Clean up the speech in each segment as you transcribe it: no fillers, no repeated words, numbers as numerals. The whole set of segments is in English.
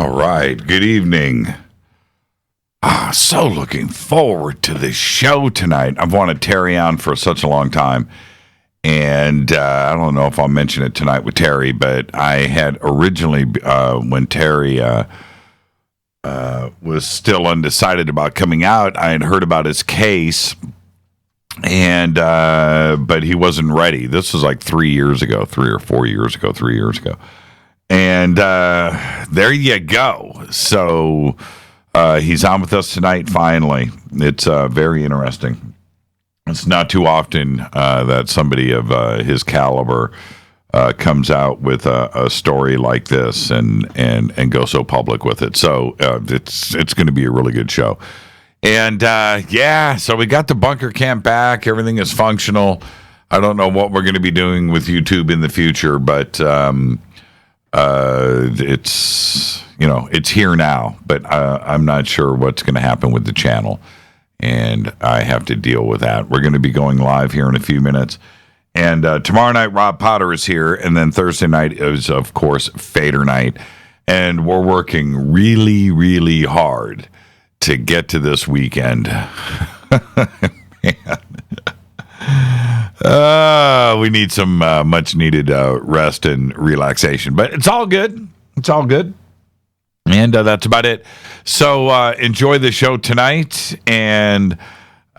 All right. Good evening. So looking forward to this show tonight. I've wanted Terry on for such a long time. And I don't know if I'll mention it tonight with Terry, but I had originally, when Terry was still undecided about coming out, I had heard about his case, and but he wasn't ready. This was like 3 years ago, 3 or 4 years ago, 3 years ago. And there you go. So he's on with us tonight, finally. It's very interesting. It's not too often that somebody of his caliber comes out with a story like this and go so public with it. So it's going to be a really good show. And so we got the bunker camp back. Everything is functional. I don't know what we're going to be doing with YouTube in the future, but it's here now. But I'm not sure what's going to happen with the channel. And I have to deal with that. We're going to be going live here in a few minutes. And tomorrow night, Rob Potter is here. And then Thursday night is, of course, Fader night. And we're working really, really hard to get to this weekend. We need some much-needed rest and relaxation. But it's all good. It's all good. And that's about it. So enjoy the show tonight. And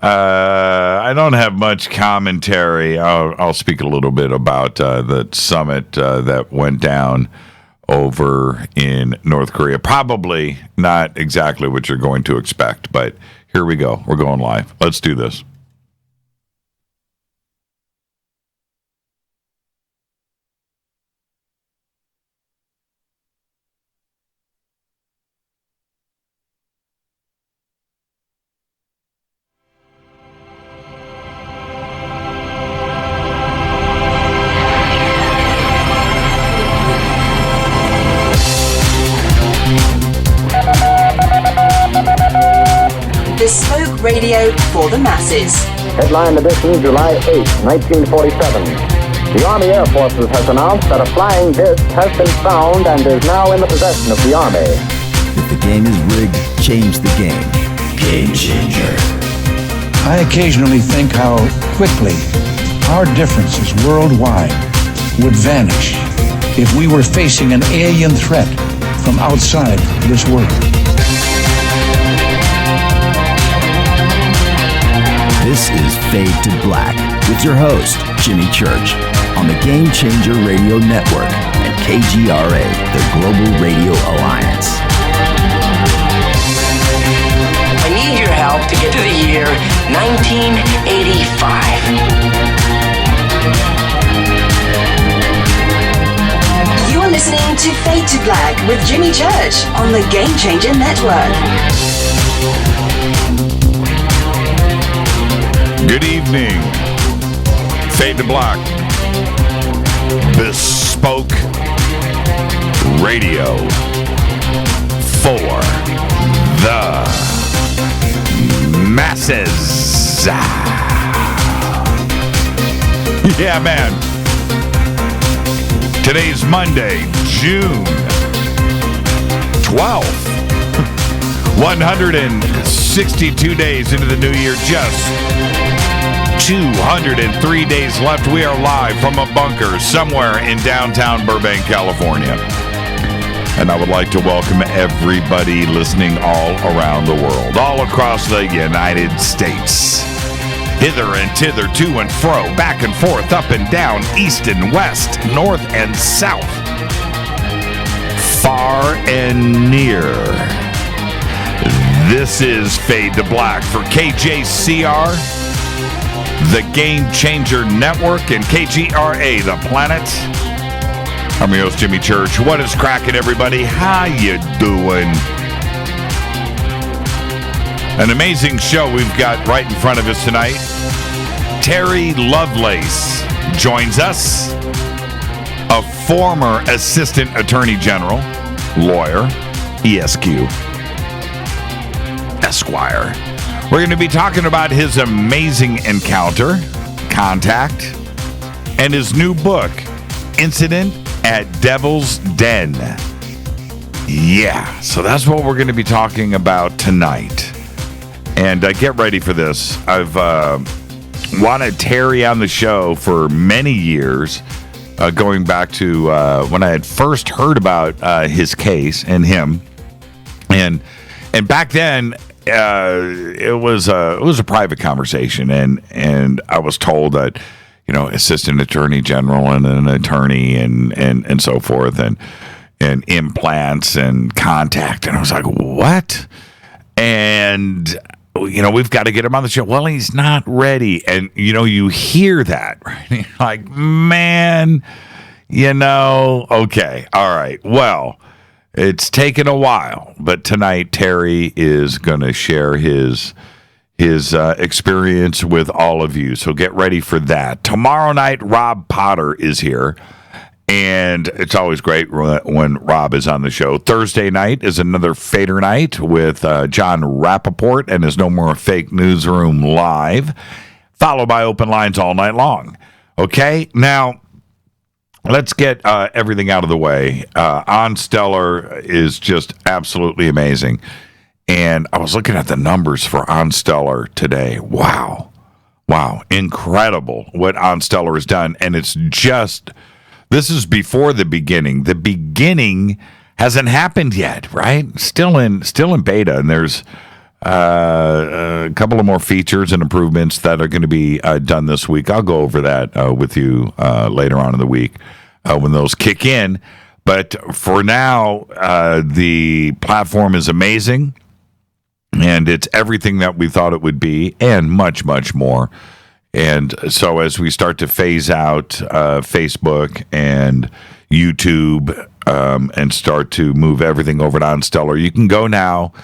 I don't have much commentary. I'll speak a little bit about the summit that went down over in North Korea. Probably not exactly what you're going to expect. But here we go. We're going live. Let's do this. Radio for the masses. Headline edition, July 8, 1947. The Army Air Forces has announced that a flying disc has been found and is now in the possession of the Army. If the game is rigged, change the game. Game changer. I occasionally think how quickly our differences worldwide would vanish if we were facing an alien threat from outside this world. This is Fade to Black with your host, Jimmy Church, on the Game Changer Radio Network and KGRA, the Global Radio Alliance. I need your help to get to the year 1985. You are listening to Fade to Black with Jimmy Church on the Game Changer Network. Good evening. Fade to Black. Bespoke radio for the masses. Yeah, man. Today's Monday, June 12th. 162 days into the new year, just 203 days left. We are live from a bunker somewhere in downtown Burbank, California. And I would like to welcome everybody listening all around the world, all across the United States. Hither and thither, to and fro, back and forth, up and down, east and west, north and south, far and near. This is Fade to Black for KJCR, the Game Changer Network, and KGRA, the planet. I'm your host, Jimmy Church. What is cracking, everybody? How you doing? An amazing show we've got right in front of us tonight. Terry Lovelace joins us, a former Assistant Attorney General, lawyer, ESQ, Esquire. We're going to be talking about his amazing encounter, contact, and his new book, Incident at Devil's Den. Yeah, so that's what we're going to be talking about tonight. And get ready for this. I've wanted Terry on the show for many years, going back to when I had first heard about his case and him. And back then, it was a private conversation, and I was told that, you know, assistant attorney general and an attorney and so forth, and implants and contact. And I was like, what? And, you know, we've got to get him on the show. Well, he's not ready. And, you know, you hear that, right? You're like, man, you know, okay. All right. Well, it's taken a while, but tonight Terry is going to share his experience with all of you. So get ready for that. Tomorrow night, Rob Potter is here. And it's always great when Rob is on the show. Thursday night is another Fader night with John Rappaport and his No More Fake Newsroom live, followed by open lines all night long. Okay, now let's get everything out of the way. Onstellar is just absolutely amazing. And I was looking at the numbers for Onstellar today. Wow, incredible what Onstellar has done. And it's just... This is before the beginning. The beginning hasn't happened yet, right? Still in beta, and there's a couple of more features and improvements that are going to be done this week. I'll go over that with you later on in the week when those kick in. But for now, the platform is amazing, and it's everything that we thought it would be, and much, much more. And so as we start to phase out Facebook and YouTube and start to move everything over to Onstellar, you can go now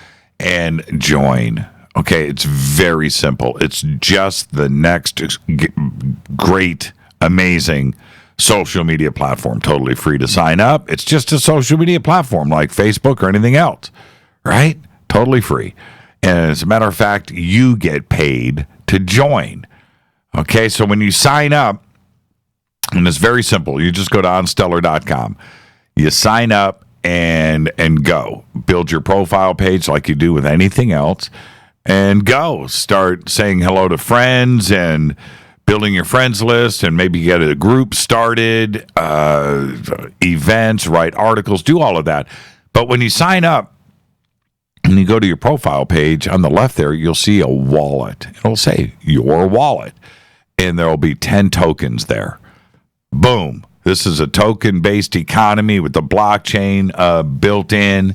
and join. Okay, it's very simple. It's just the next great, amazing social media platform. Totally free to sign up. It's just a social media platform like Facebook or anything else, right? Totally free. And as a matter of fact, you get paid to join. Okay, so when you sign up, and it's very simple, you just go to onstellar.com. You sign up and go. Build your profile page like you do with anything else, and go. Start saying hello to friends and building your friends list, and maybe get a group started, events, write articles, do all of that. But when you sign up, and you go to your profile page, on the left there, you'll see a wallet. It'll say your wallet. And there will be 10 tokens there. Boom. This is a token-based economy with the blockchain built in.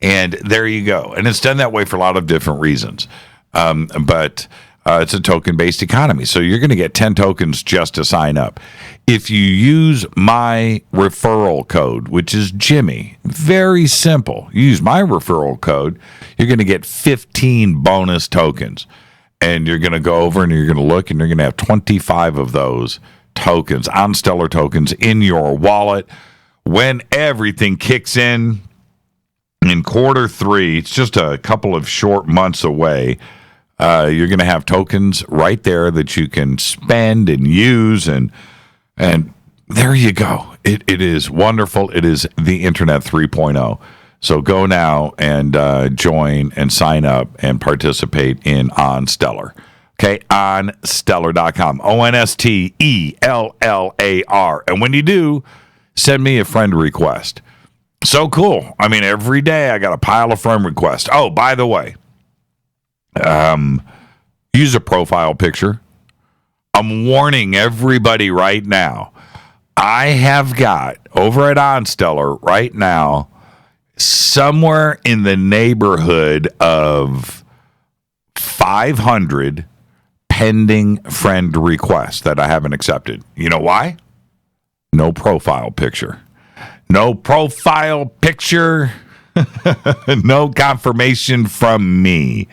And there you go. And it's done that way for a lot of different reasons. But it's a token-based economy. So you're going to get 10 tokens just to sign up. If you use my referral code, which is Jimmy, very simple. You use my referral code, you're going to get 15 bonus tokens. And you're going to go over and you're going to look, and you're going to have 25 of those tokens, Onstellar tokens, in your wallet. When everything kicks in Q3, it's just a couple of short months away. You're going to have tokens right there that you can spend and use, and there you go. It is wonderful. It is the Internet 3.0. So go now and join and sign up and participate in Onstellar. Okay, onstellar.com. ONSTELLAR. And when you do, send me a friend request. So cool. I mean, every day I got a pile of friend requests. Oh, by the way, use a profile picture. I'm warning everybody right now. I have got, over at Onstellar right now, somewhere in the neighborhood of 500 pending friend requests that I haven't accepted. You know why? No profile picture. No profile picture. No confirmation from me.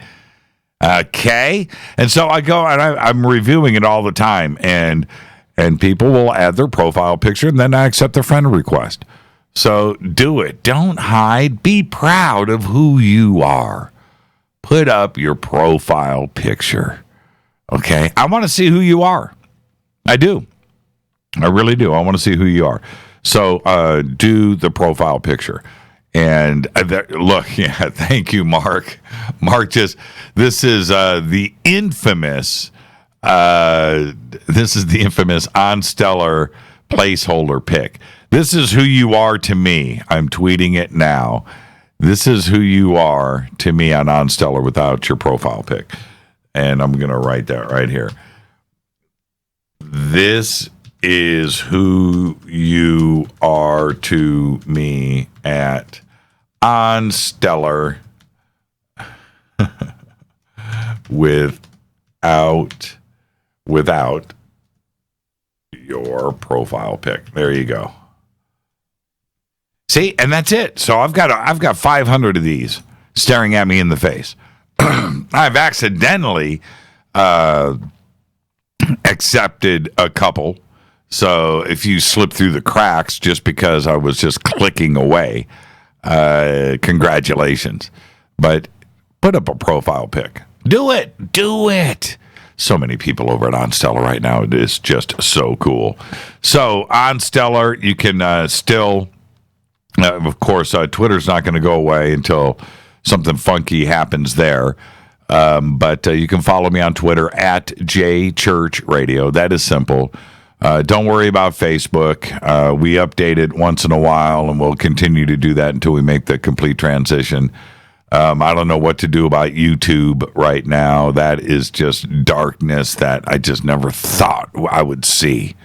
Okay? And so I go and I'm reviewing it all the time, and people will add their profile picture, and then I accept their friend request. So do it. Don't hide. Be proud of who you are. Put up your profile picture. Okay? I want to see who you are. I do. I really do. I want to see who you are. So do the profile picture. And look, yeah, thank you, Mark. Mark this is the infamous Onstellar placeholder pick. This is who you are to me. I'm tweeting it now. This is who you are to me on Onstellar without your profile pic. And I'm going to write that right here. This is who you are to me at Onstellar without your profile pic. There you go. See, and that's it. So I've got 500 of these staring at me in the face. I've accidentally accepted a couple. So if you slip through the cracks just because I was just clicking away, congratulations. But put up a profile pic. Do it. So many people over at Onstellar right now. It is just so cool. So Onstellar, you can still, of course, Twitter's not going to go away until something funky happens there. But you can follow me on Twitter at JChurchRadio. That is simple. Don't worry about Facebook. We update it once in a while, and we'll continue to do that until we make the complete transition. I don't know what to do about YouTube right now. That is just darkness that I just never thought I would see.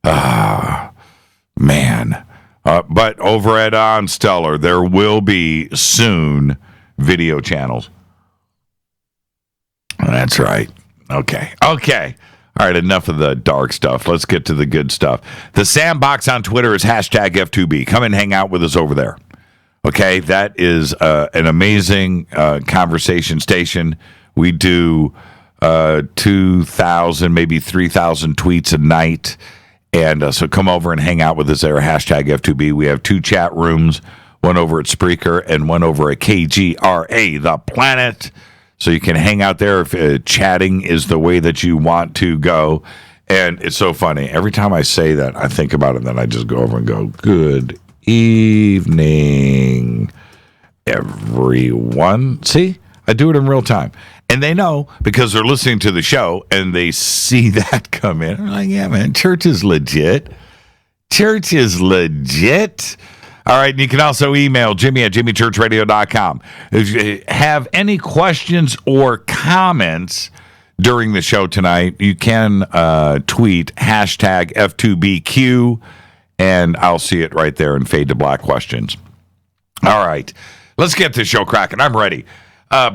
Man. But over at Onstellar, there will be soon video channels. That's right. Okay. All right, enough of the dark stuff. Let's get to the good stuff. The Sandbox on Twitter is hashtag F2B. Come and hang out with us over there. Okay, that is an amazing conversation station. We do 2,000, maybe 3,000 tweets a night. And so come over and hang out with us there, hashtag F2B. We have 2 chat rooms, one over at Spreaker and one over at KGRA, The Planet. So you can hang out there if chatting is the way that you want to go. And it's so funny. Every time I say that, I think about it, and then I just go over and go, good evening, everyone. See, I do it in real time. And they know because they're listening to the show and they see that come in. They're like, yeah, man, church is legit. Church is legit. All right, and you can also email Jimmy at jimmychurchradio.com. If you have any questions or comments during the show tonight, you can tweet hashtag F2BQ, and I'll see it right there and fade to black questions. All right, let's get this show cracking. I'm ready.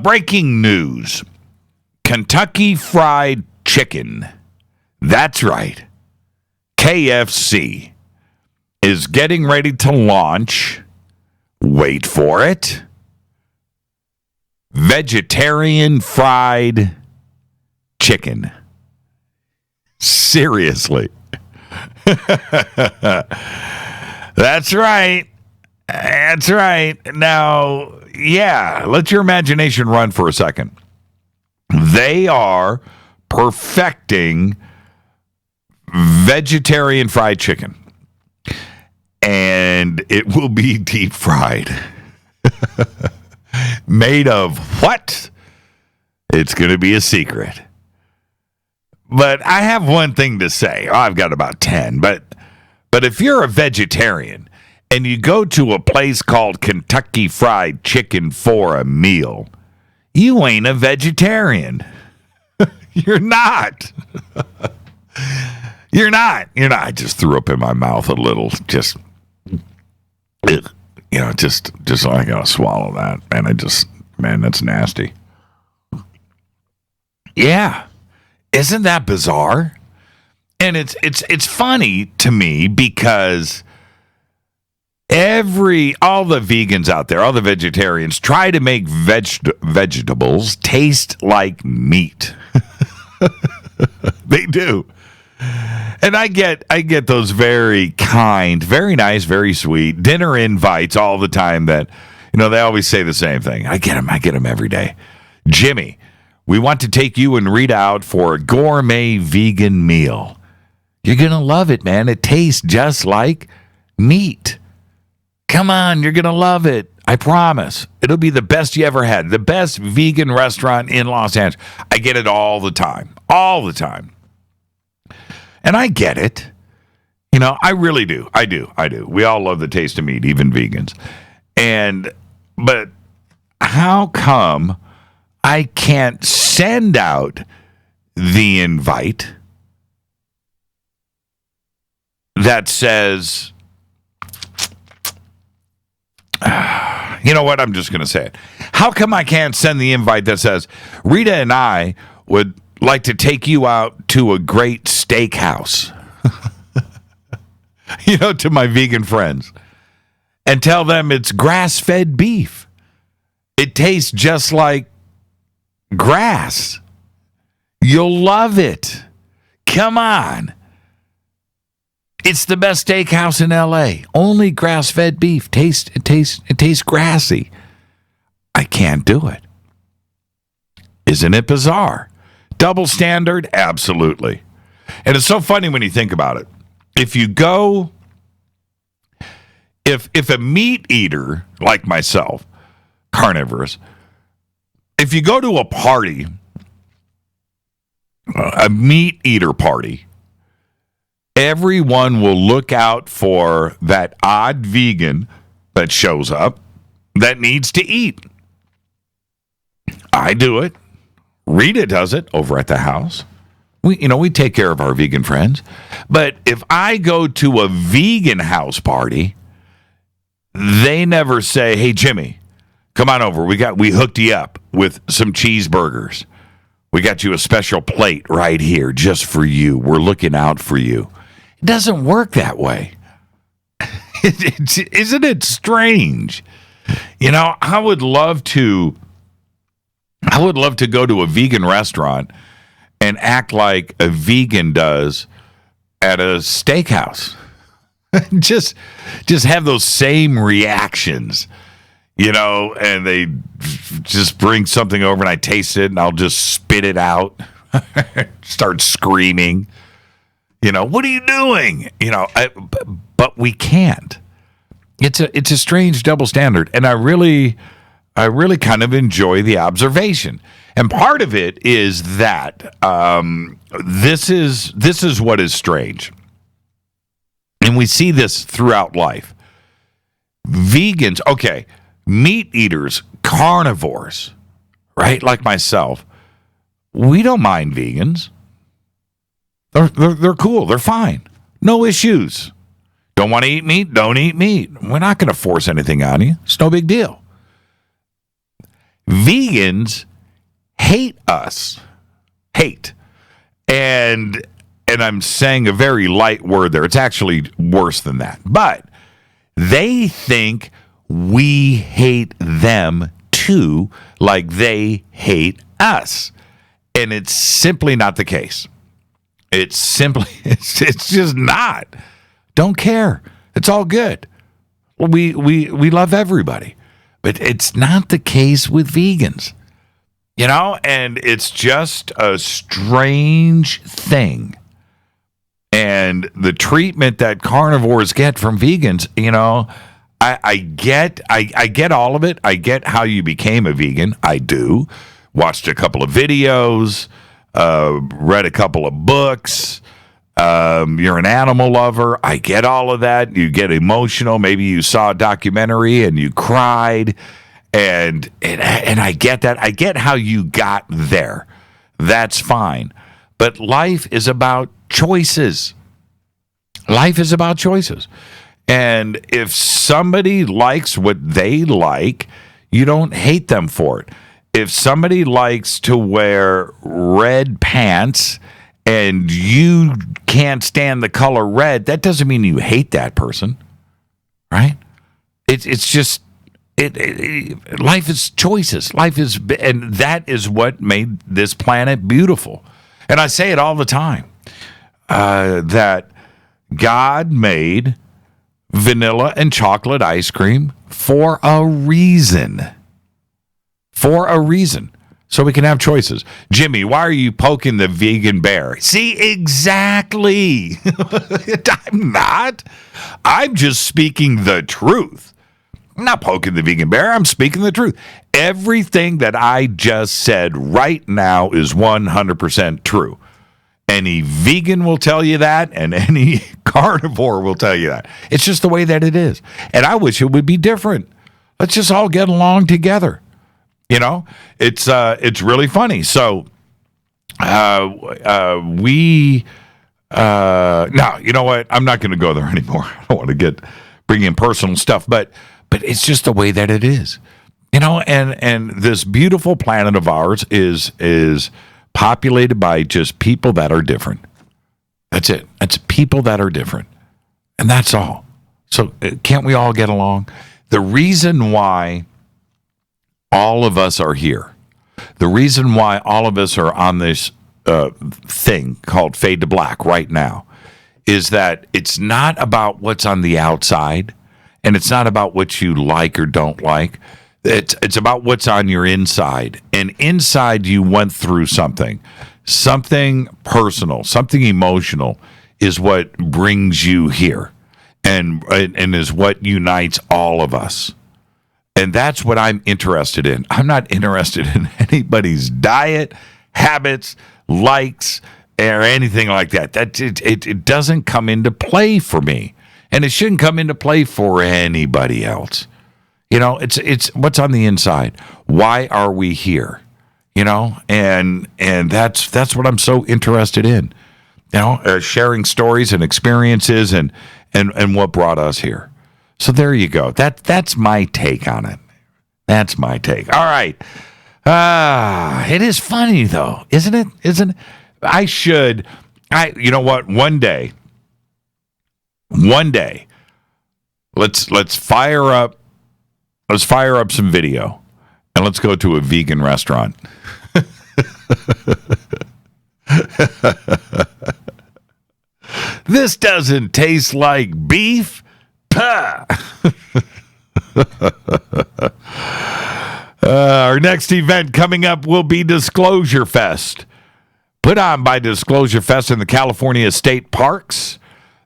Breaking news. Kentucky Fried Chicken. That's right. KFC is getting ready to launch, wait for it, vegetarian fried chicken. Seriously. That's right. That's right. Now, yeah, let your imagination run for a second. They are perfecting vegetarian fried chicken. And it will be deep fried. Made of what? It's going to be a secret. But I have one thing to say. I've got about 10. But if you're a vegetarian and you go to a place called Kentucky Fried Chicken for a meal, you ain't a vegetarian. You're not. You're not. I just threw up in my mouth a little. Just I gotta swallow that. Man, that's nasty. Yeah. Isn't that bizarre? And it's funny to me because all the vegans out there, all the vegetarians try to make vegetables taste like meat. They do. And I get those very kind, very nice, very sweet dinner invites all the time that, they always say the same thing. I get them every day. Jimmy, we want to take you and Rita out for a gourmet vegan meal. You're going to love it, man. It tastes just like meat. Come on, you're going to love it. I promise. It'll be the best you ever had. The best vegan restaurant in Los Angeles. I get it all the time. All the time. And I get it. You know, I really do. I do. We all love the taste of meat, even vegans. But how come I can't send out the invite that says, you know what? I'm just going to say it. How come I can't send the invite that says, Rita and I would like to take you out to a great steakhouse, you know, to my vegan friends, and tell them it's grass-fed beef. It tastes just like grass. You'll love it. Come on. It's the best steakhouse in LA. Only grass-fed beef. It tastes grassy. I can't do it. Isn't it bizarre? Double standard? Absolutely. And it's so funny when you think about it. If you go, if a meat eater like myself, carnivorous, if you go to a party, a meat eater party, everyone will look out for that odd vegan that shows up that needs to eat. I do it. Rita does it over at the house. We take care of our vegan friends. But if I go to a vegan house party, they never say, "Hey, Jimmy, come on over. We hooked you up with some cheeseburgers. We got you a special plate right here just for you. We're looking out for you." It doesn't work that way. Isn't it strange? You know, I would love to go to a vegan restaurant and act like a vegan does at a steakhouse. just have those same reactions, you know, and they just bring something over and I taste it and I'll just spit it out, start screaming, you know, what are you doing? You know, but we can't. It's a strange double standard. And I really kind of enjoy the observation. And part of it is that this is what is strange. And we see this throughout life. Vegans, okay, meat eaters, carnivores, right? Like myself, we don't mind vegans. They're cool. They're fine. No issues. Don't want to eat meat? Don't eat meat. We're not going to force anything on you. It's no big deal. Vegans hate us. Hate. And I'm saying a very light word there. It's actually worse than that. But they think we hate them too, like they hate us. And it's simply not the case. It's just not. Don't care. It's all good. We love everybody. But it's not the case with vegans. You know, and it's just a strange thing. And the treatment that carnivores get from vegans, you know, I get all of it. I get how you became a vegan. I do. Watched a couple of videos, read a couple of books. You're an animal lover. I get all of that. You get emotional. Maybe you saw a documentary and you cried. And I get that. I get how you got there. That's fine. But life is about choices. Life is about choices. And if somebody likes what they like, you don't hate them for it. If somebody likes to wear red pants and you can't stand the color red, that doesn't mean you hate that person, right? It's just life is choices. Life is, and that is what made this planet beautiful. And I say it all the time, that God made vanilla and chocolate ice cream for a reason. For a reason. So we can have choices. Jimmy, why are you poking the vegan bear? See, exactly. I'm not. I'm just speaking the truth. I'm not poking the vegan bear. I'm speaking the truth. Everything that I just said right now is 100% true. Any vegan will tell you that, and any carnivore will tell you that. It's just the way that it is. And I wish it would be different. Let's just all get along together. You know, it's really funny. So now, you know what? I'm not going to go there anymore. I don't want to bring in personal stuff, but it's just the way that it is. You know, and this beautiful planet of ours is populated by just people that are different. That's it. It's people that are different. And that's all. So can't we all get along? The reason why all of us are here, the reason why all of us are on this thing called Fade to Black right now, is that it's not about what's on the outside, and it's not about what you like or don't like. It's about what's on your inside. And inside you went through something personal, something emotional is what brings you here and is what unites all of us. And that's what I'm interested in. I'm not interested in anybody's diet, habits, likes, or anything like that. It doesn't come into play for me. And it shouldn't come into play for anybody else. You know, it's what's on the inside. Why are we here? You know, and that's what I'm so interested in. You know, sharing stories and experiences and what brought us here. So there you go. That's my take on it. That's my take. All right. It is funny though, isn't it? Isn't it? You know what? One day, let's fire up some video and let's go to a vegan restaurant. This doesn't taste like beef. Puh. Our next event coming up will be Disclosure Fest, put on by Disclosure Fest in the California State Parks,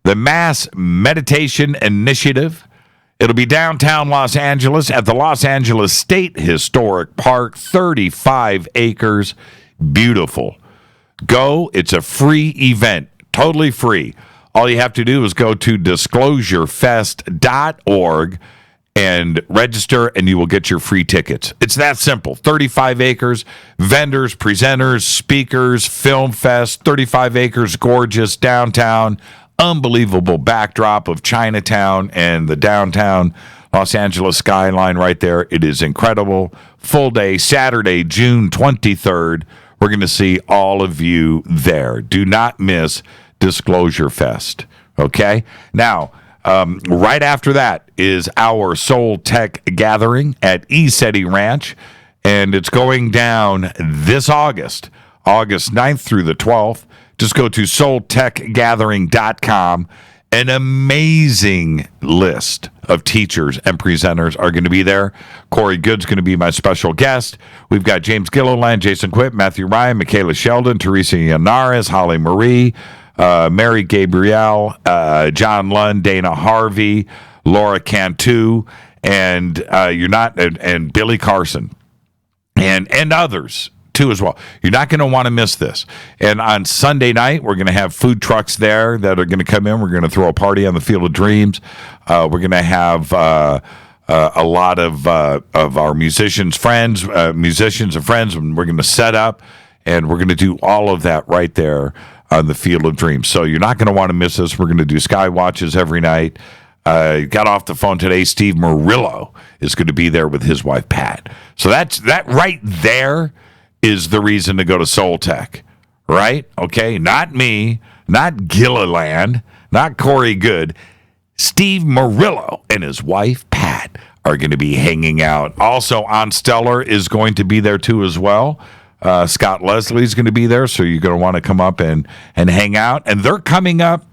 the Mass Meditation Initiative. It'll be downtown Los Angeles at the Los Angeles State Historic Park, 35 acres, beautiful. Go, it's a free event, totally free. All you have to do is go to disclosurefest.org and register, and you will get your free tickets. It's that simple. 35 acres, vendors, presenters, speakers, film fest, 35 acres, gorgeous, downtown, unbelievable backdrop of Chinatown and the downtown Los Angeles skyline right there. It is incredible. Full day, Saturday, June 23rd. We're going to see all of you there. Do not miss Disclosure Fest. Okay? Now, right after that is our Soul Tech Gathering at ECETI Ranch, and it's going down this August 9th through the 12th. Just go to soultechgathering.com. An amazing list of teachers and presenters are going to be there. Corey Good's going to be my special guest. We've got James Gilliland, Jason Quitt, Matthew Ryan, Michaela Sheldon, Teresa Yanaris, Holly Marie, Mary Gabrielle, John Lund, Dana Harvey, Laura Cantu, and and Billy Carson, and others too as well. You're not going to want to miss this. And on Sunday night, we're going to have food trucks there that are going to come in. We're going to throw a party on the Field of Dreams. We're going to have a lot of our musicians and friends, and we're going to set up, and we're going to do all of that right there on the Field of Dreams. So you're not going to want to miss this. We're going to do sky watches every night. Got off the phone today. Steve Murillo is going to be there with his wife, Pat. So that right there is the reason to go to Soul Tech, right? Okay, not me, not Gilliland, not Corey Good. Steve Murillo and his wife, Pat, are going to be hanging out. Also, Onstellar is going to be there too as well. Scott Leslie's going to be there, so you're going to want to come up and hang out. And they're coming up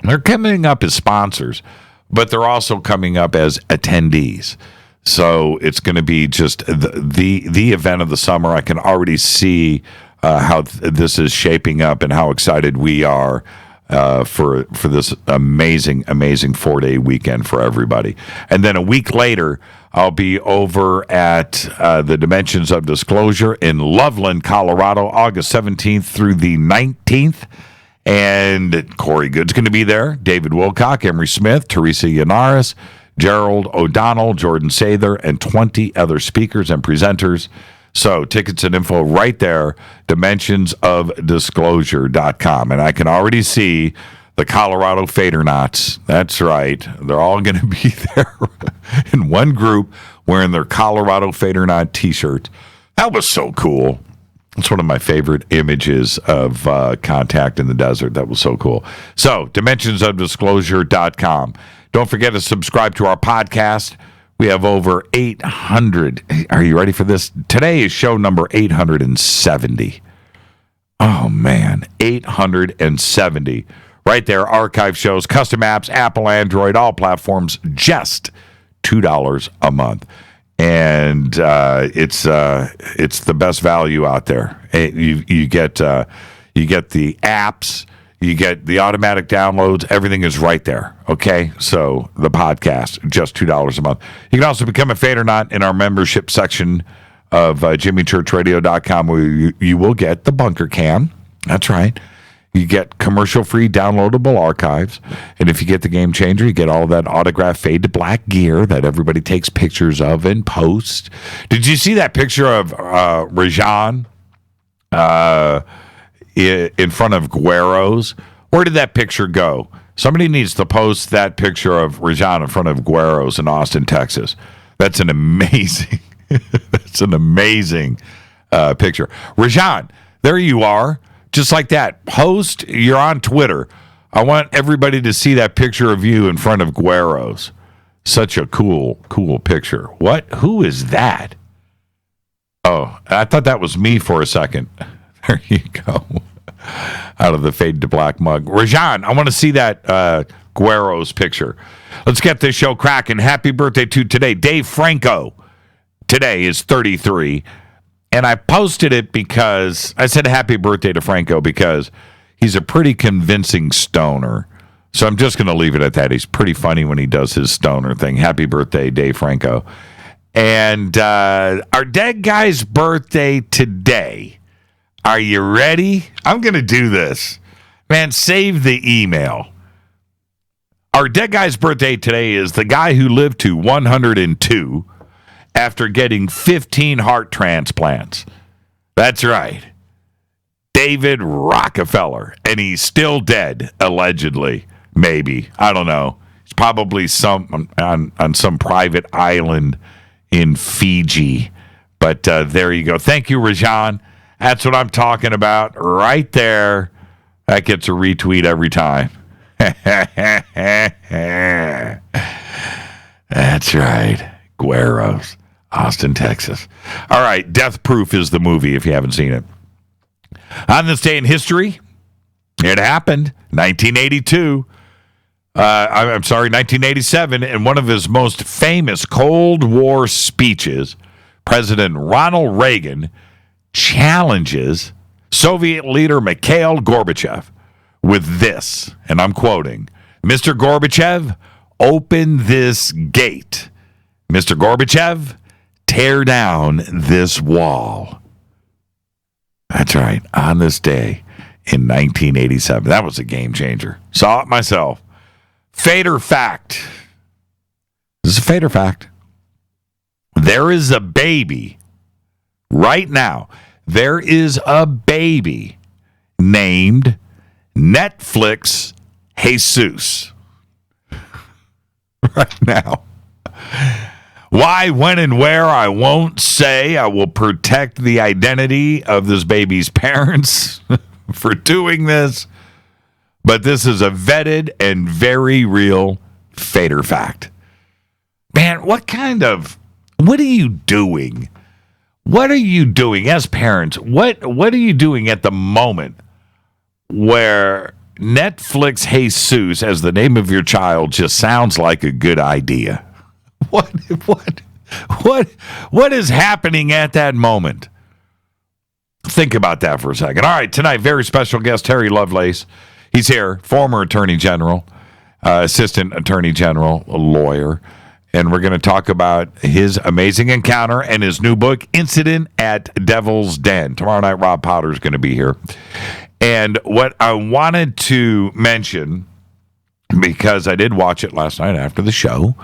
as sponsors, but they're also coming up as attendees. So it's going to be just the event of the summer. I can already see how this is shaping up and how excited we are for this amazing 4-day weekend for everybody. And then a week later, I'll be over at the Dimensions of Disclosure in Loveland, Colorado, August 17th through the 19th. And Corey Good's going to be there, David Wilcock, Emery Smith, Teresa Yanaris, Gerald O'Donnell, Jordan Sather, and 20 other speakers and presenters. So tickets and info right there, dimensionsofdisclosure.com. And I can already see the Colorado Fadernauts. That's right. They're all going to be there in one group wearing their Colorado Fadernaut t-shirts. That was so cool. It's one of my favorite images of contact in the desert. That was so cool. So, dimensionsofdisclosure.com. Don't forget to subscribe to our podcast. We have over 800. Are you ready for this? Today is show number 870. Oh, man. 870. Right there, archive shows, custom apps, Apple, Android, all platforms, just $2 a month. And it's the best value out there. You get the apps, you get the automatic downloads. Everything is right there. Okay, so the podcast just $2 a month. You can also become a Fadernaut in our membership section of JimmyChurchRadio.com, where you will get the bunker cam. That's right. You get commercial-free downloadable archives. And if you get the Game Changer, you get all of that autographed fade to black gear that everybody takes pictures of and posts. Did you see that picture of Rajan in front of Guero's? Where did that picture go? Somebody needs to post that picture of Rajan in front of Guero's in Austin, Texas. That's an amazing, picture. Rajan, there you are. Just like that. Post, you're on Twitter. I want everybody to see that picture of you in front of Guero's. Such a cool picture. What? Who is that? Oh, I thought that was me for a second. There you go. Out of the fade to black mug. Rajan, I want to see that Guero's picture. Let's get this show cracking. Happy birthday to today. Dave Franco today is 33. And I posted it because I said happy birthday to Franco because he's a pretty convincing stoner. So I'm just going to leave it at that. He's pretty funny when he does his stoner thing. Happy birthday, Dave Franco. And our dead guy's birthday today. Are you ready? I'm going to do this. Man, save the email. Our dead guy's birthday today is the guy who lived to 102 after getting 15 heart transplants. That's right. David Rockefeller. And he's still dead, allegedly. Maybe. I don't know. He's probably on some private island in Fiji. But there you go. Thank you, Rajan. That's what I'm talking about right there. That gets a retweet every time. That's right. Guero's. Austin, Texas. All right, Death Proof is the movie if you haven't seen it. On this day in history, it happened, 1982. 1987. In one of his most famous Cold War speeches, President Ronald Reagan challenges Soviet leader Mikhail Gorbachev with this, and I'm quoting, "Mr. Gorbachev, open this gate. Mr. Gorbachev, tear down this wall." That's right. On this day in 1987. That was a game changer. Saw it myself. Fader fact. This is a fader fact. There is a baby right now. There is a baby named Netflix Jesus. Right now. Why, when, and where, I won't say. I will protect the identity of this baby's parents for doing this. But this is a vetted and very real fader fact. Man, what are you doing? What are you doing as parents? What are you doing at the moment where Netflix Jesus as the name of your child just sounds like a good idea? What is happening at that moment? Think about that for a second. All right, tonight, very special guest, Terry Lovelace. He's here, former Attorney General, Assistant Attorney General, a lawyer. And we're going to talk about his amazing encounter and his new book, Incident at Devil's Den. Tomorrow night, Rob Powder is going to be here. And what I wanted to mention, because I did watch it last night after the show,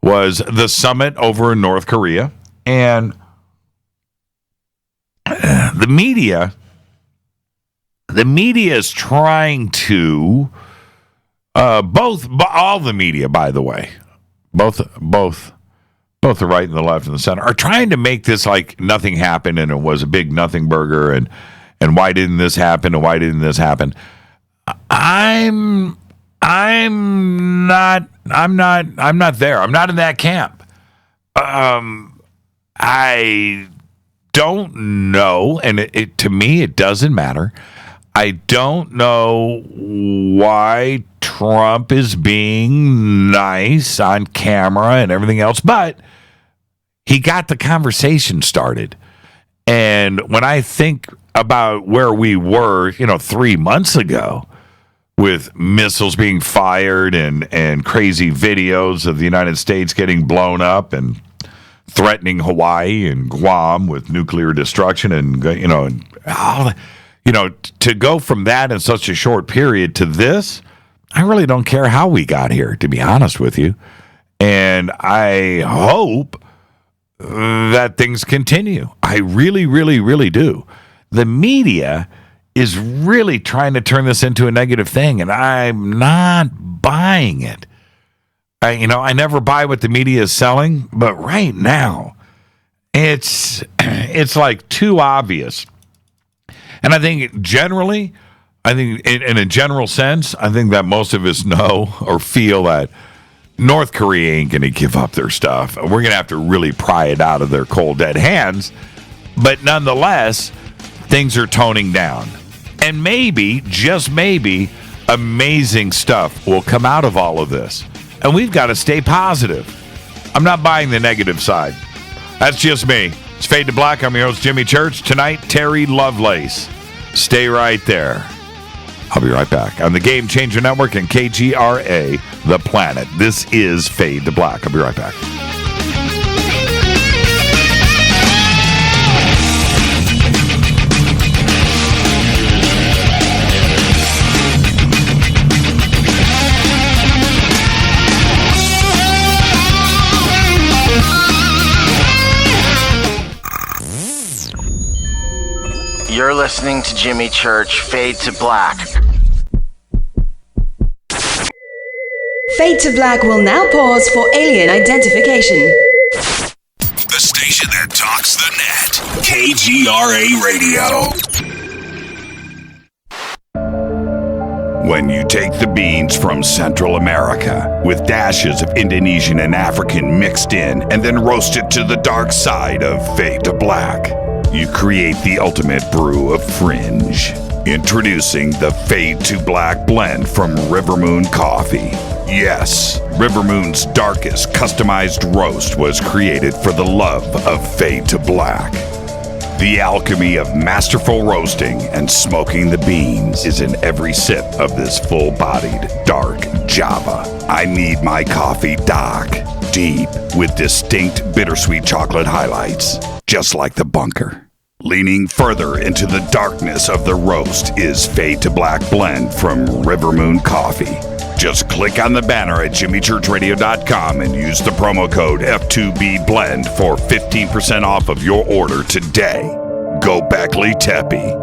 was the summit over in North Korea. And the media is trying to, all the media, by the way, both the right and the left and the center, are trying to make this like nothing happened and it was a big nothing burger and why didn't this happen and why didn't this happen? I'm not there. I'm not in that camp. I don't know, and to me it doesn't matter. I don't know why Trump is being nice on camera and everything else, but he got the conversation started. And when I think about where we were, 3 months ago, with missiles being fired and crazy videos of the United States getting blown up and threatening Hawaii and Guam with nuclear destruction and to go from that in such a short period to this, I really don't care how we got here, to be honest with you. And I hope that things continue. I really, really, really do. The media is really trying to turn this into a negative thing, and I'm not buying it. I never buy what the media is selling, but right now, it's like too obvious. And I think generally, in a general sense, I think that most of us know or feel that North Korea ain't going to give up their stuff. We're going to have to really pry it out of their cold, dead hands. But nonetheless, things are toning down. And maybe, just maybe, amazing stuff will come out of all of this. And we've got to stay positive. I'm not buying the negative side. That's just me. It's Fade to Black. I'm your host, Jimmy Church. Tonight, Terry Lovelace. Stay right there. I'll be right back on the Game Changer Network and KGRA, The Planet. This is Fade to Black. I'll be right back. You're listening to Jimmy Church, Fade to Black. Fade to Black will now pause for alien identification. The station that talks the net. KGRA Radio. When you take the beans from Central America with dashes of Indonesian and African mixed in and then roast it to the dark side of Fade to Black, you create the ultimate brew of fringe. Introducing the Fade to Black blend from Rivermoon Coffee. Yes, Rivermoon's darkest customized roast was created for the love of Fade to Black. The alchemy of masterful roasting and smoking the beans is in every sip of this full-bodied, dark Java. I need my coffee dark, deep, with distinct bittersweet chocolate highlights, just like the bunker. Leaning further into the darkness of the roast is Fade to Black blend from Rivermoon Coffee. Just click on the banner at jimmychurchradio.com and use the promo code F2BBLEND for 15% off of your order today. Go Beckley Teppy.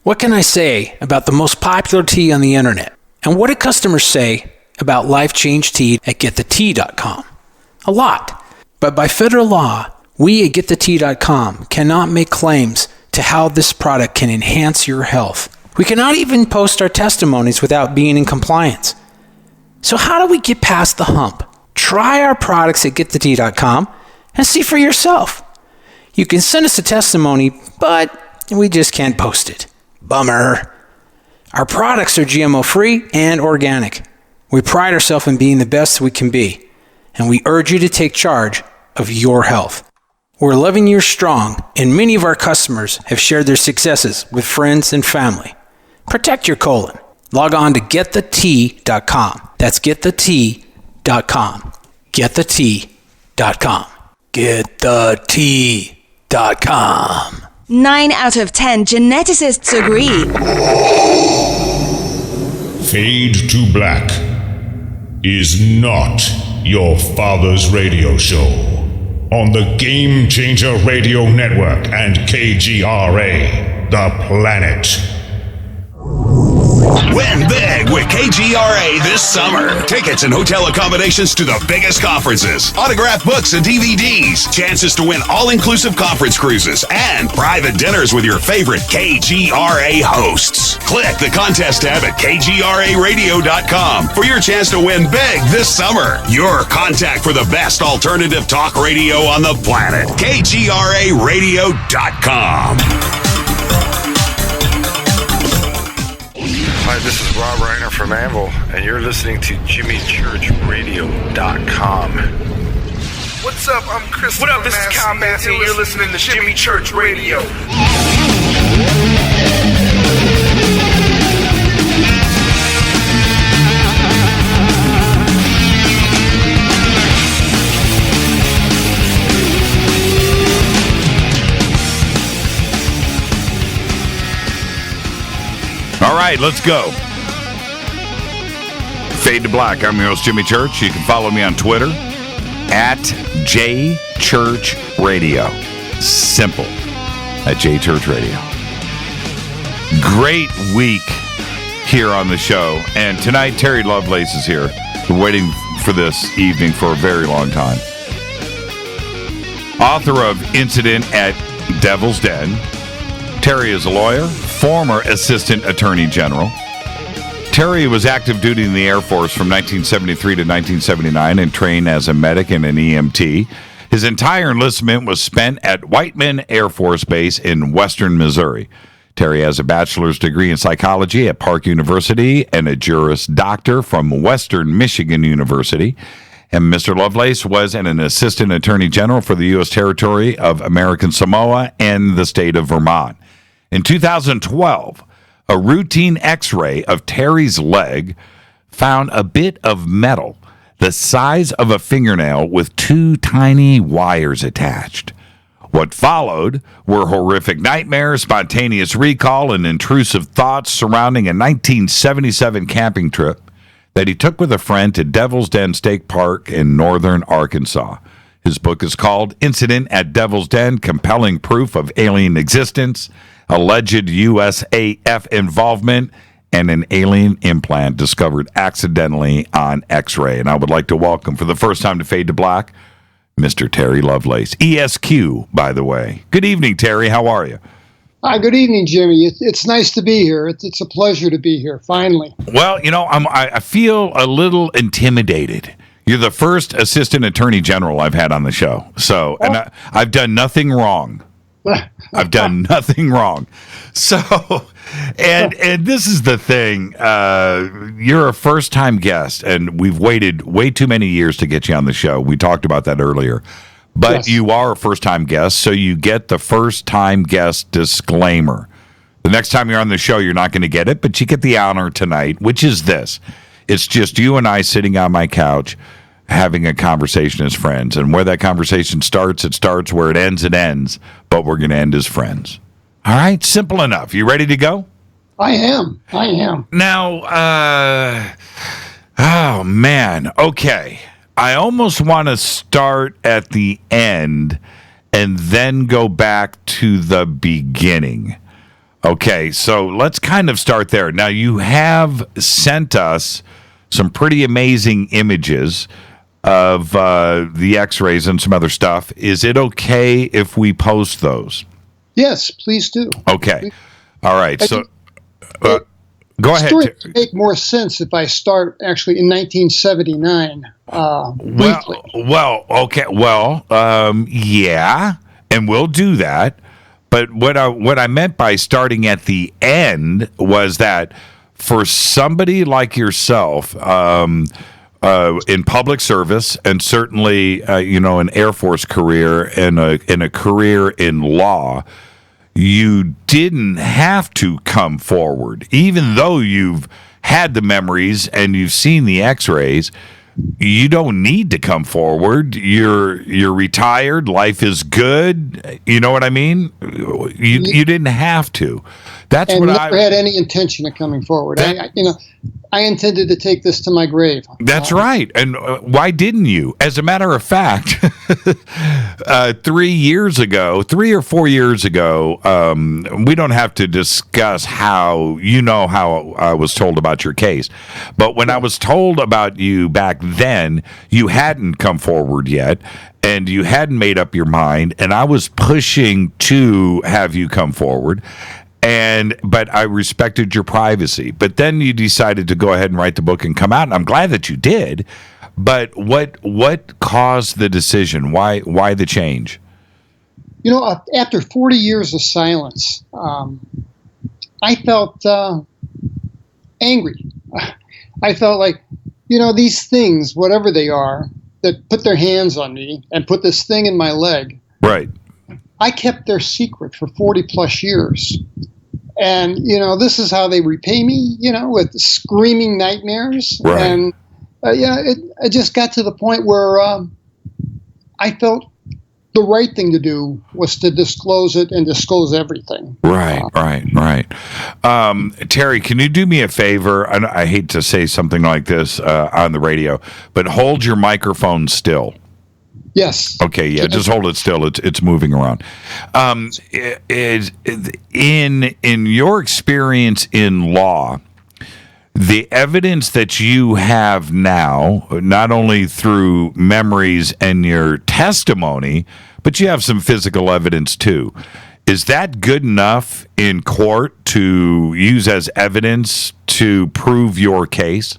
What can I say about the most popular tea on the internet? And what do customers say about Life Change Tea at getthetea.com? A lot. But by federal law, we at getthetea.com cannot make claims to how this product can enhance your health. We cannot even post our testimonies without being in compliance. So how do we get past the hump? Try our products at getthetea.com and see for yourself. You can send us a testimony, but we just can't post it. Bummer. Our products are GMO-free and organic. We pride ourselves in being the best we can be, and we urge you to take charge of your health. We're 11 years strong, and many of our customers have shared their successes with friends and family. Protect your colon. Log on to getthetea.com. That's getthetea.com. Getthetea.com. Getthetea.com. 9 out of 10 geneticists agree. Fade to Black is not your father's radio show on the Game Changer Radio Network and KGRA, The Planet. Win big with KGRA this summer. Tickets and hotel accommodations to the biggest conferences, autographed books and DVDs, chances to win all-inclusive conference cruises, and private dinners with your favorite KGRA hosts. Click the contest tab at kgraradio.com for your chance to win big this summer. Your contact for the best alternative talk radio on the planet. kgraradio.com. Hi, this is Rob Reiner from Anvil, and you're listening to JimmyChurchRadio.com. What's up? I'm Chris. What up? This is Kyle Massey, and you're listening to Jimmy Church Radio. All right, let's go. Fade to Black. I'm your host, Jimmy Church. You can follow me on Twitter at JChurchRadio. Simple. At JChurchRadio. Great week here on the show. And tonight, Terry Lovelace is here. Been waiting for this evening for a very long time. Author of Incident at Devil's Den. Terry is a lawyer, former Assistant Attorney General. Terry was active duty in the Air Force from 1973 to 1979 and trained as a medic and an EMT. His entire enlistment was spent at Whiteman Air Force Base in western Missouri. Terry has a bachelor's degree in psychology at Park University and a Juris Doctor from Western Michigan University. And Mr. Lovelace was an Assistant Attorney General for the U.S. Territory of American Samoa and the state of Vermont. In 2012, a routine x-ray of Terry's leg found a bit of metal the size of a fingernail with two tiny wires attached. What followed were horrific nightmares, spontaneous recall, and intrusive thoughts surrounding a 1977 camping trip that he took with a friend to Devil's Den State Park in northern Arkansas. His book is called Incident at Devil's Den, Compelling Proof of Alien Existence, Alleged USAF Involvement, and an alien implant discovered accidentally on X-ray. And I would like to welcome, for the first time to Fade to Black, Mr. Terry Lovelace. ESQ, by the way. Good evening, Terry. How are you? Hi, good evening, Jimmy. It's nice to be here. It's a pleasure to be here, finally. Well, you know, I feel a little intimidated. You're the first Assistant Attorney General I've had on the show. So, and I've done nothing wrong. I've done nothing wrong. So, and this is the thing. You're a first-time guest, and we've waited way too many years to get you on the show. We talked about that earlier. But yes, you are a first-time guest, so you get the first-time guest disclaimer. The next time you're on the show, you're not going to get it, but you get the honor tonight, which is this. It's just you and I sitting on my couch having a conversation as friends. And where that conversation starts, it starts. Where it ends, but we're going to end as friends. All right? Simple enough. You ready to go? I am. Now, oh, man. Okay. I almost want to start at the end and then go back to the beginning. Okay, so let's kind of start there. Now, you have sent us some pretty amazing images of the x-rays and some other stuff. Is it okay if we post those? Yes, please do. Okay. Please. All right. So go ahead. The story would make more sense if I start actually in 1979. Okay. Well, yeah, and we'll do that. But what I meant by starting at the end was that for somebody like yourself, in public service, and certainly an Air Force career and a career in law, you didn't have to come forward, even though you've had the memories and you've seen the x-rays, you don't need to come forward. You're retired. Life is good. You know what I mean? You didn't have to. That's and what never had any intention of coming forward. I intended to take this to my grave. That's right. And why didn't you? As a matter of fact, 3 or 4 years ago, we don't have to discuss how I was told about your case. But when I was told about you back then, you hadn't come forward yet and you hadn't made up your mind. And I was pushing to have you come forward. But I respected your privacy. But then you decided to go ahead and write the book and come out, and I'm glad that you did. But what caused the decision? Why the change? After 40 years of silence, I felt angry. I felt like, these things, whatever they are, that put their hands on me and put this thing in my leg. Right. I kept their secret for 40 plus years. And, this is how they repay me, with screaming nightmares. Right. And, it just got to the point where I felt the right thing to do was to disclose it and disclose everything. Right. Terry, can you do me a favor? I hate to say something like this on the radio, but hold your microphone still. Yes. Okay. Yeah. Just hold it still. It's moving around. In your experience in law, the evidence that you have now, not only through memories and your testimony, but you have some physical evidence too. Is that good enough in court to use as evidence to prove your case?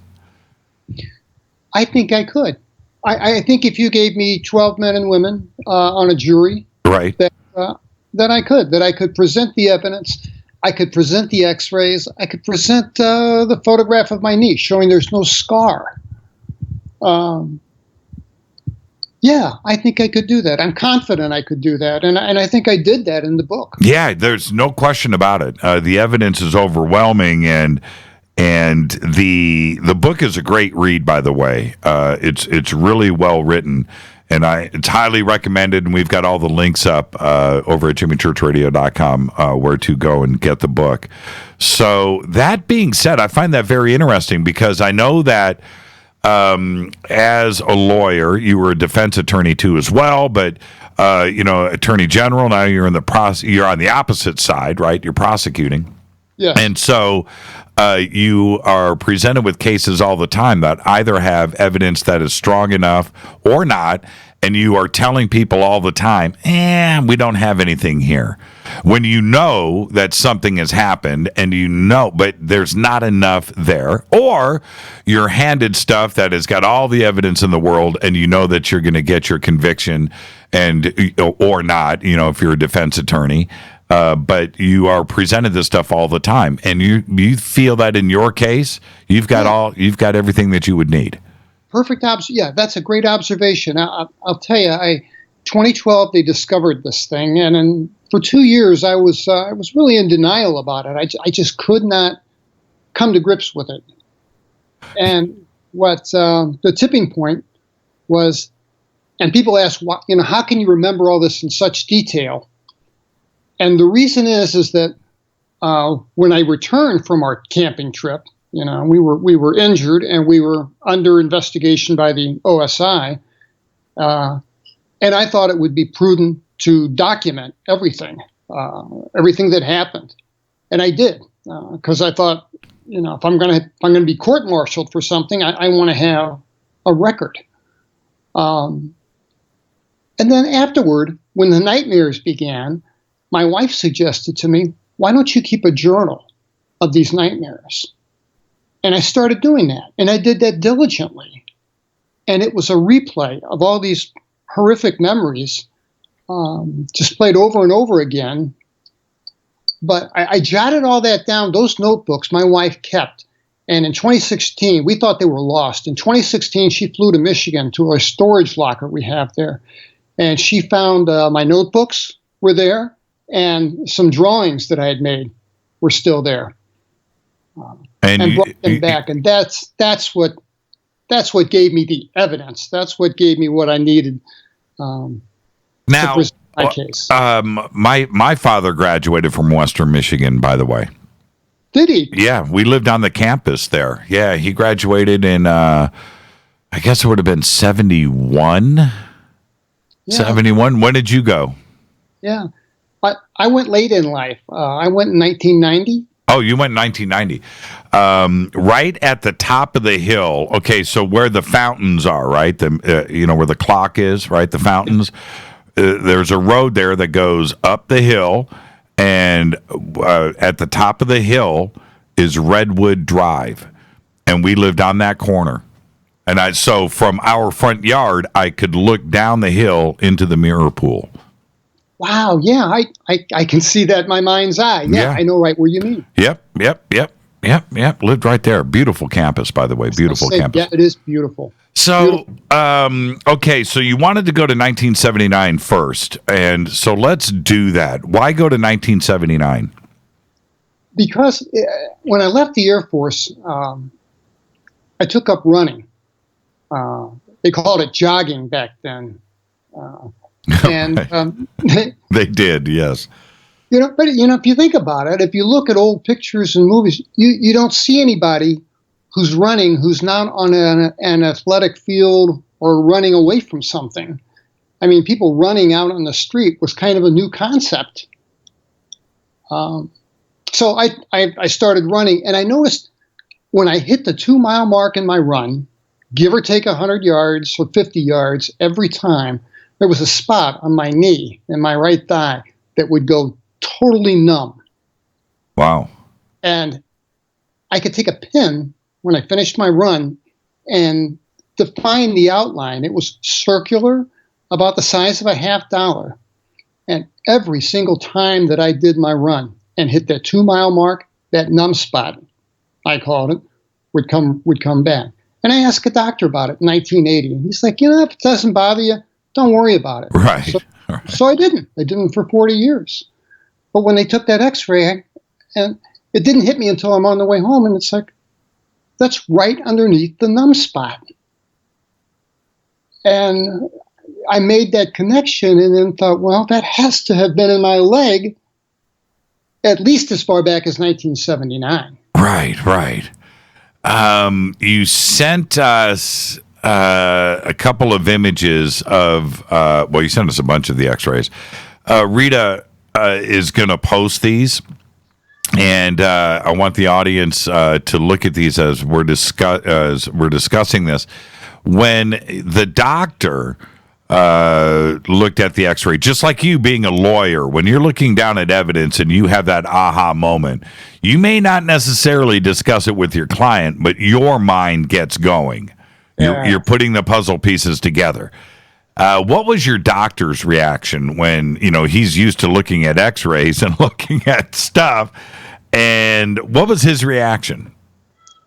I think I could. I think if you gave me 12 men and women on a jury, right, that I could present the evidence, I could present the x-rays, I could present the photograph of my knee showing there's no scar. Yeah, I think I could do that. I'm confident I could do that, and I think I did that in the book. Yeah, there's no question about it. The evidence is overwhelming, and the book is a great read, by the way. It's really well written, and it's highly recommended. And we've got all the links up over at jimmychurchradio.com where to go and get the book. So that being said, I find that very interesting because I know that as a lawyer, you were a defense attorney too as well, but attorney general. Now you're you're on the opposite side, right? You're prosecuting. Yeah. And so you are presented with cases all the time that either have evidence that is strong enough or not, and you are telling people all the time, we don't have anything here. When you know that something has happened and but there's not enough there, or you're handed stuff that has got all the evidence in the world and you know that you're going to get your conviction or not, if you're a defense attorney. But you are presented this stuff all the time, and you feel that in your case, you've got everything that you would need. Perfect. Yeah, that's a great observation. I'll tell you, 2012 they discovered this thing, and for 2 years I was really in denial about it. I just could not come to grips with it. And what the tipping point was, and people ask, how can you remember all this in such detail? And the reason is that when I returned from our camping trip, we were injured and we were under investigation by the OSI, and I thought it would be prudent to document everything that happened, and I did because I thought, if I'm going to be court-martialed for something, I want to have a record. And then afterward, when the nightmares began, my wife suggested to me, why don't you keep a journal of these nightmares? And I started doing that. And I did that diligently. And it was a replay of all these horrific memories, just played over and over again. But I jotted all that down. Those notebooks my wife kept. And in 2016, we thought they were lost. In 2016, she flew to Michigan to a storage locker we have there. And she found my notebooks were there. And some drawings that I had made were still there. and brought them back. And that's what gave me the evidence. That's what gave me what I needed. Now, to present my case. My father graduated from Western Michigan, by the way. Did he? Yeah, we lived on the campus there. Yeah, he graduated in, I guess it would have been 71. Yeah. 71. When did you go? Yeah, I went late in life. I went in 1990. Oh, you went in 1990. Right at the top of the hill. Okay, so where the fountains are, right? Where the clock is, right? The fountains. There's a road there that goes up the hill, and at the top of the hill is Redwood Drive, and we lived on that corner. And so from our front yard, I could look down the hill into the mirror pool. Wow, yeah, I can see that in my mind's eye. Yeah, I know right where you mean. Yep. Lived right there. Beautiful campus, by the way. Beautiful campus. Yeah, it is beautiful. So, okay, so you wanted to go to 1979 first, and so let's do that. Why go to 1979? Because when I left the Air Force, I took up running. They called it jogging back then. And they did, yes. But if you think about it, if you look at old pictures and movies, you don't see anybody who's running who's not on an athletic field or running away from something. I mean, people running out on the street was kind of a new concept. So I started running, and I noticed when I hit the 2-mile mark in my run, give or take 100 yards or 50 yards every time, there was a spot on my knee and my right thigh that would go totally numb. Wow. And I could take a pin when I finished my run and define the outline. It was circular, about the size of a $50. And every single time that I did my run and hit that 2-mile mark, that numb spot, I called it, would come back. And I asked a doctor about it in 1980. And he's like, if it doesn't bother you, don't worry about it. Right. So I didn't. I didn't for 40 years. But when they took that x-ray, and it didn't hit me until I'm on the way home, and it's like, that's right underneath the numb spot. And I made that connection and then thought, well, that has to have been in my leg at least as far back as 1979. Right. You sent us a couple of images of, you sent us a bunch of the x-rays. Rita is going to post these, and I want the audience to look at these as we're discussing this. When the doctor looked at the x-ray, just like you being a lawyer, when you're looking down at evidence and you have that aha moment, you may not necessarily discuss it with your client, but your mind gets going. You're putting the puzzle pieces together. What was your doctor's reaction when, he's used to looking at x-rays and looking at stuff, and what was his reaction?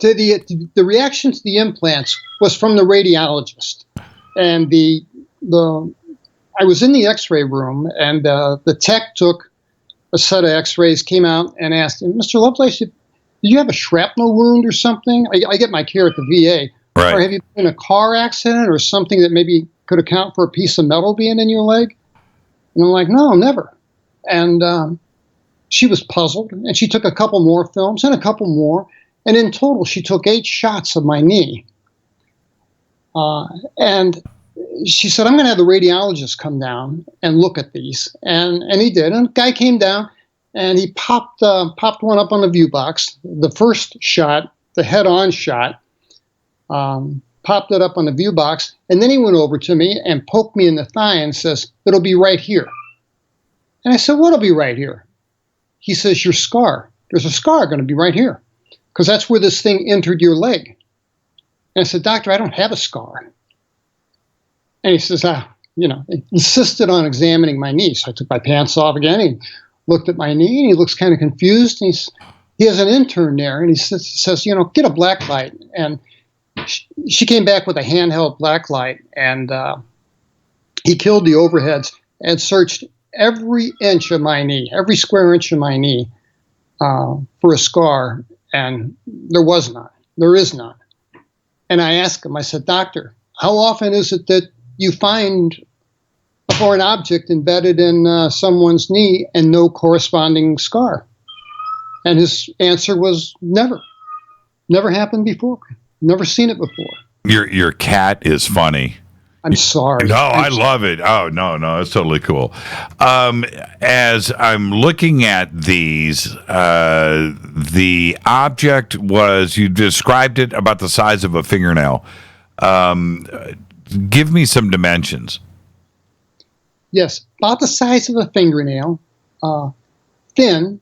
The reaction to the implants was from the radiologist. And I was in the x-ray room, and the tech took a set of x-rays, came out and asked him, Mr. Lovelace, did you have a shrapnel wound or something? I get my care at the VA. Right. Or have you been in a car accident or something that maybe could account for a piece of metal being in your leg? And I'm like, no, never. And she was puzzled, and she took a couple more films and a couple more. And in total, she took 8 shots of my knee. And she said, I'm going to have the radiologist come down and look at these. And he did. And the guy came down, and he popped one up on the view box. The first shot, the head-on shot, popped it up on the view box. And then he went over to me and poked me in the thigh and says, it'll be right here. And I said, what'll be right here? He says, your scar. There's a scar going to be right here, because that's where this thing entered your leg. And I said, doctor, I don't have a scar. And he says, insisted on examining my knee. So I took my pants off again. He looked at my knee, and he looks kind of confused. And he has an intern there, and he says, get a black light. And she came back with a handheld black light, and he killed the overheads and searched every inch of my knee, every square inch of my knee for a scar. And there was none. There is none. And I asked him, I said, "Doctor, how often is it that you find a foreign object embedded in someone's knee and no corresponding scar?" And his answer was never. Never happened before. Never seen it before. Your cat is funny. I'm sorry. No, I love it. Oh, no, it's totally cool. As I'm looking at these, the object was, you described it about the size of a fingernail. Give me some dimensions. Yes, about the size of a fingernail, thin,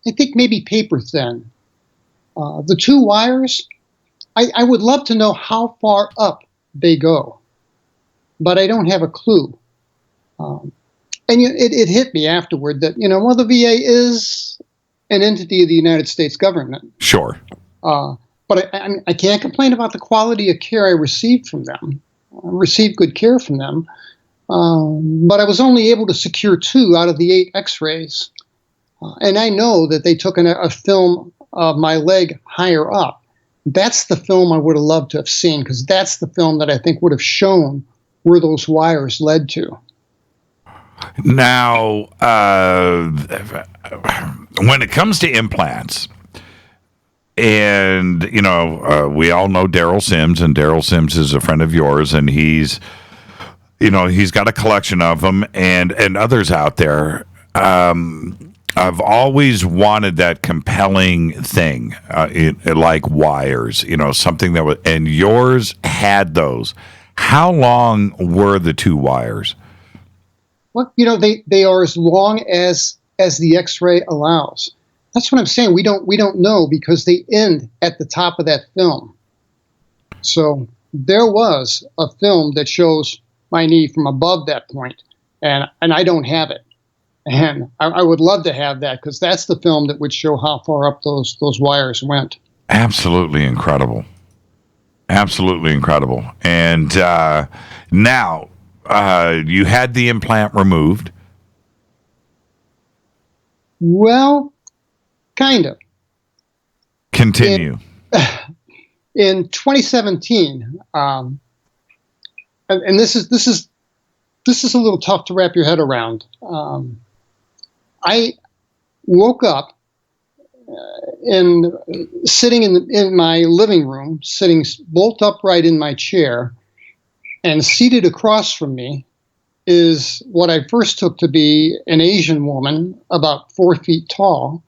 I think maybe paper thin. The two wires, I would love to know how far up they go, but I don't have a clue. And it hit me afterward that, well, the VA is an entity of the United States government. Sure. But I can't complain about the quality of care I received from them. I received good care from them. But I was only able to secure 2 out of the 8 x-rays. And I know that they took a film of my leg higher up. That's the film I would have loved to have seen, because that's the film that I think would have shown where those wires led to. Now, when it comes to implants, and, we all know Daryl Sims, and Daryl Sims is a friend of yours, and he's got a collection of them, and others out there. I've always wanted that compelling thing, like wires, something that was, and yours had those. How long were the 2 wires? Well, they are as long as the X-ray allows. That's what I'm saying. We don't know, because they end at the top of that film. So there was a film that shows my knee from above that point, and I don't have it. And I would love to have that, because that's the film that would show how far up those wires went. Absolutely incredible. Absolutely incredible. And now, you had the implant removed. Well, kind of. Continue. In 2017, and this is a little tough to wrap your head around. I woke up sitting in my living room, sitting bolt upright in my chair, and seated across from me is what I first took to be an Asian woman, about 4 feet tall,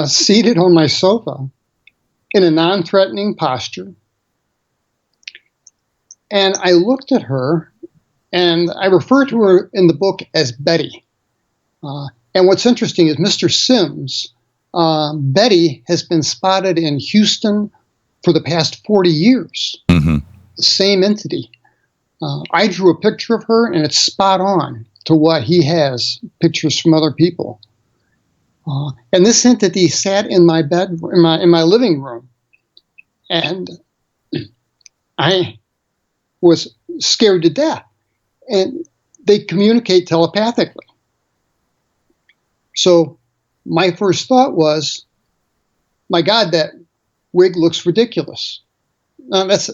seated on my sofa in a non-threatening posture. And I looked at her, and I refer to her in the book as Betty. And what's interesting is Mr. Sims, Betty has been spotted in Houston for the past 40 years. Mm-hmm. The same entity. I drew a picture of her, and it's spot on to what he has, pictures from other people. And this entity sat in my bed, in my living room, and I was scared to death. And they communicate telepathically. So my first thought was, my God, that wig looks ridiculous. That's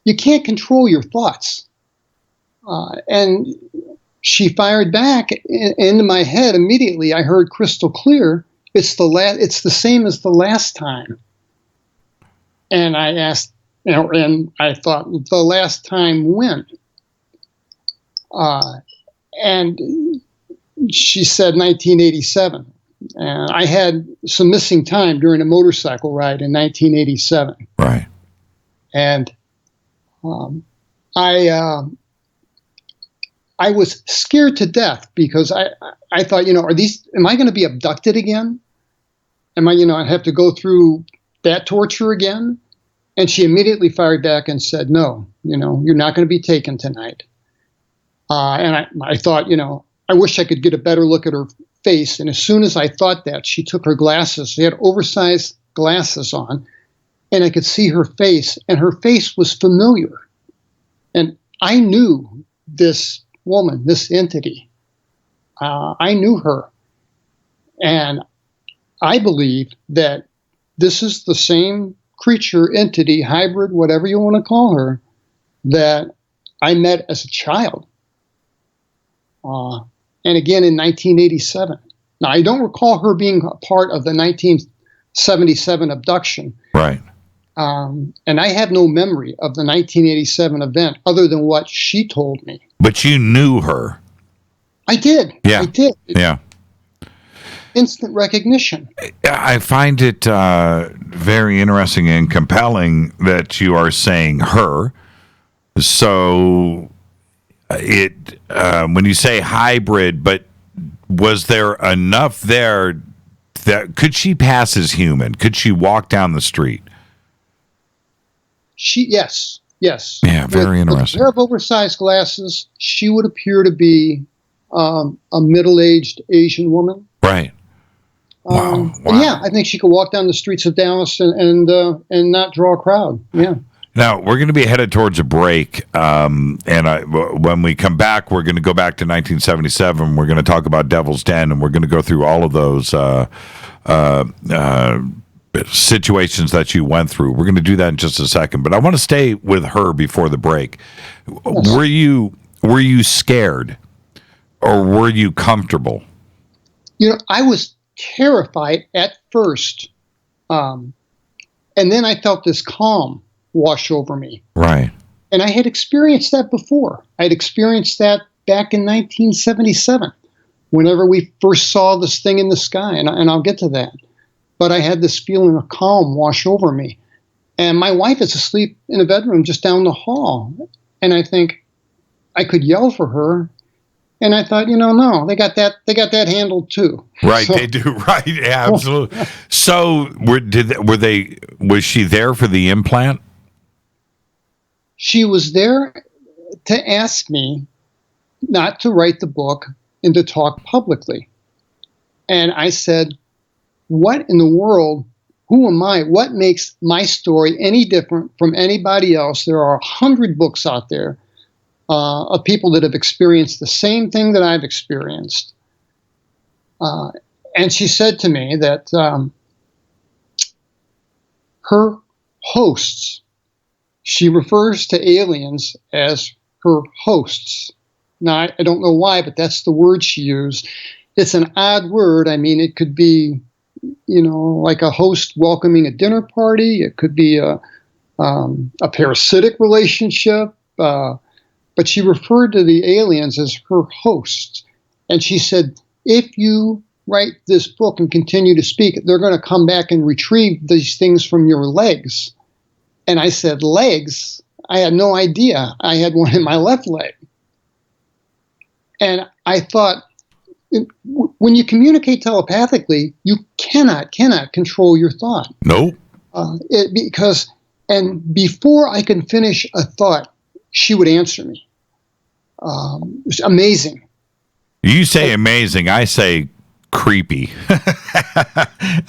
you can't control your thoughts. And she fired back into my head immediately. I heard crystal clear, it's the same as the last time. And I asked, and I thought, the last time when? And she said 1987. And I had some missing time during a motorcycle ride in 1987. Right. And I was scared to death, because I thought, am I going to be abducted again? Am I, I have to go through that torture again? And she immediately fired back and said, no, you're not going to be taken tonight. And I thought, I wish I could get a better look at her face. And as soon as I thought that, she took her glasses. She had oversized glasses on, and I could see her face, and her face was familiar. And I knew this woman, this entity. I knew her. And I believe that this is the same creature, entity, hybrid, whatever you want to call her, that I met as a child. And again in 1987. Now, I don't recall her being a part of the 1977 abduction. Right. And I have no memory of the 1987 event other than what she told me. But you knew her. I did. Yeah. I did. Yeah. Instant recognition. I find it very interesting and compelling that you are saying her. So when you say hybrid, but was there enough there that could she pass as human? Could she walk down the street? Yes. Yeah, very interesting. With a pair of oversized glasses, she would appear to be a middle-aged Asian woman. Right. Wow. Yeah, I think she could walk down the streets of Dallas and not draw a crowd. Yeah. Now, we're going to be headed towards a break, and when we come back, we're going to go back to 1977. We're going to talk about Devil's Den, and we're going to go through all of those situations that you went through. We're going to do that in just a second, but I want to stay with her before the break. Yes. Were you scared, or were you comfortable? I was terrified at first, and then I felt this calm wash over me. Right. And I had experienced that before. I had experienced that back in 1977, whenever we first saw this thing in the sky, and I'll get to that. But I had this feeling of calm wash over me. And my wife is asleep in a bedroom just down the hall. And I think I could yell for her. And I thought, no, they got that handled too. Right, so, they do. Right, yeah, absolutely. So, was she there for the implant? She was there to ask me not to write the book and to talk publicly. And I said, what in the world, who am I? What makes my story any different from anybody else? There are 100 books out there of people that have experienced the same thing that I've experienced. And she said to me that her hosts, she refers to aliens as her hosts. Now, I don't know why, but that's the word she used. It's an odd word. I mean, it could be, like a host welcoming a dinner party. It could be a parasitic relationship. But she referred to the aliens as her hosts. And she said, if you write this book and continue to speak, they're going to come back and retrieve these things from your legs. And I said, legs? I had no idea. I had one in my left leg. And I thought, when you communicate telepathically, you cannot control your thought. Nope. And before I can finish a thought, she would answer me. It was amazing. You say amazing. I say creepy.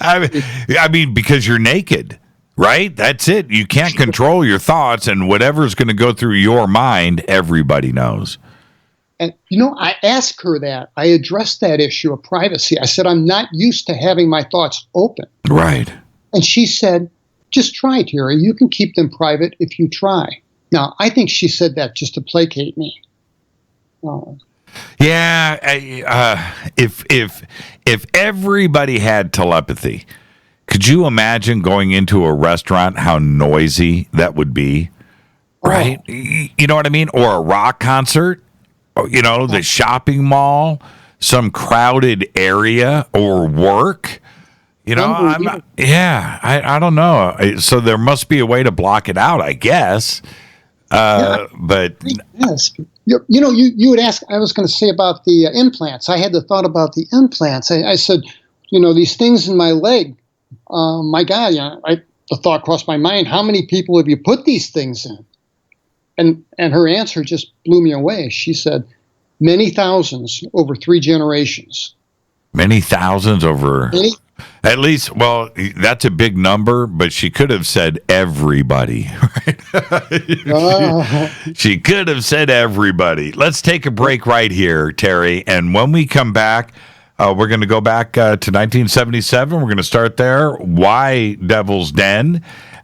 I mean, because you're naked, right? That's it. You can't control your thoughts, and whatever's going to go through your mind, everybody knows. And, I asked her that. I addressed that issue of privacy. I said, I'm not used to having my thoughts open. Right. And she said, just try, Terry. You can keep them private if you try. Now, I think she said that just to placate me. Yeah. If everybody had telepathy, could you imagine going into a restaurant, how noisy that would be? Right. You know what I mean? Or a rock concert. The shopping mall, some crowded area, or work. I don't know. So there must be a way to block it out, I guess. But yes, you would ask. I was going to say about the implants. I had the thought about the implants. I said, these things in my leg. My God, the thought crossed my mind. How many people have you put these things in? And her answer just blew me away. She said, many thousands over 3 generations. Many thousands over, at least, well, that's a big number, but she could have said everybody, right? She could have said everybody. Let's take a break right here, Terry. And when we come back, We're going to go back to 1977. We're going to start there. Why Devil's Den?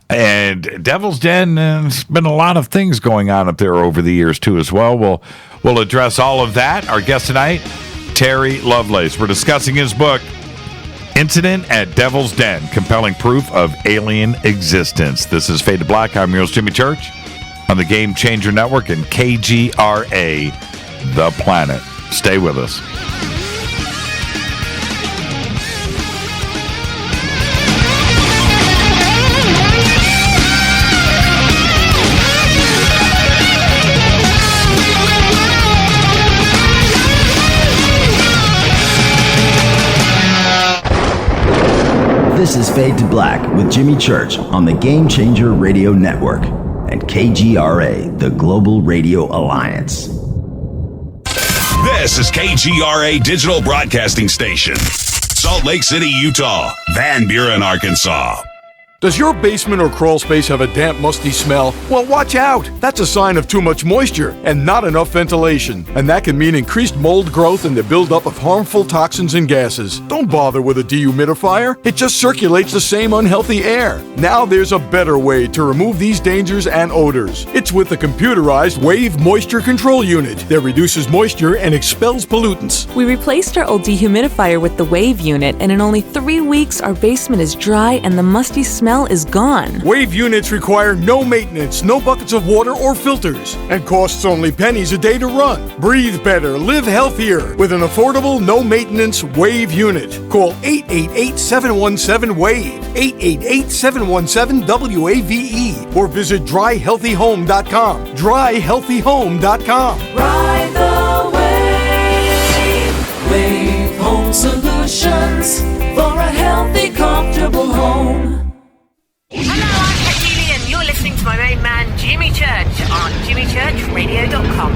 And Devil's Den, there's been a lot of things going on up there over the years, too, as well. We'll address all of that. Our guest tonight, Terry Lovelace. We're discussing his book, Incident at Devil's Den, Compelling Proof of Alien Existence. This is Fade to Black. I'm your host, Jimmy Church, on the Game Changer Network and KGRA, The Planet. Stay with us. This is Fade to Black with Jimmy Church on the Game Changer Radio Network and KGRA, the Global Radio Alliance. This is KGRA Digital Broadcasting Station, Salt Lake City, Utah, Van Buren, Arkansas. Does your basement or crawl space have a damp, musty smell? Well, watch out! That's a sign of too much moisture and not enough ventilation. And that can mean increased mold growth and the buildup of harmful toxins and gases. Don't bother with a dehumidifier. It just circulates the same unhealthy air. Now there's a better way to remove these dangers and odors. It's with the computerized Wave Moisture Control Unit that reduces moisture and expels pollutants. We replaced our old dehumidifier with the Wave unit, and in only 3 weeks, our basement is dry and the musty smell is gone. Wave units require no maintenance, no buckets of water or filters, and costs only pennies a day to run. Breathe better, live healthier with an affordable, no-maintenance Wave unit. Call 888-717-WAVE, 888-717-WAVE, or visit dryhealthyhome.com. Dryhealthyhome.com. Ride the wave. Wave Home Solutions for a healthy, comfortable home. Hello, I'm Katie, and you're listening to my main man, Jimmy Church, on jimmychurchradio.com.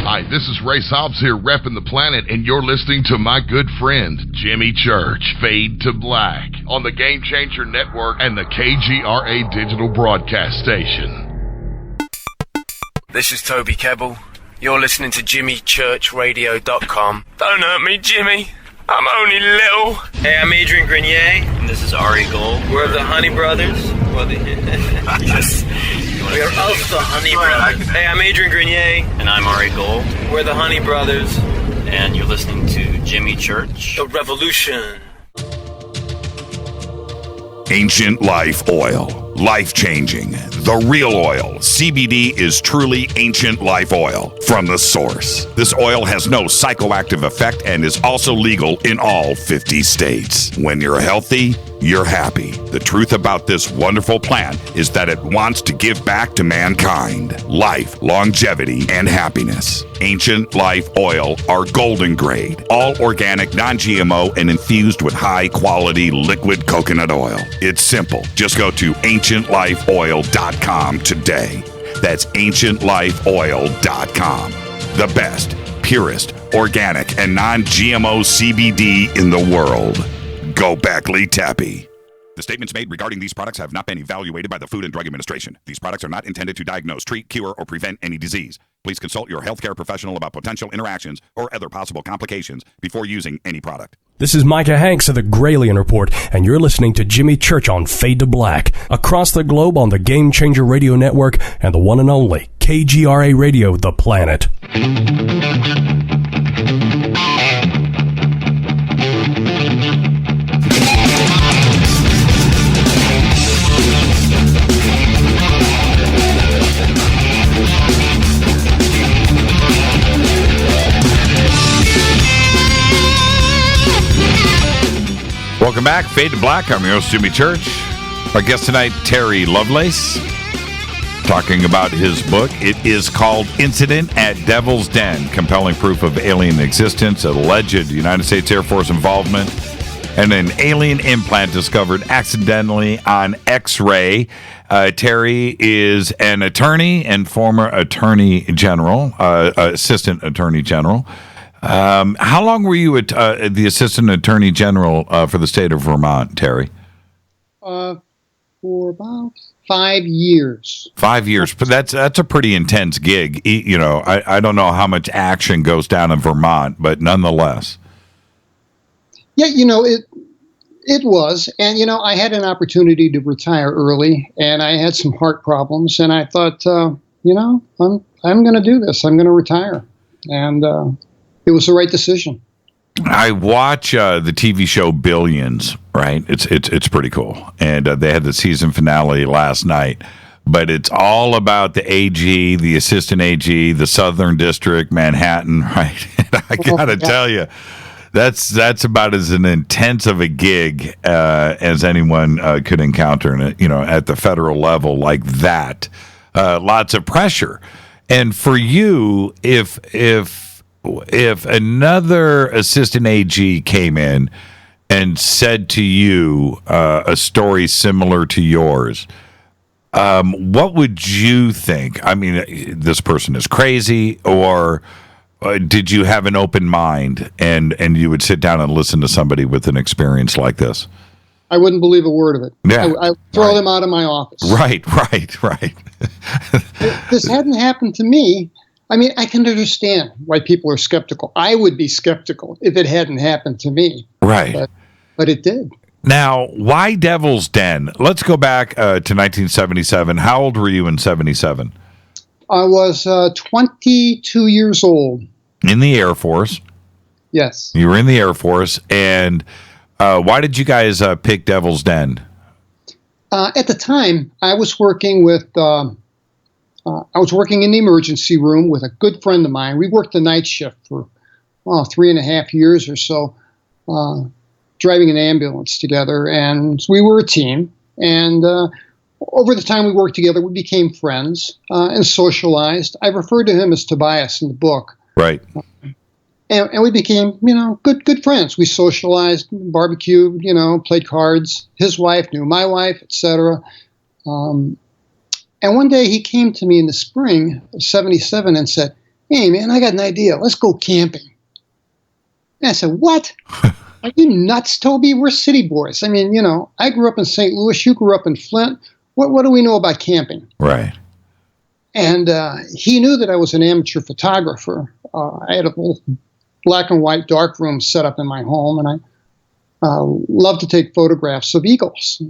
Hi, this is Ray Hobbs here, repping the planet, and you're listening to my good friend, Jimmy Church, Fade to Black, on the Game Changer Network and the KGRA Digital Broadcast Station. This is Toby Kebbell. You're listening to jimmychurchradio.com. Don't hurt me, Jimmy. I'm only little. Hey, I'm Adrian Grenier, and this is Ari Gold. We're the Honey Brothers. We are of the Honey Brothers. Hey, I'm Adrian Grenier, and I'm Ari Gold. We're the Honey Brothers, and you're listening to Jimmy Church. The Revolution. Ancient Life Oil. Life-changing. The real oil. CBD is truly ancient life oil from the source. This oil has no psychoactive effect and is also legal in all 50 states. When you're healthy, you're happy. The truth about this wonderful plant is that it wants to give back to mankind life, longevity, and happiness. Ancient Life Oil are golden grade, all organic, non-GMO, and infused with high-quality liquid coconut oil. It's simple. Just go to ancientlifeoil.com today. That's ancientlifeoil.com. The best, purest, organic, and non-GMO CBD in the world. Go Beckley Tappy. The statements made regarding these products have not been evaluated by the Food and Drug Administration. These products are not intended to diagnose, treat, cure, or prevent any disease. Please consult your healthcare professional about potential interactions or other possible complications before using any product. This is Micah Hanks of the Gralien Report, and you're listening to Jimmy Church on Fade to Black, across the globe on the Game Changer Radio Network and the one and only KGRA Radio, The Planet. Welcome back, Fade to Black. I'm your host, Jimmy Church. Our guest tonight, Terry Lovelace, talking about his book. It is called Incident at Devil's Den, Compelling Proof of Alien Existence, Alleged United States Air Force Involvement, and an alien implant discovered accidentally on X-ray. Terry is an attorney and former attorney general, assistant attorney general. How long were you the assistant attorney general for the state of Vermont, Terry? For about 5 years. 5 years, but that's a pretty intense gig. You know, I don't know how much action goes down in Vermont, but nonetheless. Yeah, it was. And, I had an opportunity to retire early, and I had some heart problems, and I thought, I'm going to do this. I'm going to retire. And it was the right decision. I watch the TV show Billions, right? It's pretty cool. And they had the season finale last night. But it's all about the AG, the assistant AG, the Southern District, Manhattan, right? And I got to tell you, that's about as an intense of a gig as anyone could encounter, at the federal level like that. Lots of pressure. And for you, if another assistant AG came in and said to you a story similar to yours, what would you think? I mean, this person is crazy, or did you have an open mind and you would sit down and listen to somebody with an experience like this? I wouldn't believe a word of it. Yeah, I throw them out of my office. Right. This hadn't happened to me. I mean, I can understand why people are skeptical. I would be skeptical if it hadn't happened to me. Right. But it did. Now, why Devil's Den? Let's go back to 1977. How old were you in 77? I was 22 years old. In the Air Force? Yes. You were in the Air Force. And why did you guys pick Devil's Den? At the time, I was working with... I was working in the emergency room with a good friend of mine. We worked the night shift for 3.5 years or so, driving an ambulance together. And we were a team. And over the time we worked together, we became friends and socialized. I referred to him as Tobias in the book. Right. And we became, good friends. We socialized, barbecued, played cards. His wife knew my wife, etc. And one day he came to me in the spring of 77 and said, "Hey, man, I got an idea. Let's go camping." And I said, "What? Are you nuts, Toby? We're city boys. I mean, I grew up in St. Louis. You grew up in Flint. What do we know about camping?" Right. And he knew that I was an amateur photographer. I had a little black and white dark room set up in my home, and I loved to take photographs of eagles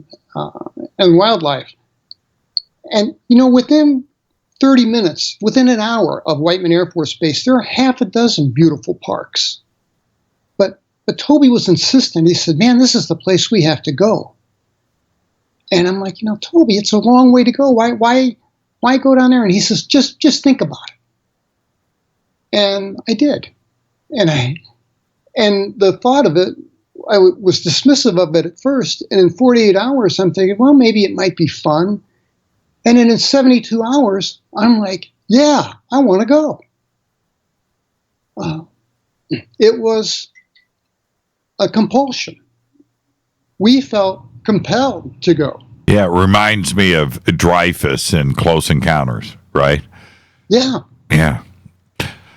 and wildlife. And, within 30 minutes, within an hour of Whiteman Air Force Base, there are half a dozen beautiful parks. But Toby was insistent. He said, "Man, this is the place we have to go." And I'm like, Toby, it's a long way to go. Why go down there? And he says, just think about it. And I did. And the thought of it, I was dismissive of it at first. And in 48 hours, I'm thinking, well, maybe it might be fun. And then in 72 hours, I'm like, yeah, I want to go. It was a compulsion. We felt compelled to go. Yeah, it reminds me of Dreyfus in Close Encounters, right? Yeah. Yeah.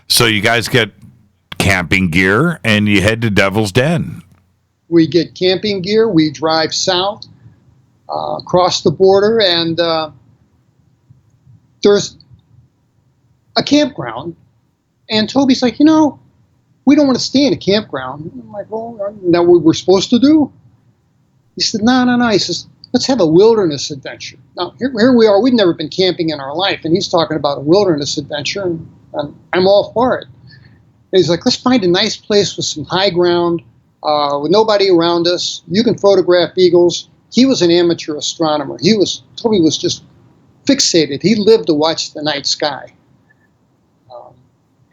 So you guys get camping gear and you head to Devil's Den. We get camping gear. We drive south, across the border, and there's a campground. And Toby's like, we don't want to stay in a campground. I'm like, well, isn't that what we're supposed to do? He said, no. He says, let's have a wilderness adventure. Now, here we are. We've never been camping in our life. And he's talking about a wilderness adventure, and I'm all for it. And he's like, let's find a nice place with some high ground, with nobody around us. You can photograph eagles. He was an amateur astronomer. Toby was just fixated. He lived to watch the night sky.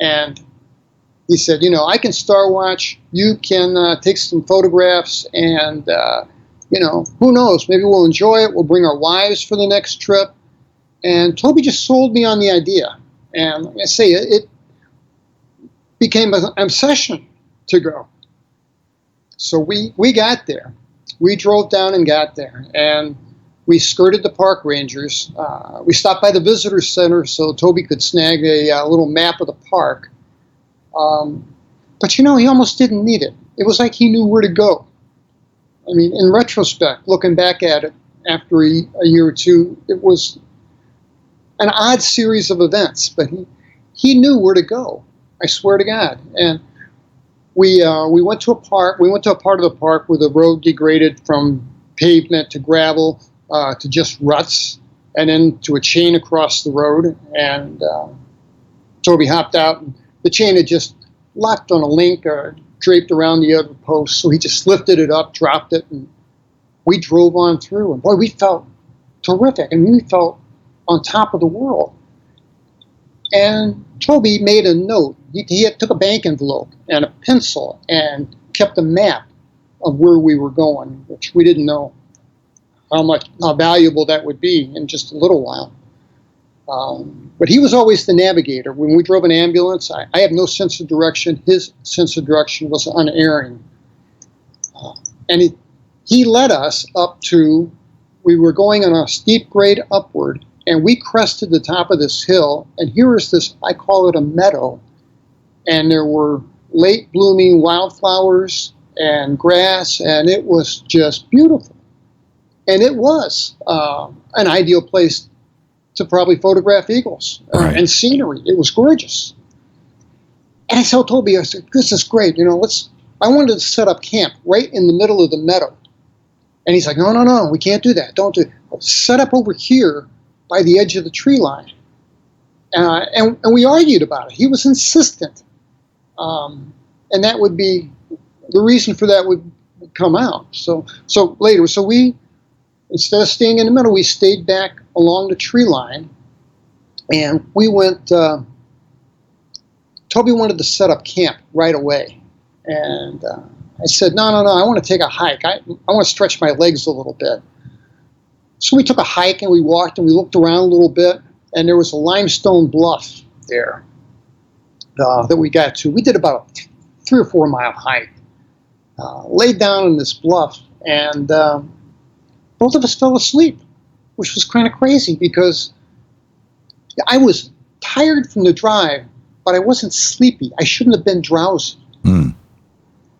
And he said, I can star watch. You can take some photographs, and, who knows? Maybe we'll enjoy it. We'll bring our wives for the next trip. And Toby just sold me on the idea. And like I say, it became an obsession to go. So we got there. We drove down and got there. And we skirted the park rangers. We stopped by the visitor center so Toby could snag a little map of the park. But he almost didn't need it. It was like he knew where to go. I mean, in retrospect, looking back at it after a year or two, it was an odd series of events, but he knew where to go. I swear to God. And we went to a park. We went to a part of the park where the road degraded from pavement to gravel to just ruts, and then to a chain across the road. And Toby hopped out, and the chain had just locked on a link draped around the other post. So he just lifted it up, dropped it, and we drove on through. And boy, we felt terrific. I mean, we felt on top of the world. And Toby made a note. He took a bank envelope and a pencil and kept a map of where we were going, which we didn't know how valuable that would be in just a little while. But he was always the navigator. When we drove an ambulance, I have no sense of direction. His sense of direction was unerring. And he led us up to, we were going on a steep grade upward, and we crested the top of this hill, and here is this, I call it a meadow, and there were late blooming wildflowers and grass, and it was just beautiful. And it was an ideal place to probably photograph eagles and scenery. It was gorgeous. And I told Toby, I said, this is great. I wanted to set up camp right in the middle of the meadow. And he's like, no, we can't do that. Don't do it. Set up over here by the edge of the tree line. And we argued about it. He was insistent. And that would be, the reason for that would come out. So later, we, instead of staying in the middle, we stayed back along the tree line. And we went, Toby wanted to set up camp right away. And I said, no, I want to take a hike. I want to stretch my legs a little bit. So we took a hike and we walked and we looked around a little bit, and there was a limestone bluff there that we got to. We did about a 3 or 4 mile hike, laid down on this bluff, and both of us fell asleep, which was kind of crazy because I was tired from the drive, but I wasn't sleepy. I shouldn't have been drowsy.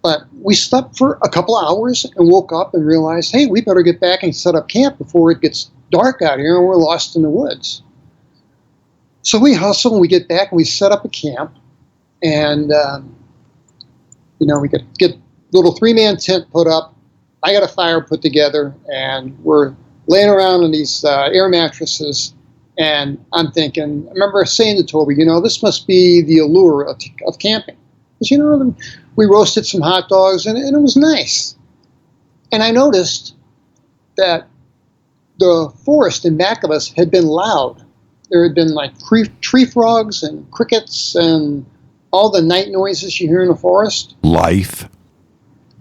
But we slept for a couple hours and woke up and realized, hey, we better get back and set up camp before it gets dark out here and we're lost in the woods. So we hustle and we get back and we set up a camp. And, we could get a little 3-man tent put up. I got a fire put together, and we're laying around in these air mattresses. And I'm thinking, I remember saying to Toby, this must be the allure of camping. Because, we roasted some hot dogs, and it was nice. And I noticed that the forest in back of us had been loud. There had been like tree frogs and crickets and all the night noises you hear in the forest. Life.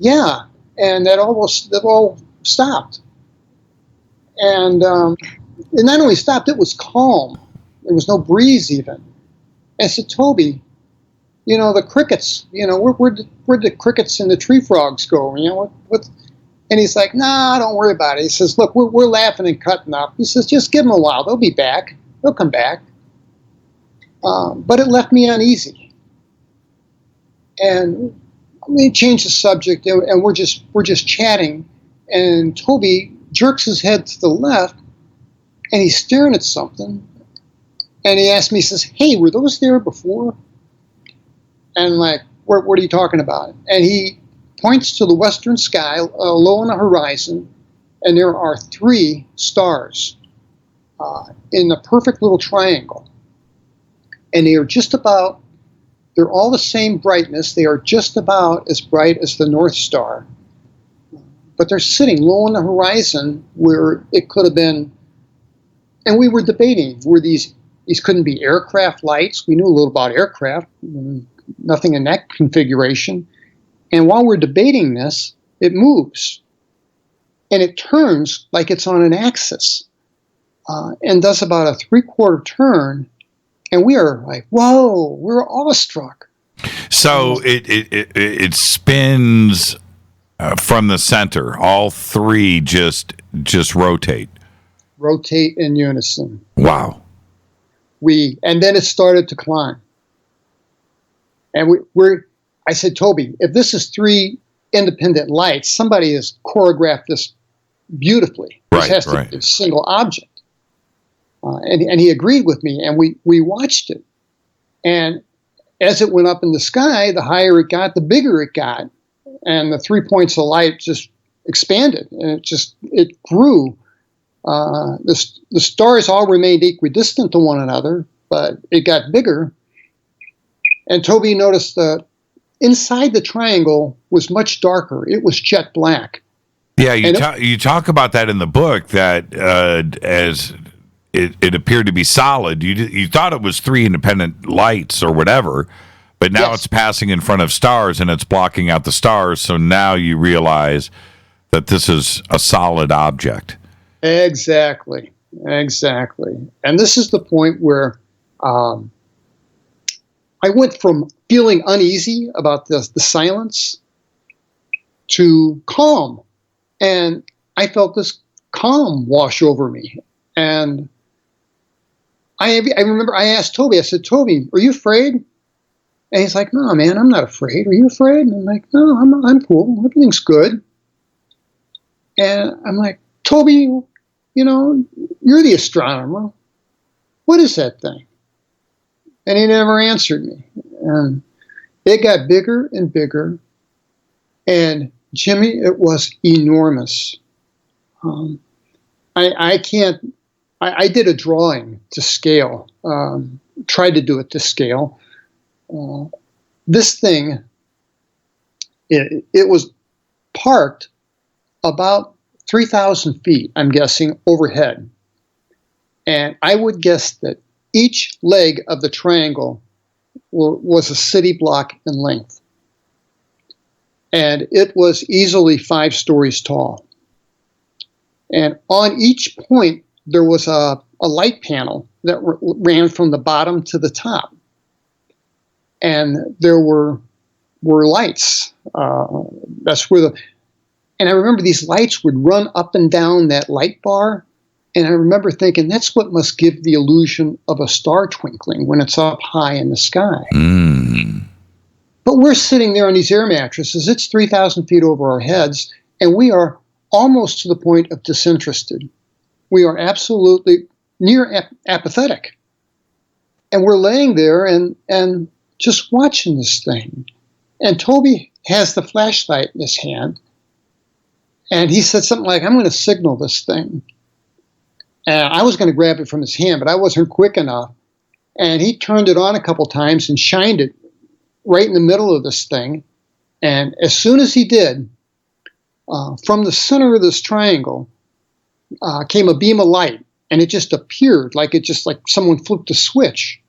Yeah, and that all stopped. And it not only stopped, it was calm. There was no breeze even. I said, Toby, the crickets, where'd the crickets and the tree frogs go? What? And he's like, nah, don't worry about it. He says, look, we're laughing and cutting up. He says, just give them a while. They'll be back. They'll come back. But it left me uneasy. And we changed the subject, and we're just chatting. And Toby jerks his head to the left, and he's staring at something. And he asked me, he says, hey, were those there before? And I'm like, what are you talking about? And he points to the western sky, low on the horizon, and there are 3 stars in a perfect little triangle. And they're all the same brightness. They are just about as bright as the North Star. But they're sitting low on the horizon where it could have been, and we were debating, were these couldn't be aircraft lights. We knew a little about aircraft. Nothing in that configuration. And while we're debating this, it moves. And it turns like it's on an axis and does about a 3/4 turn. And we are like, whoa, we're awestruck. So it spins from the center. All 3 just rotate. Rotate in unison. Wow. And then it started to climb. And I said, Toby, if this is 3 independent lights, somebody has choreographed this beautifully. This has to be a single object. And he agreed with me, and we watched it. And as it went up in the sky, the higher it got, the bigger it got. And the 3 points of light just expanded, and it grew. The stars all remained equidistant to one another, but it got bigger. And Toby noticed that inside the triangle was much darker. It was jet black. Yeah, you talk about that in the book, that as it appeared to be solid. You thought it was 3 independent lights or whatever, but now it's passing in front of stars and it's blocking out the stars. So now you realize that this is a solid object. Exactly. And this is the point where I went from feeling uneasy about the silence to calm. And I felt this calm wash over me. And I remember I asked Toby, I said, Toby, are you afraid? And he's like, no, man, I'm not afraid. Are you afraid? And I'm like, no, I'm cool. Everything's good. And I'm like, Toby, you're the astronomer. What is that thing? And he never answered me. And it got bigger and bigger. And Jimmy, it was enormous. I did a drawing to scale, tried to do it to scale. This thing, it was parked about 3,000 feet, I'm guessing, overhead. And I would guess that each leg of the triangle was a city block in length. And it was easily 5 stories tall. And on each point, there was a light panel that ran from the bottom to the top. And there were lights. That's where and I remember these lights would run up and down that light bar. And I remember thinking, that's what must give the illusion of a star twinkling when it's up high in the sky. Mm. But we're sitting there on these air mattresses. It's 3,000 feet over our heads, and we are almost to the point of disinterested. We are absolutely near apathetic. And we're laying there and just watching this thing. And Toby has the flashlight in his hand. And he said something like, I'm going to signal this thing. And I was going to grab it from his hand, but I wasn't quick enough. And he turned it on a couple times and shined it right in the middle of this thing. And as soon as he did, from the center of this triangle came a beam of light. And it just appeared like someone flipped a switch.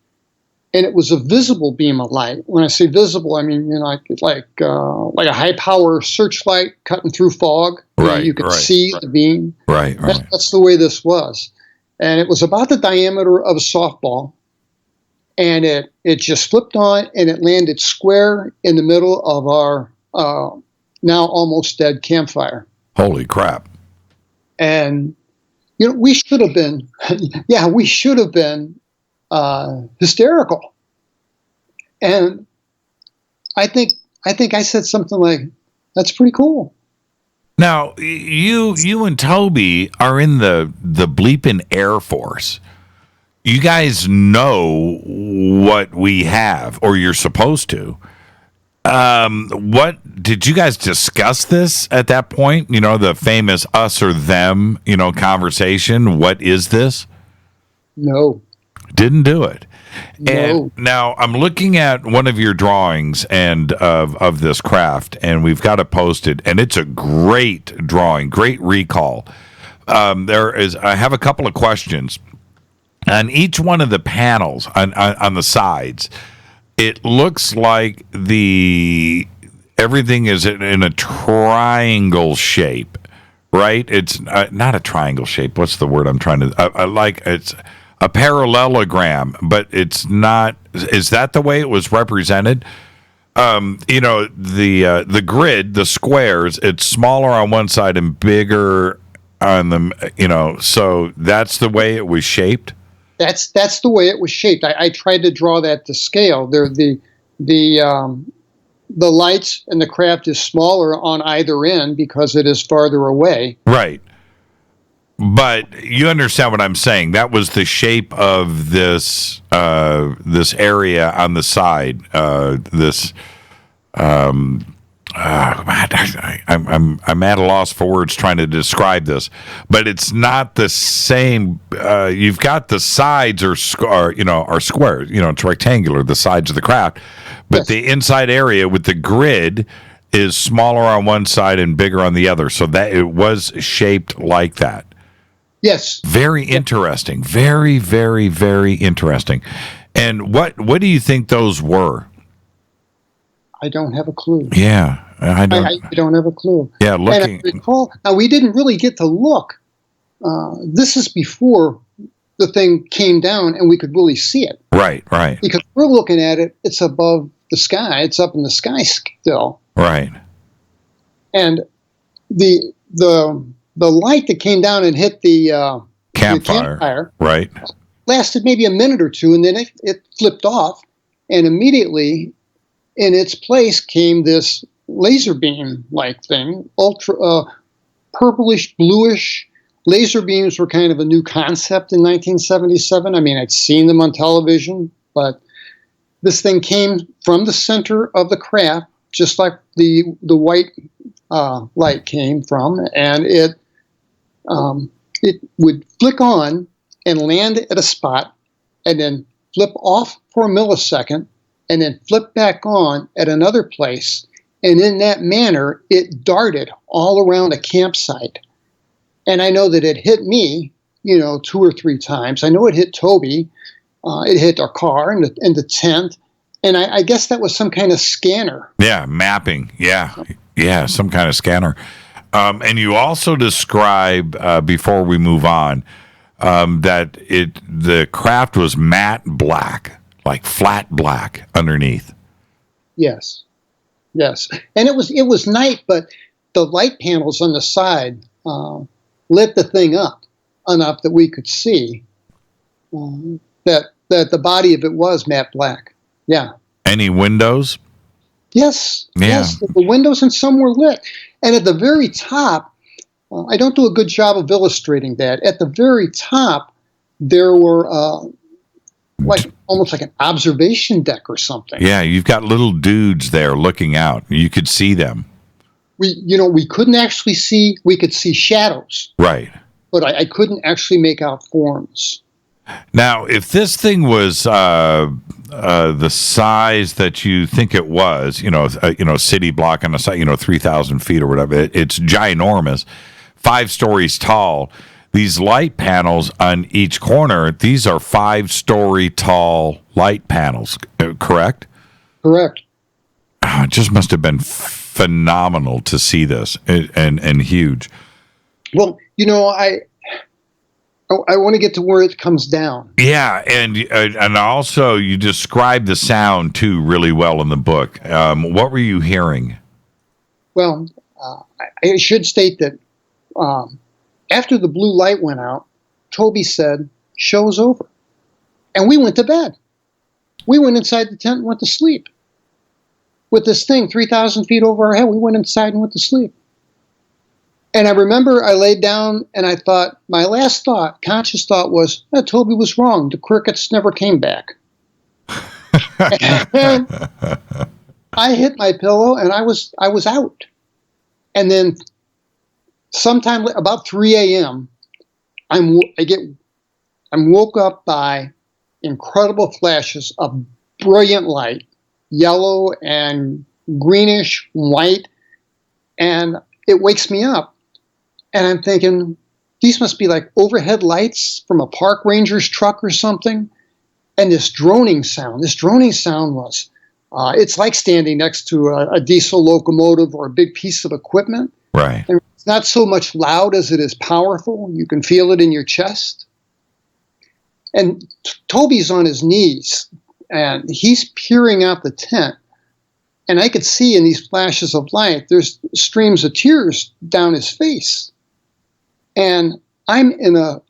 And it was a visible beam of light. When I say visible, I mean like a high power searchlight cutting through fog. Right, you could see the beam. Right. That's the way this was, and it was about the diameter of a softball. And it just flipped on, and it landed square in the middle of our now almost dead campfire. Holy crap! And we should have been, we should have been hysterical. And I think I said something like, "That's pretty cool." Now you and Toby are in the bleeping Air Force. You guys know what we have, or you're supposed to. What did you guys discuss this at that point? The famous us or them, conversation. What is this? No. Didn't do it. No. And now I'm looking at one of your drawings and of this craft, and we've got it posted, and it's a great drawing, great recall. I have a couple of questions. On each one of the panels on the sides, it looks like everything is in a triangle shape, right? It's not a triangle shape. What's the word I'm trying to? It's a parallelogram, but it's not. Is that the way it was represented? The grid, the squares, it's smaller on one side and bigger on the. So that's the way it was shaped. That's the way it was shaped. I tried to draw that to scale. The lights and the craft is smaller on either end because it is farther away. Right. But you understand what I'm saying. That was the shape of this this area on the side. I'm at a loss for words trying to describe this, but it's not the same. You've got the sides are square. It's rectangular. The sides of the craft, but the inside area with the grid is smaller on one side and bigger on the other. So that it was shaped like that. Yes. Very interesting. Very, very, very interesting. And what do you think those were? I don't have a clue. Yeah, I don't have a clue. Yeah, looking. And I recall, now we didn't really get to look. This is before the thing came down and we could really see it. Right. Because we're looking at it, it's above the sky. It's up in the sky still. Right. And the light that came down and hit the campfire, right, lasted maybe a minute or two, and then it flipped off, and immediately in its place came this laser beam-like thing, ultra purplish, bluish. Laser beams were kind of a new concept in 1977. I mean, I'd seen them on television, but this thing came from the center of the craft, just like the white light came from, and it would flick on and land at a spot, and then flip off for a millisecond, and then flip back on at another place. And in that manner, it darted all around a campsite. And I know that it hit me, 2 or 3 times. I know it hit Toby. It hit our car and the tent. And I guess that was some kind of scanner. Yeah, mapping. Yeah, some kind of scanner. And you also describe, before we move on, that the craft was matte black. Like flat black underneath. Yes. And it was night, but the light panels on the side lit the thing up enough that we could see that the body of it was matte black. Yeah. Any windows? Yes. Yeah. Yes. The windows and some were lit. And at the very top, I don't do a good job of illustrating that. At the very top, there were almost like an observation deck or something. Yeah, you've got little dudes there looking out. You could see them. We couldn't actually see. We could see shadows. Right. But I couldn't actually make out forms. Now, if this thing was the size that you think it was, city block on a site, 3,000 feet or whatever, it's ginormous, 5 stories tall. These light panels on each corner, these are 5-story tall light panels, correct? Correct. It just must have been phenomenal to see this and huge. Well, I want to get to where it comes down. Yeah, and also you describe the sound too really well in the book. What were you hearing? Well, I should state that after the blue light went out, Toby said, "Show's over," and we went to bed. We went inside the tent and went to sleep. With this thing 3,000 feet over our head, we went inside and went to sleep. And I remember I laid down and I thought, my last thought, conscious thought was, Toby was wrong. The crickets never came back. And I hit my pillow and I was out. And then sometime about 3 a.m., I'm woke up by incredible flashes of brilliant light, yellow and greenish white, and it wakes me up. And I'm thinking, these must be like overhead lights from a park ranger's truck or something. And this droning sound was, it's like standing next to a diesel locomotive or a big piece of equipment. Right. And it's not so much loud as it is powerful. You can feel it in your chest. And Toby's on his knees, and he's peering out the tent. And I could see in these flashes of light, there's streams of tears down his face. And I'm in a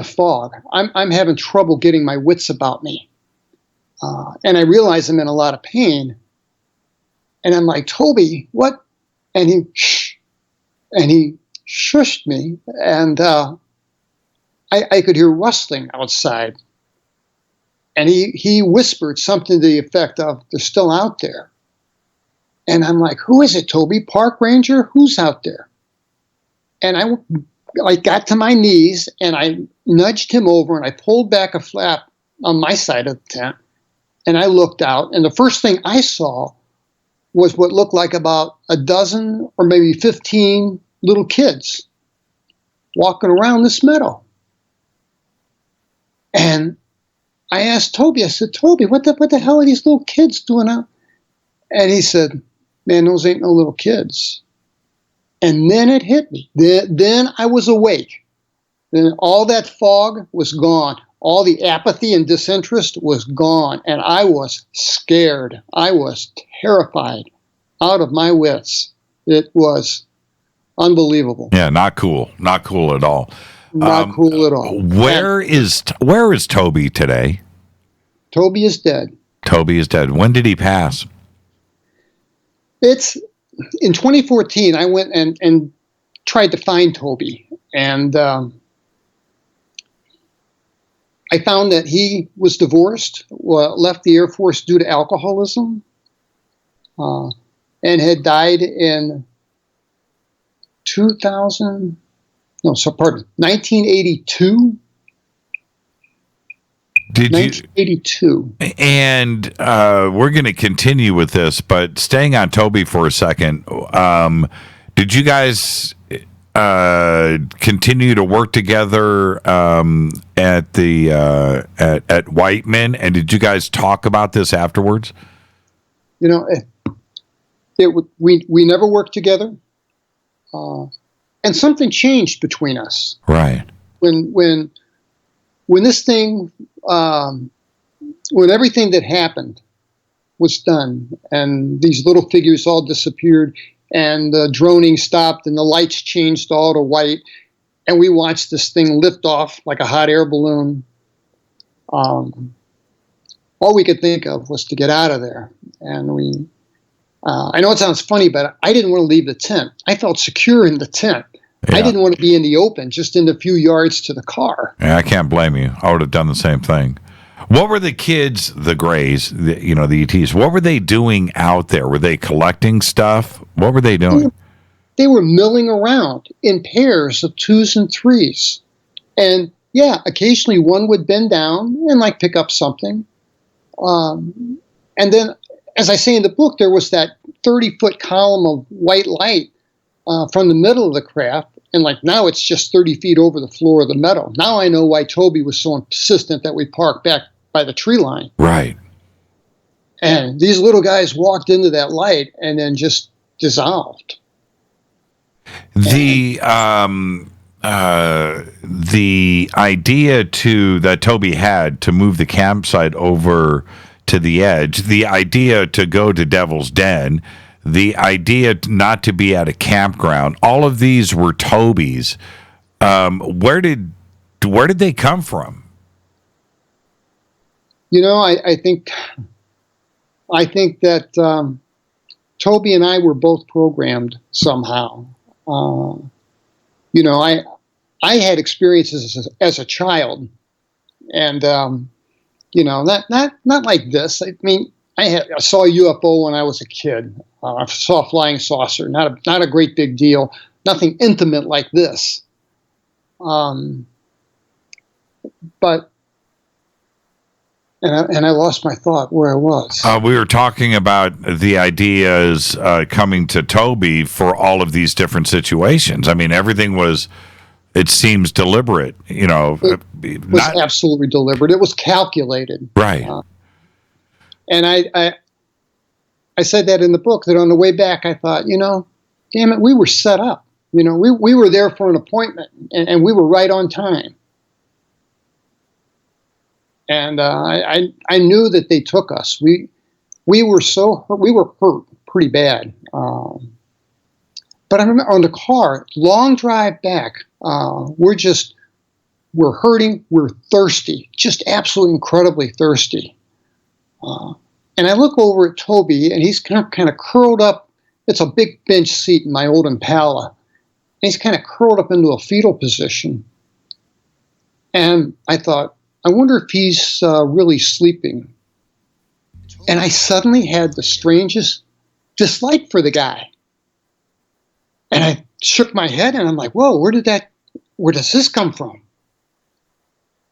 fog. I'm having trouble getting my wits about me. And I realize I'm in a lot of pain. And I'm like, Toby, what? And he shushed me, and I could hear rustling outside. And he whispered something to the effect of, "They're still out there." And I'm like, "Who is it, Toby? Park ranger? Who's out there?" And I got to my knees, and I nudged him over, and I pulled back a flap on my side of the tent, and I looked out, and the first thing I saw was what looked like about a dozen or maybe 15 little kids walking around this meadow. And I asked Toby, I said, "Toby, what the hell are these little kids doing out?" And he said, "Man, those ain't no little kids." And then it hit me. Then I was awake. Then all that fog was gone. All the apathy and disinterest was gone. And I was scared. I was terrified, out of my wits. It was unbelievable. Yeah, not cool. Not cool at all. Not cool at all. Where is Toby today? Toby is dead. Toby is dead. When did he pass? It's in 2014. I went and tried to find Toby, and I found that he was divorced, left the Air Force due to alcoholism, and had died in 1982. 1982. And we're going to continue with this, but staying on Toby for a second, did you guys continue to work together at the at Whiteman, and did you guys talk about this afterwards? You know, we never worked together, and something changed between us. Right. When this thing, when everything that happened was done, and these little figures all disappeared, and the droning stopped, and the lights changed all to white, and we watched this thing lift off like a hot air balloon. All we could think of was to get out of there, and we. I know it sounds funny, but I didn't want to leave the tent. I felt secure in the tent. Yeah. I didn't want to be in the open, just in a few yards to the car. Yeah, I can't blame you. I would have done the same thing. What were the kids, the Grays, the ETs, what were they doing out there? Were they collecting stuff? What were they doing? They were milling around in pairs of 2s and 3s. And yeah, occasionally one would bend down and pick up something. And then, as I say in the book, there was that 30-foot column of white light from the middle of the craft, and now it's just 30 feet over the floor of the meadow. Now I know why Toby was so insistent that we park back by the tree line. Right. And these little guys walked into that light and then just dissolved. The idea that Toby had to move the campsite over to the edge, the idea to go to Devil's Den, the idea not to be at a campground, all of these were Toby's. Where did they come from? I think that Toby and I were both programmed somehow. I had experiences as a child, and not like this. I mean, I saw a UFO when I was a kid. I saw a flying saucer. Not a great big deal. Nothing intimate like this. But I lost my thought where I was. We were talking about the ideas coming to Toby for all of these different situations. I mean, everything was. It seems deliberate. It was absolutely deliberate. It was calculated. Right. And I said that in the book, that on the way back, I thought, damn it, we were set up. We were there for an appointment, and we were right on time. And I knew that they took us. We were hurt pretty bad. But I remember on the car, long drive back, we're hurting, we're thirsty, just absolutely incredibly thirsty. And I look over at Toby, and he's kind of curled up. It's a big bench seat in my old Impala. he's kind of curled up into a fetal position. And I thought, I wonder if he's really sleeping. And I suddenly had the strangest dislike for the guy. And I shook my head and I'm like, whoa, where does this come from?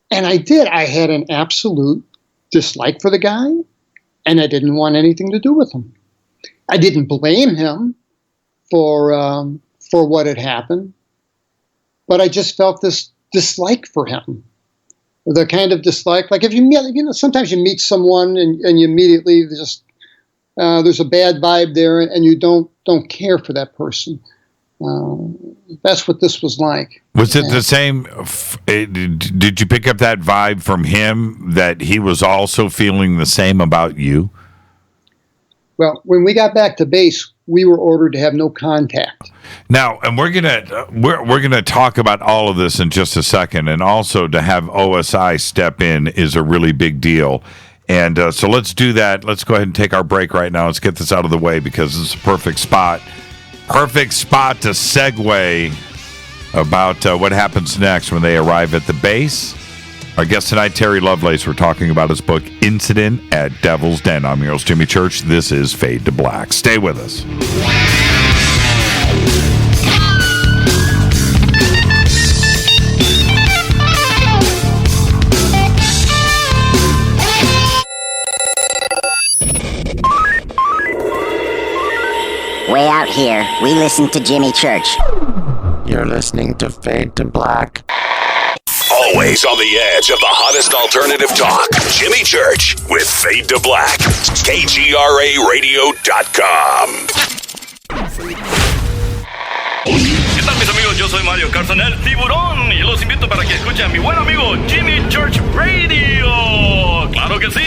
And I did. I had an absolute dislike for the guy, and I didn't want anything to do with him. I didn't blame him for what had happened, but I just felt this dislike for him. The kind of dislike, like if you meet, sometimes you meet someone and you immediately just there's a bad vibe there, and you don't care for that person. That's what this was like. Was it the same? Did you pick up that vibe from him, that he was also feeling the same about you? Well, when we got back to base, we were ordered to have no contact. Now, and we're gonna talk about all of this in just a second, and also to have OSI step in is a really big deal. And so let's do that. Let's go ahead and take our break right now. Let's get this out of the way because it's a perfect spot. Perfect spot to segue about what happens next when they arrive at the base. Our guest tonight, Terry Lovelace. We're talking about his book, Incident at Devil's Den. I'm your host, Jimmy Church. This is Fade to Black. Stay with us. Way out here, we listen to Jimmy Church. You're listening to Fade to Black. Always on the edge of the hottest alternative talk. Jimmy Church with Fade to Black. KGRARadio.com. ¿Qué tal, mis amigos? Yo soy Mario Carson, el tiburón, y los invito para que escuchen a mi buen amigo Jimmy Church Radio. ¡Claro que sí!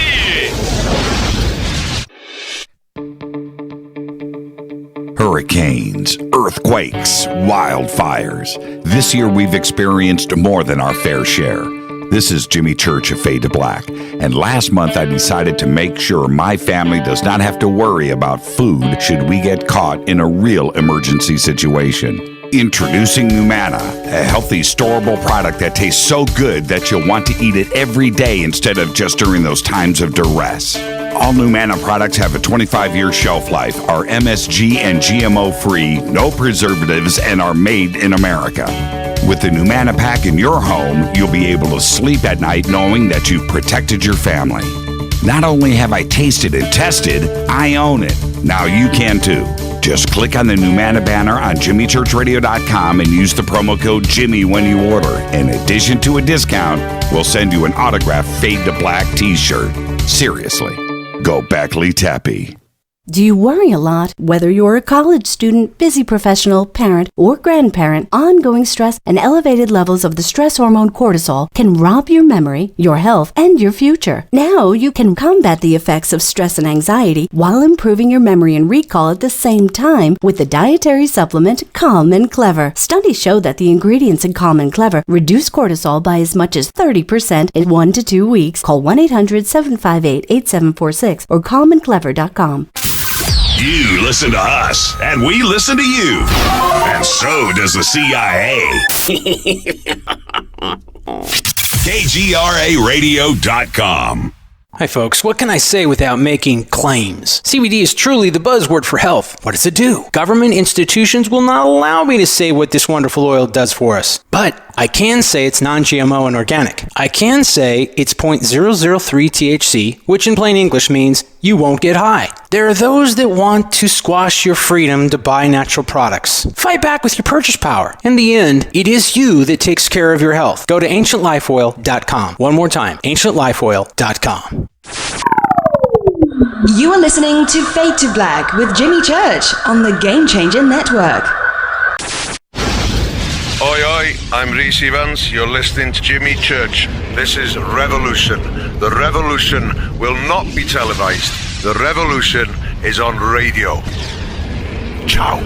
Hurricanes, earthquakes, wildfires. This year we've experienced more than our fair share. This is Jimmy Church of Fade to Black, and last month I decided to make sure my family does not have to worry about food should we get caught in a real emergency situation. Introducing Numana, a healthy, storable product that tastes so good that you'll want to eat it every day instead of just during those times of duress. All Numana products have a 25-year shelf life, are MSG and GMO-free, no preservatives, and are made in America. With the Numana pack in your home, you'll be able to sleep at night knowing that you've protected your family. Not only have I tasted and tested, I own it. Now you can too. Just click on the Numana banner on JimmyChurchRadio.com and use the promo code Jimmy when you order. In addition to a discount, we'll send you an autographed Fade to Black t-shirt. Seriously. Go Beckley Tappy. Do you worry a lot? Whether you're a college student, busy professional, parent, or grandparent, ongoing stress and elevated levels of the stress hormone cortisol can rob your memory, your health, and your future. Now you can combat the effects of stress and anxiety while improving your memory and recall at the same time with the dietary supplement Calm and Clever. Studies show that the ingredients in Calm and Clever reduce cortisol by as much as 30% in 1 to 2 weeks. Call 1-800-758-8746 or calmandclever.com. You listen to us, and we listen to you. And so does the CIA. KGRARadio.com. Hi folks, what can I say without making claims? CBD is truly the buzzword for health. What does it do? Government institutions will not allow me to say what this wonderful oil does for us. But I can say it's non-GMO and organic. I can say it's 0.003 THC, which in plain English means you won't get high. There are those that want to squash your freedom to buy natural products. Fight back with your purchase power. In the end, it is you that takes care of your health. Go to ancientlifeoil.com. One more time, ancientlifeoil.com. You are listening to Fade to Black with Jimmy Church on the Game Changer Network. Oi, oi, I'm Reese Evans. You're listening to Jimmy Church. This is Revolution. The revolution will not be televised. The revolution is on radio. Ciao.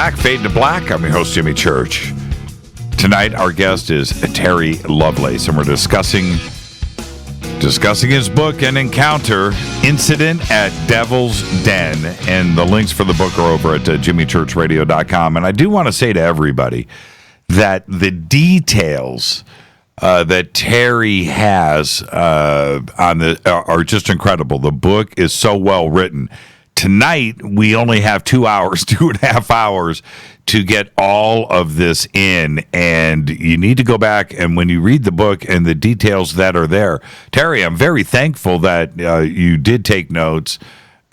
back. Fade to Black. I'm your host, Jimmy Church. Tonight, our guest is Terry Lovelace, and we're discussing his book, An Encounter, Incident at Devil's Den. And the links for the book are over at jimmychurchradio.com. And I do want to say to everybody that the details that Terry has are just incredible. The book is so well written. Tonight, we only have 2.5 hours to get all of this in, and you need to go back, and when you read the book and the details that are there, Terry, I'm very thankful that you did take notes,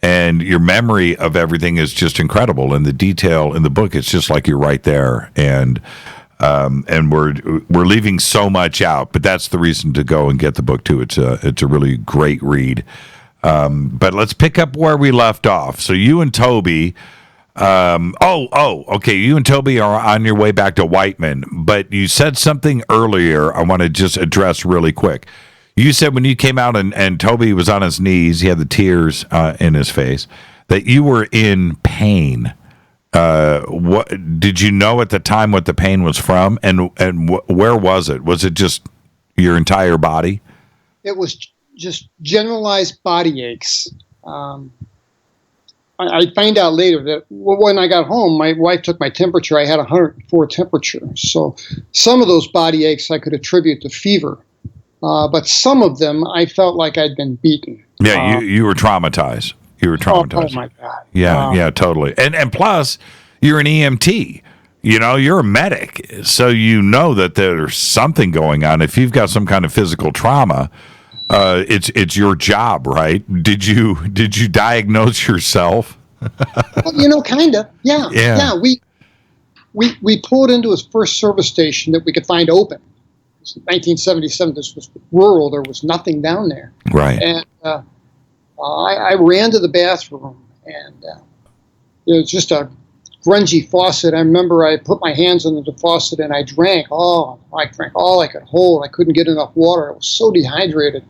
and your memory of everything is just incredible, and the detail in the book, it's just like you're right there, and we're leaving so much out, but that's the reason to go and get the book too. It's a really great read. But let's pick up where we left off. So you and Toby, okay. You and Toby are on your way back to Whiteman, but you said something earlier I want to just address really quick. You said when you came out and Toby was on his knees, he had the tears in his face, that you were in pain. What did you know at the time what the pain was from, and where was it? Was it just your entire body? It was just generalized body aches. I find out later that when I got home, my wife took my temperature. I had 104 temperature. So some of those body aches I could attribute to fever. But some of them I felt like I'd been beaten. Yeah, you were traumatized. You were traumatized. Oh my God. Yeah, totally. And plus, you're an EMT. You know, you're a medic. So you know that there's something going on. If you've got some kind of physical trauma, it's your job, right? Did you diagnose yourself? Well, kind of. Yeah. Yeah. We pulled into his first service station that we could find open. It was 1977. This was rural. There was nothing down there. Right. And I ran to the bathroom, and it was just a grungy faucet. I remember I put my hands under the faucet and I drank. I drank all I could hold. I couldn't get enough water. I was so dehydrated.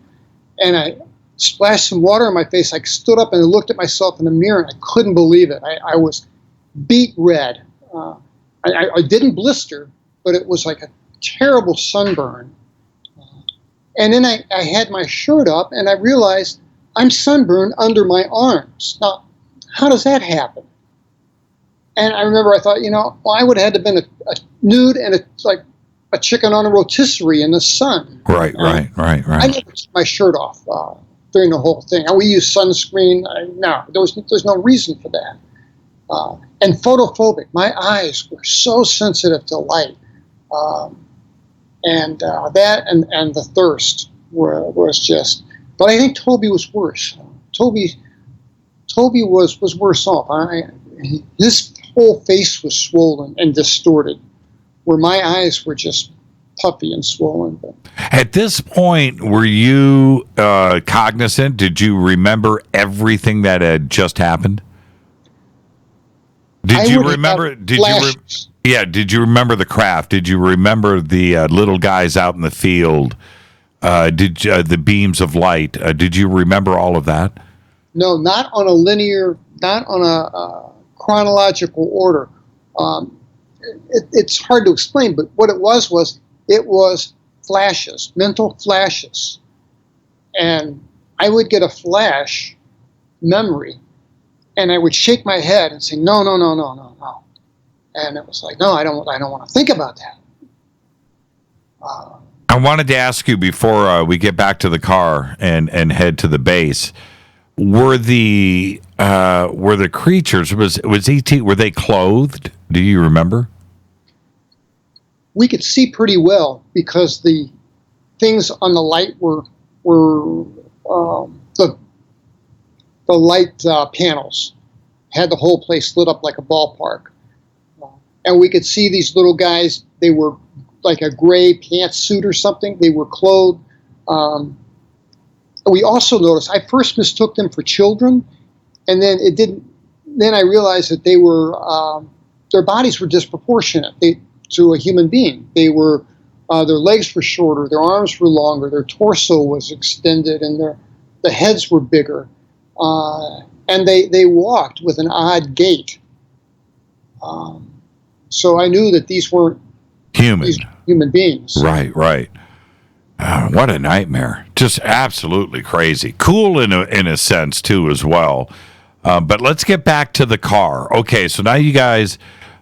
And I splashed some water on my face. I stood up and I looked at myself in the mirror, and I couldn't believe it. I was beet red. I didn't blister, but it was like a terrible sunburn. And then I had my shirt up, and I realized I'm sunburned under my arms. Now, how does that happen? And I remember I thought, I would have had to have been a nude and like a chicken on a rotisserie in the sun. Right. I never took my shirt off during the whole thing. We use sunscreen. No, there's no reason for that. And photophobic. My eyes were so sensitive to light. And that and the thirst was just. But I think Toby was worse. Toby was worse off. His whole face was swollen and distorted, where my eyes were just puffy and swollen. At this point, were you cognizant? Did you remember everything that had just happened? Did you remember? Did you remember the craft? Did you remember the little guys out in the field? The beams of light? Did you remember all of that? No, not on a chronological order. It's hard to explain, but what it was flashes, mental flashes. And I would get a flash memory, and I would shake my head and say, no. And it was like, no, I don't want to think about that. I wanted to ask you before we get back to the car and head to the base. Were the creatures, was ET, were they clothed? Do you remember? We could see pretty well because the things on the light were the light panels had the whole place lit up like a ballpark, and we could see these little guys. They were like a gray pantsuit or something. They were clothed. We also noticed, I first mistook them for children, and then it didn't. Then I realized that they were their bodies were disproportionate to a human being. They were their legs were shorter, their arms were longer, their torso was extended, and the heads were bigger, and they walked with an odd gait. So I knew that these weren't human beings. Right. What a nightmare. Just absolutely crazy. Cool in a sense, too, as well. But let's get back to the car. Okay, so now you guys,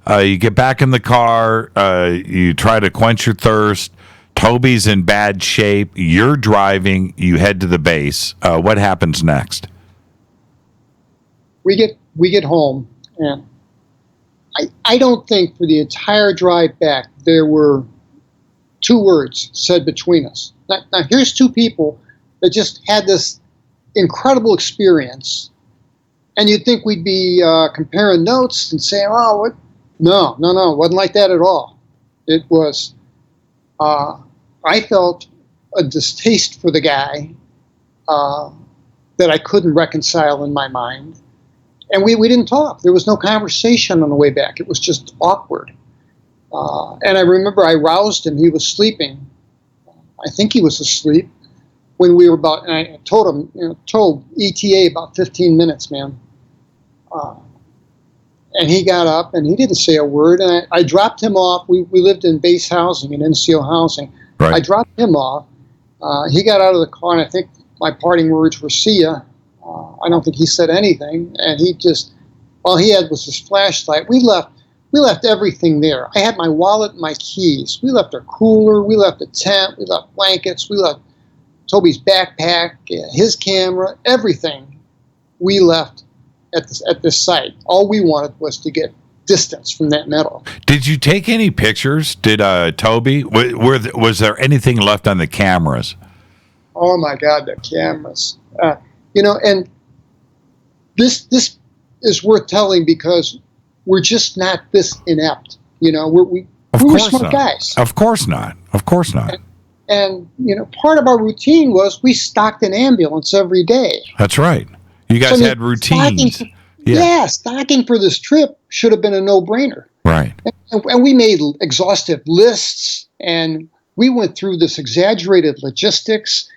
you get back in the car. You try to quench your thirst. Toby's in bad shape. You're driving. You head to the base. What happens next? We get home, and I don't think for the entire drive back there were 2 words said between us. Now here's 2 people that just had this incredible experience, and you'd think we'd be comparing notes and saying, "Oh, what?" No, it wasn't like that at all. It was. I felt a distaste for the guy that I couldn't reconcile in my mind. And we didn't talk. There was no conversation on the way back. It was just awkward. And I remember I roused him. He was sleeping. I think he was asleep when we were about, and I told him, told ETA about 15 minutes, man. And he got up and he didn't say a word. And I dropped him off. We lived in base housing, in NCO housing. Right. I dropped him off. He got out of the car, and I think my parting words were, "See ya." I don't think he said anything, and he just, all he had was his flashlight. We left everything there. I had my wallet and my keys. We left our cooler. We left the tent. We left blankets. We left Toby's backpack, his camera, everything. We left at this site. All we wanted was to get distance from that metal. Did you take any pictures? Did Toby? Was there anything left on the cameras? Oh my God, the cameras. And this is worth telling because we're just not this inept. We were smart guys. Of course not. And part of our routine was we stocked an ambulance every day. That's right. You guys had routines. Stocking for this trip should have been a no-brainer. Right. And we made exhaustive lists, and we went through this exaggerated logistics.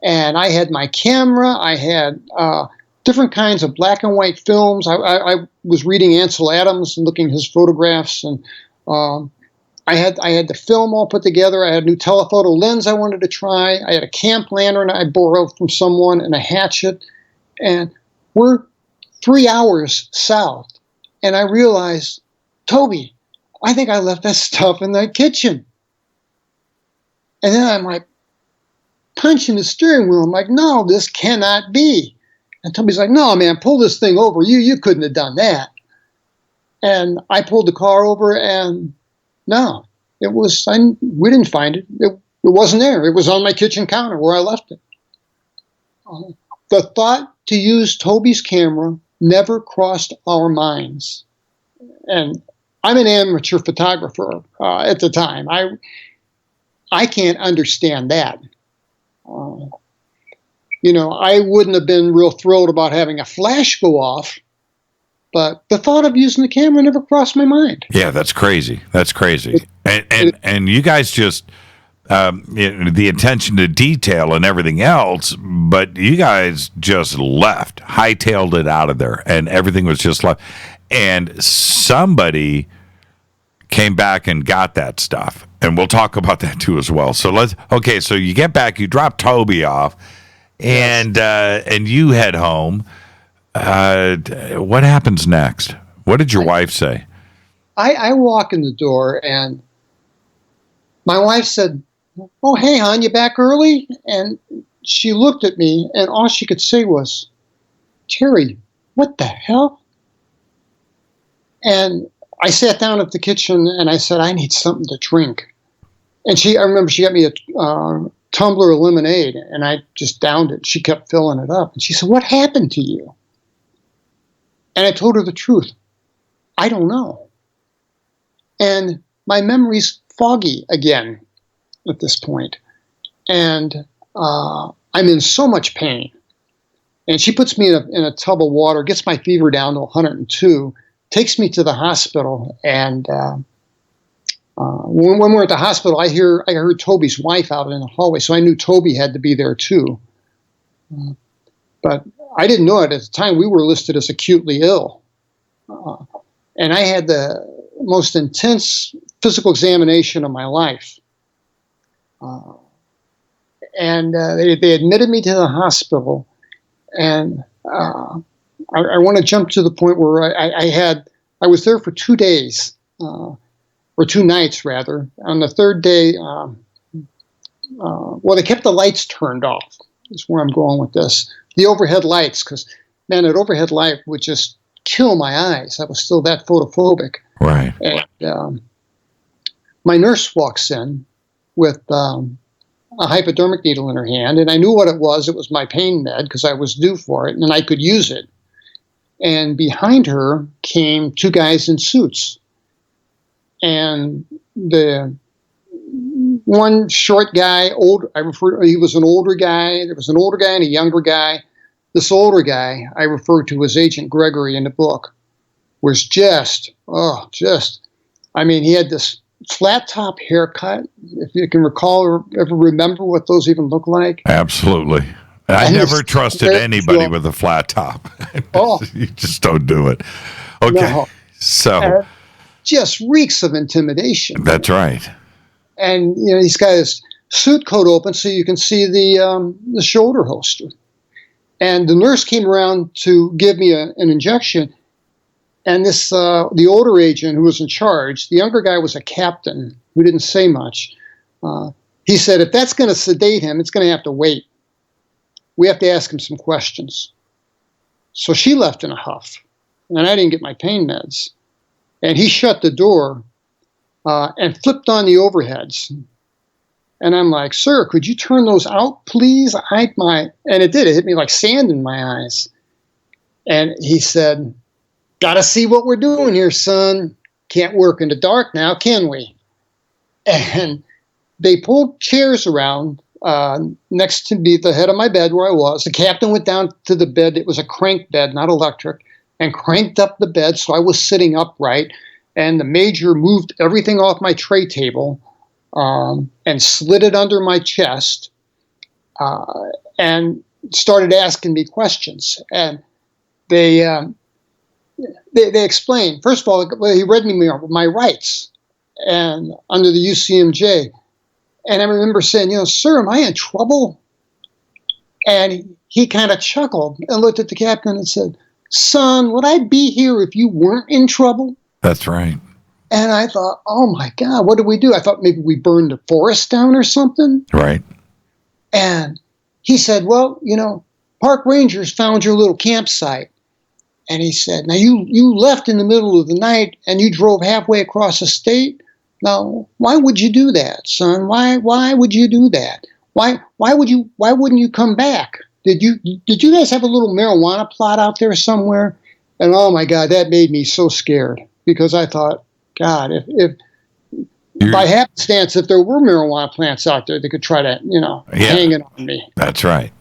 And I had my camera. I had different kinds of black and white films. I was reading Ansel Adams and looking at his photographs, and I had the film all put together. I had a new telephoto lens I wanted to try. I had a camp lantern I borrowed from someone and a hatchet. And we're 3 hours south, and I realized, Toby, I think I left that stuff in the kitchen. And then I'm like, punching the steering wheel. I'm like, no, this cannot be. And Toby's like, no, man, pull this thing over. You couldn't have done that. And I pulled the car over, and no, we didn't find it. It wasn't there. It was on my kitchen counter where I left it. The thought to use Toby's camera never crossed our minds. And I'm an amateur photographer at the time. I can't understand that. I wouldn't have been real thrilled about having a flash go off, but the thought of using the camera never crossed my mind. Yeah, that's crazy. And you guys just, the attention to detail and everything else, but you guys just left, hightailed it out of there, and everything was just left. And somebody came back and got that stuff. And we'll talk about that too as well. So so you get back, you drop Toby off, and you head home. What happens next? What did your wife say? I walk in the door, and my wife said, "Oh, hey, hon, you back early?" And she looked at me, and all she could say was, "Terry, what the hell?" And I sat down at the kitchen, and I said, "I need something to drink." And I remember she got me a tumbler of lemonade, and I just downed it. She kept filling it up. And she said, "What happened to you?" And I told her the truth. I don't know. And my memory's foggy again at this point. And I'm in so much pain. And she puts me in a tub of water, gets my fever down to 102, takes me to the hospital. And when we're at the hospital, I heard Toby's wife out in the hallway, so I knew Toby had to be there too. But I didn't know it at the time. We were listed as acutely ill. And I had the most intense physical examination of my life. They admitted me to the hospital, and I want to jump to the point where I was there for 2 days, or 2 nights rather. On the third day, they kept the lights turned off. Is where I'm going with this. The overhead lights, because man, that overhead light would just kill my eyes. I was still that photophobic. Right. And my nurse walks in with a hypodermic needle in her hand, and I knew what it was. It was my pain med because I was due for it, and I could use it. And behind her came 2 guys in suits. And the one short guy, he was an older guy. There was an older guy and a younger guy. This older guy, I referred to as Agent Gregory in the book, was he had this flat top haircut. If you can recall or ever remember what those even look like. Absolutely. I never trusted anybody with a flat top. You just don't do it. Okay. No. So. Just reeks of intimidation. That's right. And, he's got his suit coat open so you can see the shoulder holster. And the nurse came around to give me an injection. And the older agent who was in charge, the younger guy was a captain who didn't say much. He said, if that's going to sedate him, it's going to have to wait. We have to ask him some questions. So she left in a huff, and I didn't get my pain meds. And he shut the door and flipped on the overheads. And I'm like, sir, could you turn those out, please? And it did. It hit me like sand in my eyes. And he said, gotta see what we're doing here, son. Can't work in the dark now, can we? And they pulled chairs around next to me, the head of my bed where I was. The captain went down to the bed. It was a crank bed, not electric, and cranked up the bed so I was sitting upright. And the major moved everything off my tray table and slid it under my chest and started asking me questions. And they explained, first of all, he read me my rights and under the UCMJ. And I remember saying, sir, am I in trouble? And he kind of chuckled and looked at the captain and said, son, would I be here if you weren't in trouble? That's right. And I thought, oh my God, what did we do? I thought maybe we burned the forest down or something. Right. And he said, well, park rangers found your little campsite. And he said, now you left in the middle of the night and you drove halfway across the state. Now, why would you do that, son? Why would you do that? Why wouldn't you come back? Did you guys have a little marijuana plot out there somewhere? And oh my God, that made me so scared because I thought, God, if by happenstance, if there were marijuana plants out there, they could try to, hang it on me. That's right.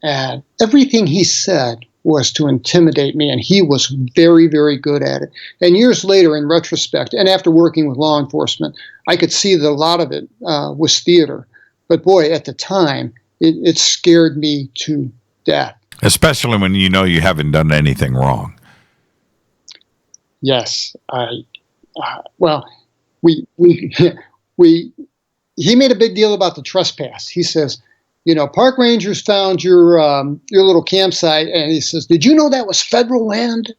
And everything he said was to intimidate me, and he was very, very good at it. And years later, in retrospect, and after working with law enforcement, I could see that a lot of it was theater. But boy, at the time, it scared me to death. Especially when you haven't done anything wrong. Yes, he made a big deal about the trespass. He says, park rangers found your little campsite, and he says, did you know that was federal land?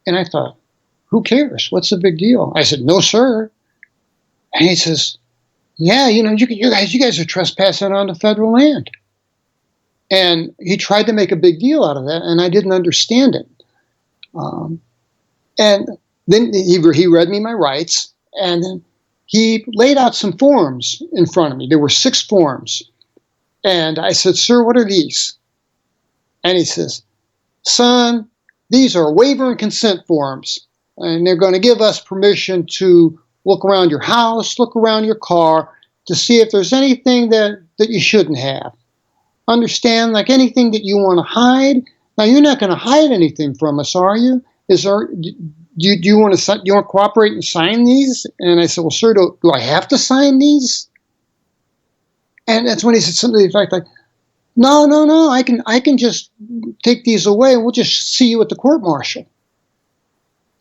And I thought, who cares? What's the big deal? I said, no, sir. And he says, yeah, you guys are trespassing onto federal land. And he tried to make a big deal out of that, and I didn't understand it. And then he read me my rights, and then he laid out some forms in front of me. There were 6 forms. And I said, sir, what are these? And he says, son, these are waiver and consent forms. And they're going to give us permission to look around your house, look around your car, to see if there's anything that you shouldn't have. Understand, like anything that you want to hide. Now, you're not going to hide anything from us, are you? Do you want to cooperate and sign these? And I said, well, sir, do I have to sign these? And that's when he said something to the effect like, no, I can just take these away and we'll just see you at the court martial.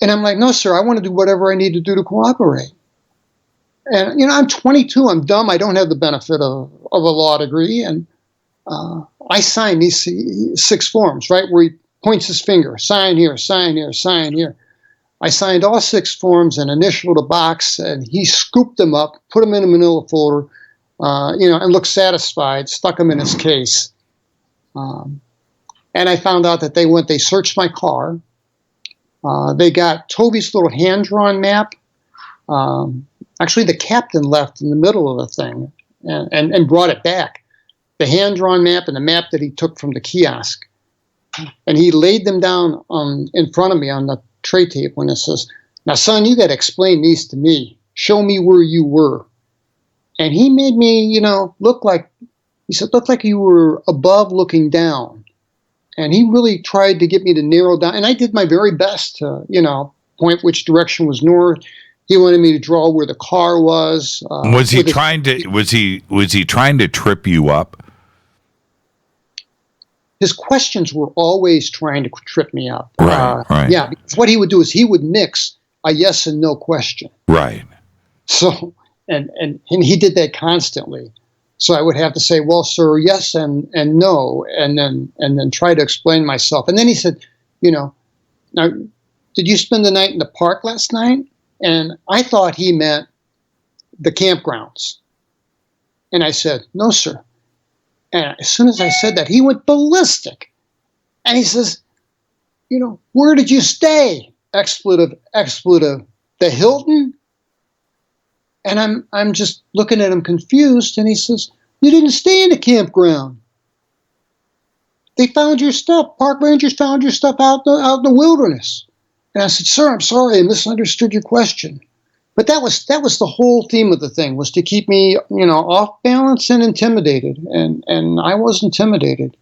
And I'm like, no, sir, I want to do whatever I need to do to cooperate. And, I'm 22, I'm dumb, I don't have the benefit of a law degree. And I signed these 6 forms, right, where he points his finger, sign here, sign here, sign here. I signed all 6 forms and initialed a box, and he scooped them up, put them in a manila folder, and looked satisfied, stuck them in his case. And I found out that they searched my car. They got Toby's little hand-drawn map. Actually, the captain left in the middle of the thing and brought it back. The hand-drawn map and the map that he took from the kiosk. And he laid them down in front of me on the tray table, and it says, now, son, you got to explain these to me. Show me where you were. And he made me, look like you were above looking down. And he really tried to get me to narrow down. And I did my very best to, point which direction was north. He wanted me to draw where the car was. Was he trying to trip you up? His questions were always trying to trip me up. Right. Yeah, because what he would do is he would mix a yes and no question. Right. So, and he did that constantly. So I would have to say, well, sir, yes and no, and then try to explain myself. And then he said, now, did you spend the night in the park last night? And I thought he meant the campgrounds. And I said, no, sir. And as soon as I said that, he went ballistic. And he says, where did you stay? Expletive. The Hilton? And I'm just looking at him confused. And he says, you didn't stay in the campground. They found your stuff. Park rangers found your stuff out in the wilderness. And I said, sir, I'm sorry, I misunderstood your question. But that was the whole theme of the thing, was to keep me, off balance and intimidated. And I was intimidated.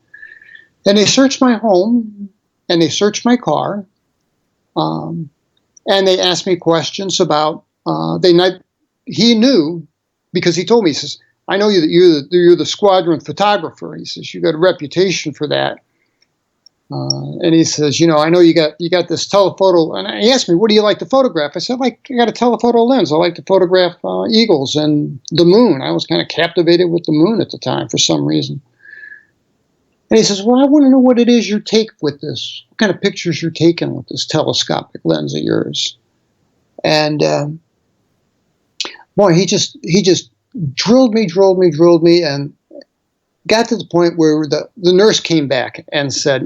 And they searched my home, and they searched my car, and they asked me questions about. He knew, because he told me, he says, I know you're the squadron photographer. He says, you got a reputation for that. And he says, I know you got this telephoto. And he asked me, what do you like to photograph? I said, I got a telephoto lens. I like to photograph eagles and the moon. I was kind of captivated with the moon at the time for some reason. And he says, well, I want to know what it is you take with this. What kind of pictures you're taking with this telescopic lens of yours. And boy, he just drilled me, and got to the point where the nurse came back and said,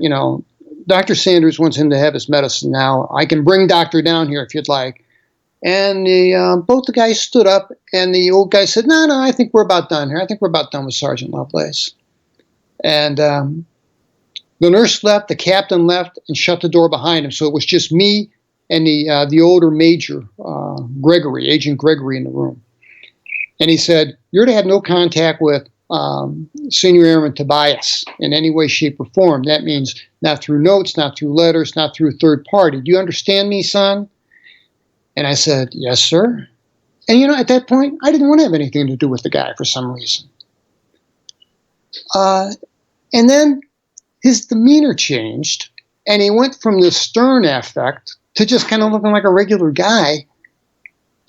Dr. Sanders wants him to have his medicine now. I can bring doctor down here if you'd like. And both the guys stood up, and the old guy said, no, I think we're about done here. I think we're about done with Sergeant Lovelace. And the nurse left, the captain left, and shut the door behind him. So it was just me and the older Major, Agent Gregory, in the room. And he said, you're to have no contact with Senior Airman Tobias in any way, shape, or form. That means not through notes, not through letters, not through a third party. Do you understand me, son? And I said, yes, sir. And, at that point, I didn't want to have anything to do with the guy for some reason. And then his demeanor changed, and he went from the stern affect to just kind of looking like a regular guy.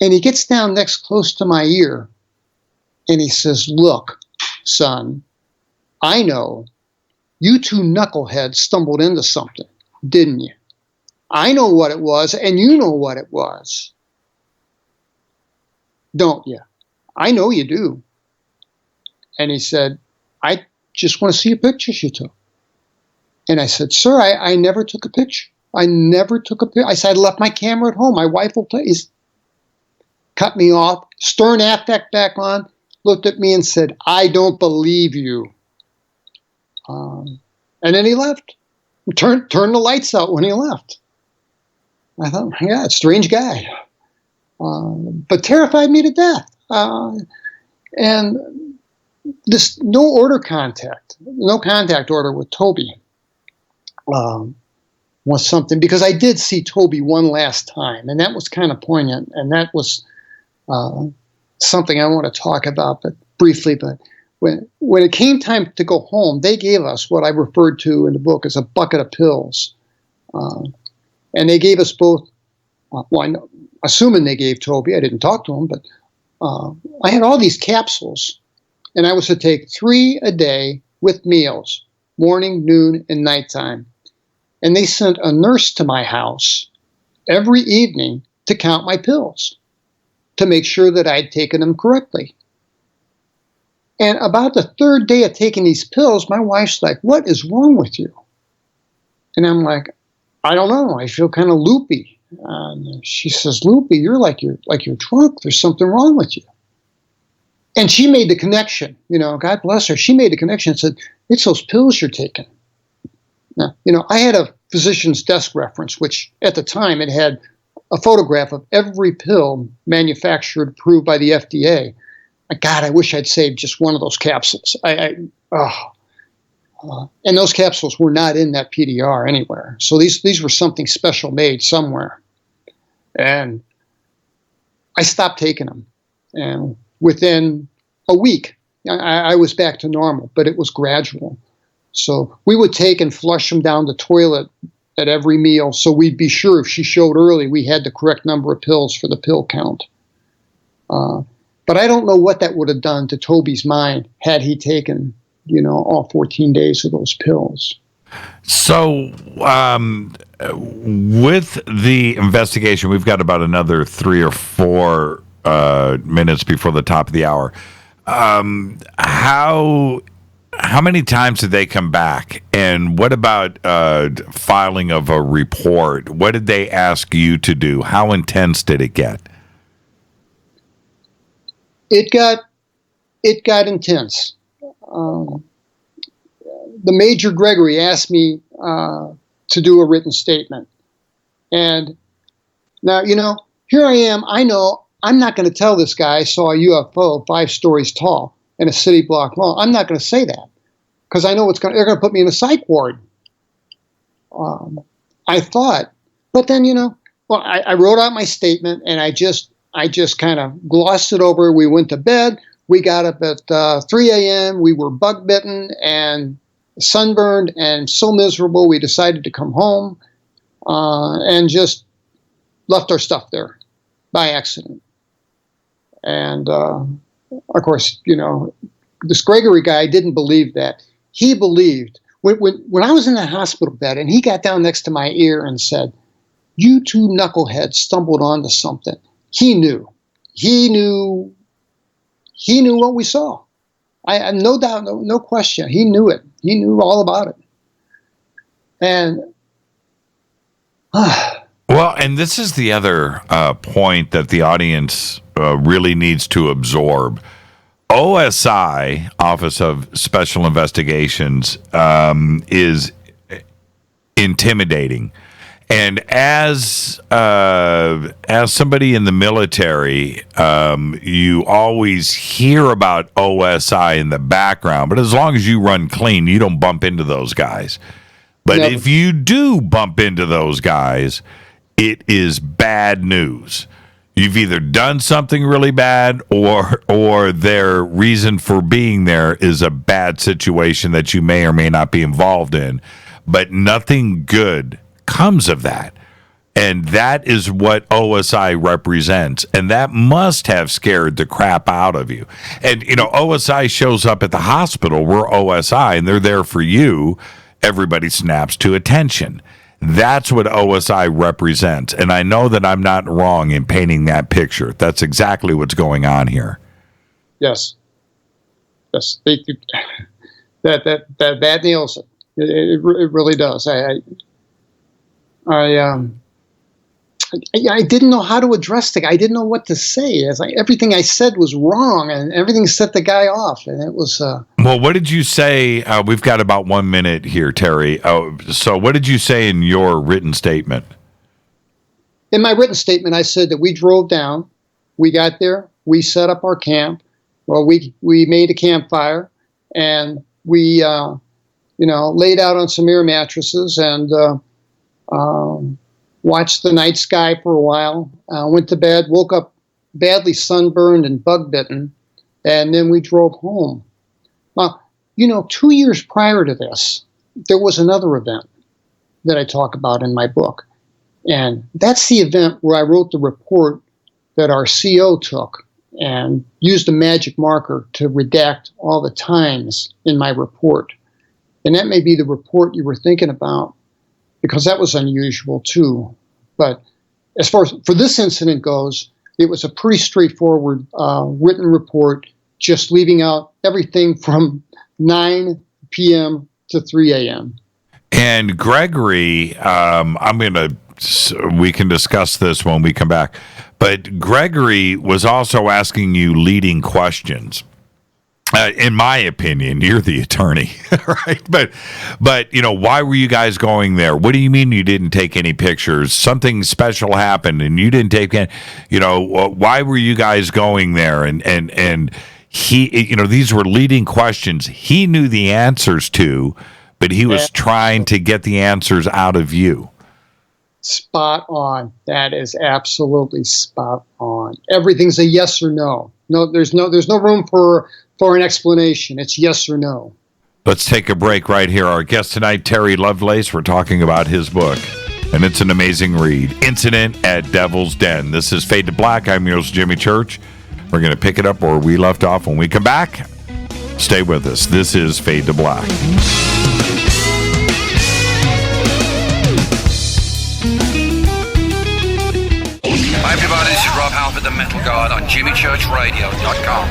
And he gets down next close to my ear, and he says, look, son, I know you two knuckleheads stumbled into something, didn't you? I know what it was, and you know what it was. Don't you? I know you do. And he said, I just want to see your pictures you took. And I said, sir, I never took a picture. I never took a picture. I said, I left my camera at home. My wife will tell you. He's cut me off, stern affect back on, looked at me and said, I don't believe you. And then he left. Turned the lights out when he left. I thought, yeah, strange guy. But terrified me to death. And this no contact order with Toby was something, because I did see Toby one last time, and that was kind of poignant, and that was something I want to talk about, but briefly. But when it came time to go home, they gave us what I referred to in the book as a bucket of pills, and they gave us both Assuming they gave Toby, I didn't talk to him, but I had all these capsules, and I was to take 3 a day with meals, morning, noon, and nighttime. And they sent a nurse to my house every evening to count my pills, to make sure that I'd taken them correctly. And about the 3rd day of taking these pills, my wife's like, "What is wrong with you?" And I'm like, "I don't know. I feel kind of loopy." And she says, "Loopy, you're drunk. There's something wrong with you." And she made the connection. God bless her. She made the connection and said, "It's those pills you're taking." Now, I had a physician's desk reference, which at the time it had a photograph of every pill manufactured, approved by the FDA. God, I wish I'd saved just one of those capsules. And those capsules were not in that PDR anywhere. So these were something special made somewhere. And I stopped taking them. And within a week, I was back to normal, but it was gradual. So we would take and flush them down the toilet at every meal, so we'd be sure if she showed early, we had the correct number of pills for the pill count. But I don't know what that would have done to Toby's mind had he taken, all 14 days of those pills. So, with the investigation, we've got about another 3 or 4 minutes before the top of the hour. How many times did they come back? And what about filing of a report? What did they ask you to do? How intense did it get? It got intense. The Major Gregory asked me to do a written statement. And now, here I am. I know I'm not going to tell this guy I saw a UFO 5 stories tall in a city block long. I'm not going to say that because I know they're going to put me in a psych ward. I thought, but then, I wrote out my statement and I just kind of glossed it over. We went to bed. We got up at 3 a.m. We were bug bitten and sunburned and so miserable. We decided to come home and just left our stuff there by accident. And of course, this Gregory guy didn't believe that. He believed when I was in the hospital bed and he got down next to my ear and said, "You two knuckleheads stumbled onto something." He knew what we saw. I no doubt, no question. He knew it. He knew all about it. And well, and this is the other point that the audience really needs to absorb. OSI, Office of Special Investigations, is intimidating. And as somebody in the military, you always hear about OSI in the background. But as long as you run clean, you don't bump into those guys. But if you do bump into those guys, it is bad news. You've either done something really bad or their reason for being there is a bad situation that you may or may not be involved in. But nothing good comes of that. And that is what OSI represents. And that must have scared the crap out of you. And, OSI shows up at the hospital. We're OSI, and they're there for you. Everybody snaps to attention. That's what OSI represents. And I know that I'm not wrong in painting that picture. That's exactly what's going on here. Yes. Yes. That nails it. It really does. I didn't know how to address the guy. I didn't know what to say. Everything I said was wrong, and everything set the guy off. And it was. Well, what did you say? We've got about 1 minute here, Terry. So, what did you say in your written statement? In my written statement, I said that we drove down, we got there, we set up our camp. Well, we made a campfire, and we laid out on some air mattresses and. Watched the night sky for a while, went to bed, woke up badly sunburned and bug bitten, and then we drove home. Now, 2 years prior to this, there was another event that I talk about in my book. And that's the event where I wrote the report that our CO took and used a magic marker to redact all the times in my report. And that may be the report you were thinking about, because that was unusual too. But as far as for this incident goes, it was a pretty straightforward written report, just leaving out everything from 9 p.m. to 3 a.m. And Gregory, we can discuss this when we come back, but Gregory was also asking you leading questions. In my opinion, you're the attorney, right? But why were you guys going there? What do you mean you didn't take any pictures? Something special happened and you didn't take any, why were you guys going there? And he, these were leading questions he knew the answers to, but he was trying to get the answers out of you. Spot on. That is absolutely spot on. Everything's a yes or no. No, there's no room for an explanation. It's yes or no. Let's take a break right here. Our guest tonight, Terry Lovelace. We're talking about his book, and it's an amazing read, Incident at Devil's Den. This is Fade to Black. I'm your host, Jimmy Church. We're going to pick it up where we left off when we come back. Stay with us. This is Fade to Black. Hi everybody, this is Rob Halford, the Metal Guard on JimmyChurchRadio.com.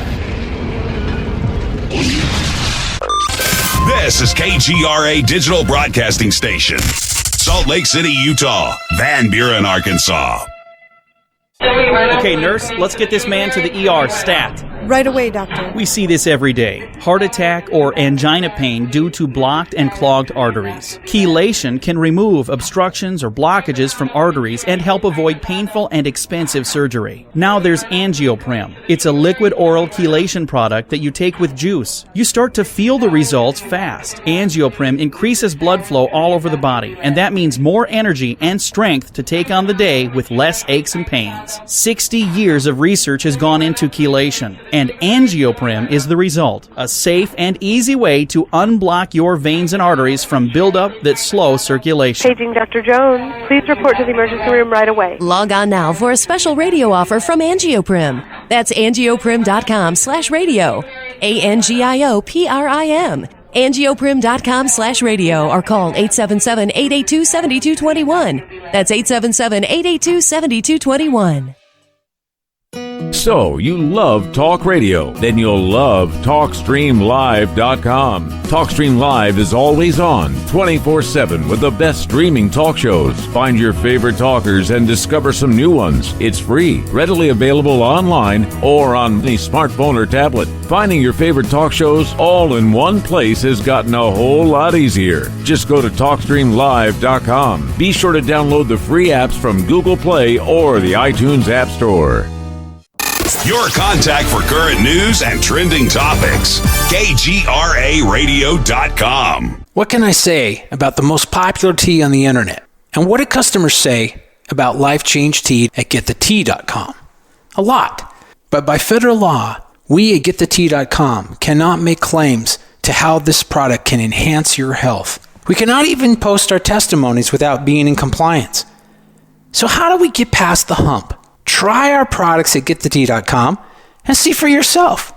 This is KGRA Digital Broadcasting Station, Salt Lake City, Utah, Van Buren, Arkansas. Okay, nurse, let's get this man to the ER stat. Right away, doctor. We see this every day. Heart attack or angina pain due to blocked and clogged arteries. Chelation can remove obstructions or blockages from arteries and help avoid painful and expensive surgery. Now there's Angioprim. It's a liquid oral chelation product that you take with juice. You start to feel the results fast. Angioprim increases blood flow all over the body, and that means more energy and strength to take on the day with less aches and pains. 60 years of research has gone into chelation, and Angioprim is the result. A safe and easy way to unblock your veins and arteries from buildup that slow circulation. Paging Dr. Jones. Please report to the emergency room right away. Log on now for a special radio offer from Angioprim. That's angioprim.com/radio. ANGIOPRIM. Angioprim.com/radio or call 877-882-7221. That's 877-882-7221. So, you love talk radio? Then you'll love TalkStreamLive.com. TalkStream Live is always on, 24/7 with the best streaming talk shows. Find your favorite talkers and discover some new ones. It's free, readily available online or on any smartphone or tablet. Finding your favorite talk shows all in one place has gotten a whole lot easier. Just go to TalkStreamLive.com. Be sure to download the free apps from Google Play or the iTunes App Store. Your contact for current news and trending topics. KGRARadio.com. What can I say about the most popular tea on the internet? And what do customers say about Life Change Tea at GetTheTea.com? A lot. But by federal law, we at GetTheTea.com cannot make claims to how this product can enhance your health. We cannot even post our testimonies without being in compliance. So how do we get past the hump? Try our products at GetTheTea.com and see for yourself.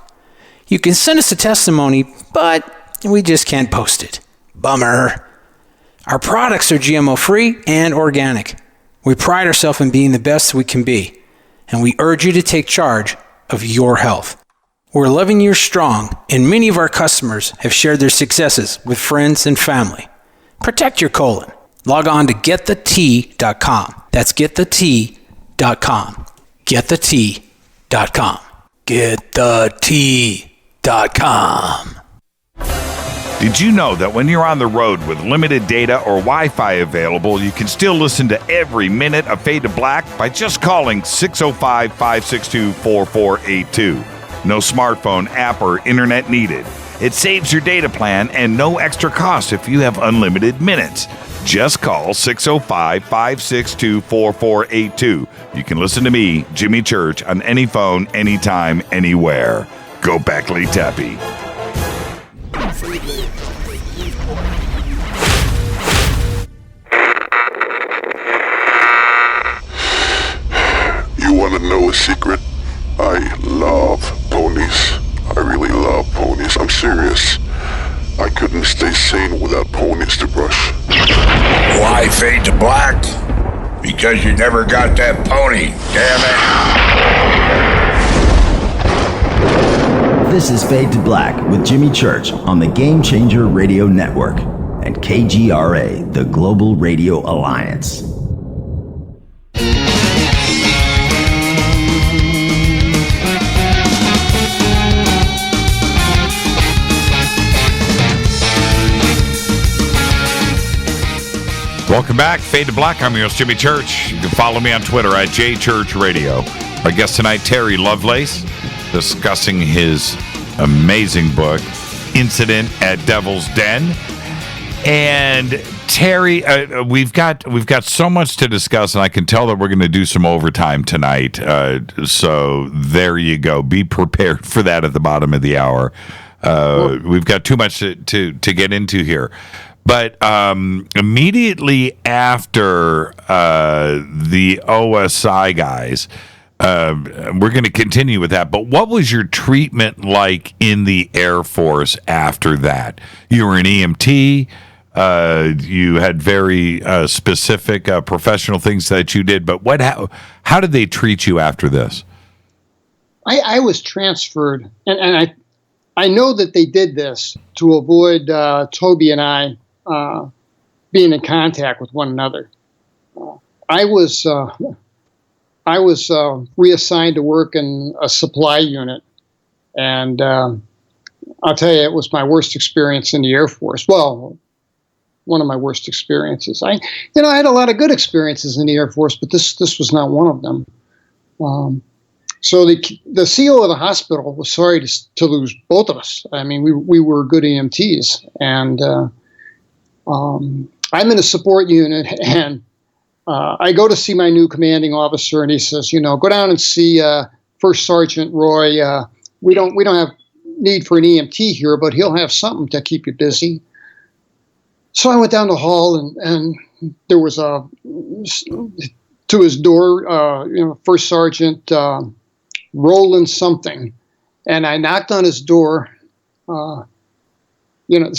You can send us a testimony, but we just can't post it. Bummer. Our products are GMO-free and organic. We pride ourselves in being the best we can be, and we urge you to take charge of your health. We're 11 years strong, and many of our customers have shared their successes with friends and family. Protect your colon. Log on to GetTheTea.com. That's GetTheTea.com. GetTheTea.com. GetTheTea.com. Did you know that when you're on the road with limited data or Wi-Fi available, you can still listen to every minute of Fade to Black by just calling 605-562-4482. No smartphone, app, or internet needed. It saves your data plan and no extra cost if you have unlimited minutes. Just call 605-562-4482. You can listen to me, Jimmy Church, on any phone, anytime, anywhere. Go Beckley Tappy. a secret? I love ponies. I really love ponies. I'm serious. I couldn't stay sane without ponies to brush. Why fade to black? Because you never got that pony, damn it. This is Fade to Black with Jimmy Church on the Game Changer Radio Network and KGRA, the Global Radio Alliance. Welcome back, Fade to Black. I'm your host, Jimmy Church. You can follow me on Twitter at JChurchRadio. Our guest tonight, Terry Lovelace, discussing his amazing book, Incident at Devil's Den. And Terry, we've got so much to discuss, and I can tell that we're going to do some overtime tonight. So there you go. Be prepared for that at the bottom of the hour. We've got too much to get into here. But immediately after the OSI guys, we're going to continue with that. But what was your treatment like in the Air Force after that? You were an EMT. You had very specific professional things that you did. But how did they treat you after this? I was transferred, and I know that they did this to avoid Toby and I being in contact with one another. I was reassigned to work in a supply unit, and I'll tell you, it was my worst experience in the Air Force. Well, one of my worst experiences. I had a lot of good experiences in the Air Force, but this was not one of them. So the CO of the hospital was sorry to lose both of us. I mean, we were good EMTs, and I'm in a support unit, and I go to see my new commanding officer, and he says, go down and see First Sergeant Roy. We don't have need for an EMT here, but he'll have something to keep you busy. So I went down the hall, and there was to his door, First Sergeant Roland something, and I knocked on his door. The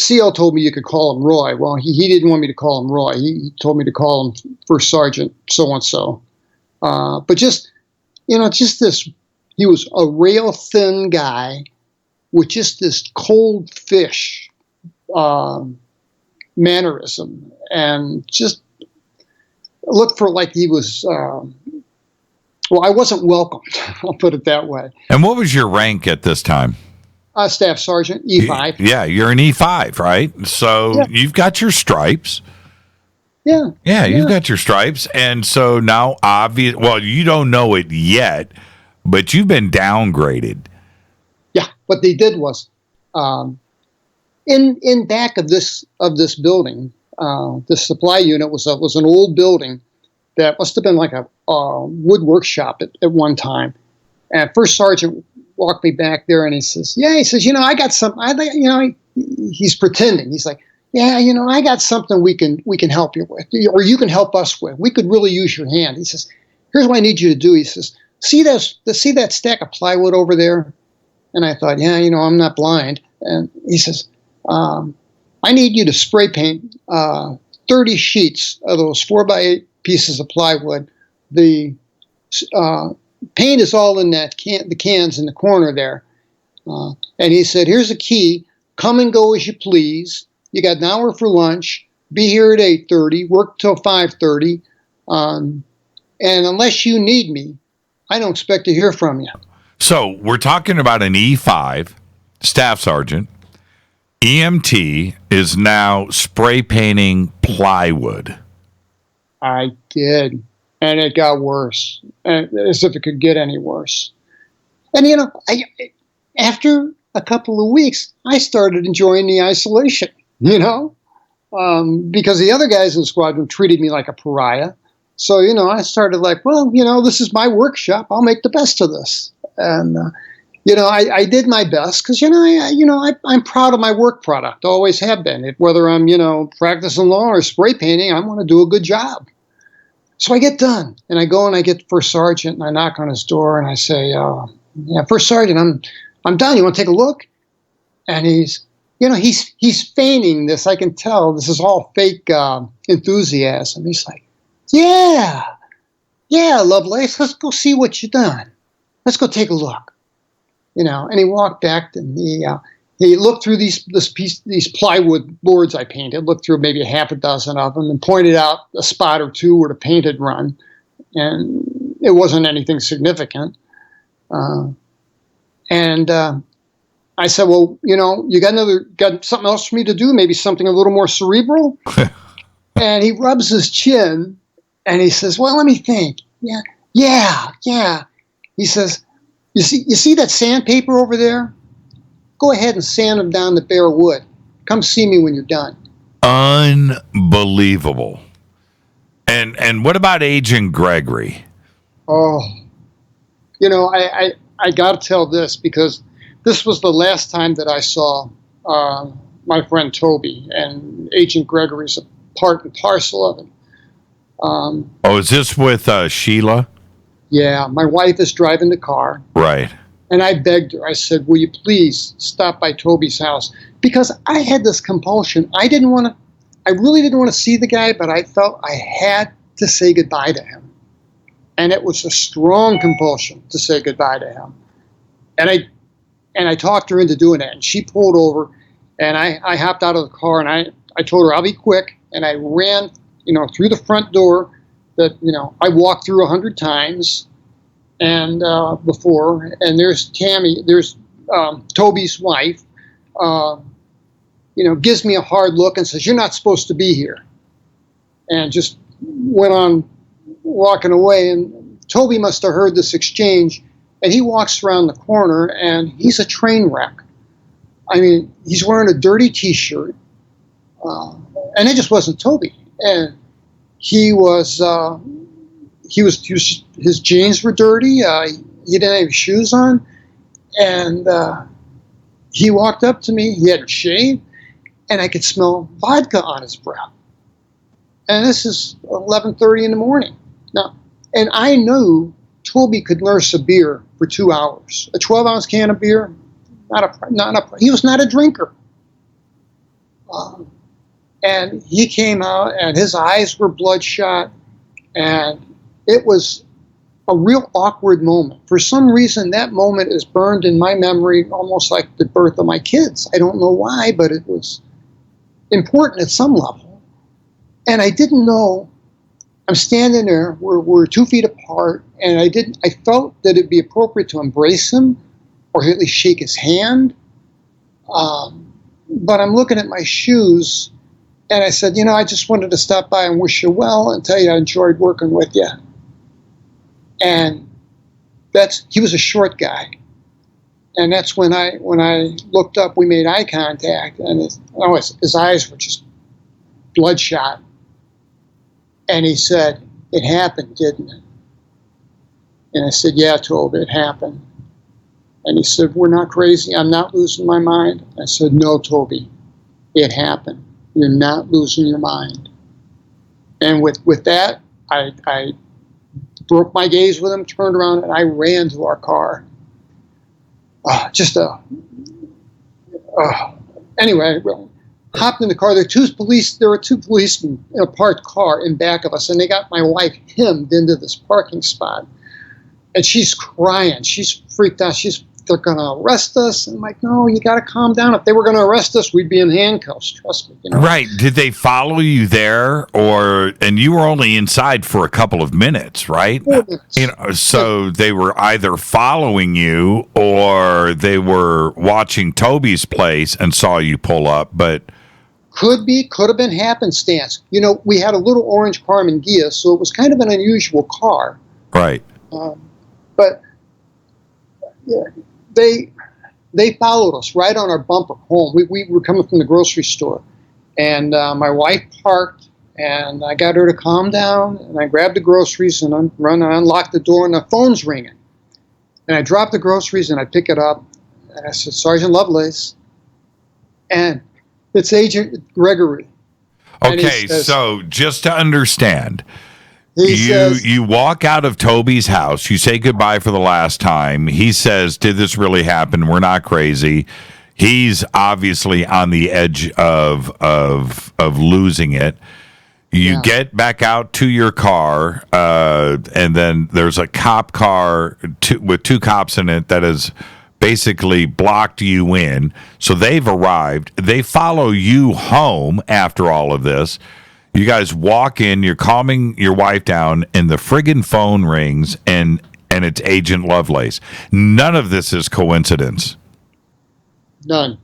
CO told me you could call him Roy. Well, he didn't want me to call him Roy. He told me to call him First Sergeant so-and-so. But just this, he was a rail thin guy with just this cold fish mannerism, and just looked for like he was, I wasn't welcomed. I'll put it that way. And what was your rank at this time? Staff Sergeant, E5. Yeah, you're an E5, right? So You've got your stripes. Yeah, you've got your stripes. And so now, you don't know it yet, but you've been downgraded. Yeah, what they did was, in back of this building, this supply unit was an old building that must have been like a wood workshop at one time. And First Sergeant walked me back there, and he says, I got something. He's pretending. He's like, I got something we can help you with, or you can help us with. We could really use your hand. He says, here's what I need you to do. He says, see that stack of plywood over there? And I thought, I'm not blind. And he says, I need you to spray paint 30 sheets of those 4x8 pieces of plywood. The paint is all in the cans in the corner there. And he said, here's a key. Come and go as you please. You got an hour for lunch. Be here at 8:30. Work till 5:30. And unless you need me, I don't expect to hear from you. So we're talking about an E5 staff sergeant. EMT is now spray painting plywood. I did. And it got worse, as if it could get any worse. And, after a couple of weeks, I started enjoying the isolation, because the other guys in the squadron treated me like a pariah. So, I started like, this is my workshop. I'll make the best of this. And, I did my best because, I'm proud of my work product. Always have been. Whether I'm, practicing law or spray painting, I want to do a good job. So I get done, and I go and I get First Sergeant, and I knock on his door, and I say, "Yeah, First Sergeant, I'm done. You want to take a look?" And he's feigning this. I can tell this is all fake enthusiasm. He's like, "Yeah, Lovelace, let's go see what you've done. Let's go take a look." And he walked back, and he looked through these plywood boards I painted, looked through maybe a half a dozen of them, and pointed out a spot or two where the paint had run, and it wasn't anything significant. I said, "Well, you got something else for me to do? Maybe something a little more cerebral?" And he rubs his chin, and he says, "Well, let me think. Yeah." He says, "You see that sandpaper over there? Go ahead and sand them down to bare wood. Come see me when you're done." Unbelievable. And what about Agent Gregory? Oh, I got to tell this because this was the last time that I saw my friend Toby, and Agent Gregory's a part and parcel of it. Is this with Sheila? Yeah, my wife is driving the car. Right. And I begged her. I said, "Will you please stop by Toby's house?" Because I had this compulsion. I really didn't want to see the guy, but I felt I had to say goodbye to him. And it was a strong compulsion to say goodbye to him. And I talked her into doing that. And she pulled over, and I hopped out of the car, and I told her I'll be quick. And I ran, through the front door that, I walked through 100 times. And before, and there's Toby's wife, gives me a hard look and says, "You're not supposed to be here," and just went on walking away. And Toby must have heard this exchange, and he walks around the corner, and he's a train wreck. I mean, he's wearing a dirty T-shirt, and it just wasn't Toby. And his jeans were dirty. He didn't have shoes on, and he walked up to me. He hadn't shaved, and I could smell vodka on his breath. And this is 11:30 in the morning now, and I knew Toby could nurse a beer for 2 hours. A 12-ounce can of beer, he was not a drinker. And he came out, and his eyes were bloodshot, and it was a real awkward moment. For some reason, that moment is burned in my memory almost like the birth of my kids. I don't know why, but it was important at some level. And I didn't know. I'm standing there. We're 2 feet apart, and I felt that it'd be appropriate to embrace him or at least shake his hand. But I'm looking at my shoes, and I said, I just wanted to stop by and wish you well and tell you I enjoyed working with you. And he was a short guy. And that's when I looked up, we made eye contact, and his eyes were just bloodshot. And he said, "It happened, didn't it?" And I said, "Yeah, Toby, it happened." And he said, "We're not crazy. I'm not losing my mind." I said, "No, Toby, it happened. You're not losing your mind." And with that, I broke my gaze with him, turned around, and I ran to our car. Anyway, hopped in the car. There were two policemen in a parked car in back of us, and they got my wife hemmed into this parking spot. And she's crying. She's freaked out. They're going to arrest us. And I'm like, "No, you got to calm down. If they were going to arrest us, we'd be in handcuffs. Trust me." Right. Did they follow you there, and you were only inside for a couple of minutes, right? 4 minutes. So they were either following you or they were watching Toby's place and saw you pull up, but could have been happenstance. We had a little orange Carmen Ghia, so it was kind of an unusual car. Right. But yeah, they followed us right on our bumper home. We were coming from the grocery store, and my wife parked, and I got her to calm down, and I grabbed the groceries and I unlocked the door, and the phone's ringing. And I dropped the groceries and I pick it up, and I said, "Sergeant Lovelace," and it's Agent Gregory. Okay, so just to understand, You walk out of Toby's house. You say goodbye for the last time. He says, "Did this really happen? We're not crazy." He's obviously on the edge of losing it. You get back out to your car, and then there's a cop car with two cops in it that has basically blocked you in. So they've arrived. They follow you home after all of this. You guys walk in, you're calming your wife down, and the friggin' phone rings, and it's Agent Lovelace. None of this is coincidence. None.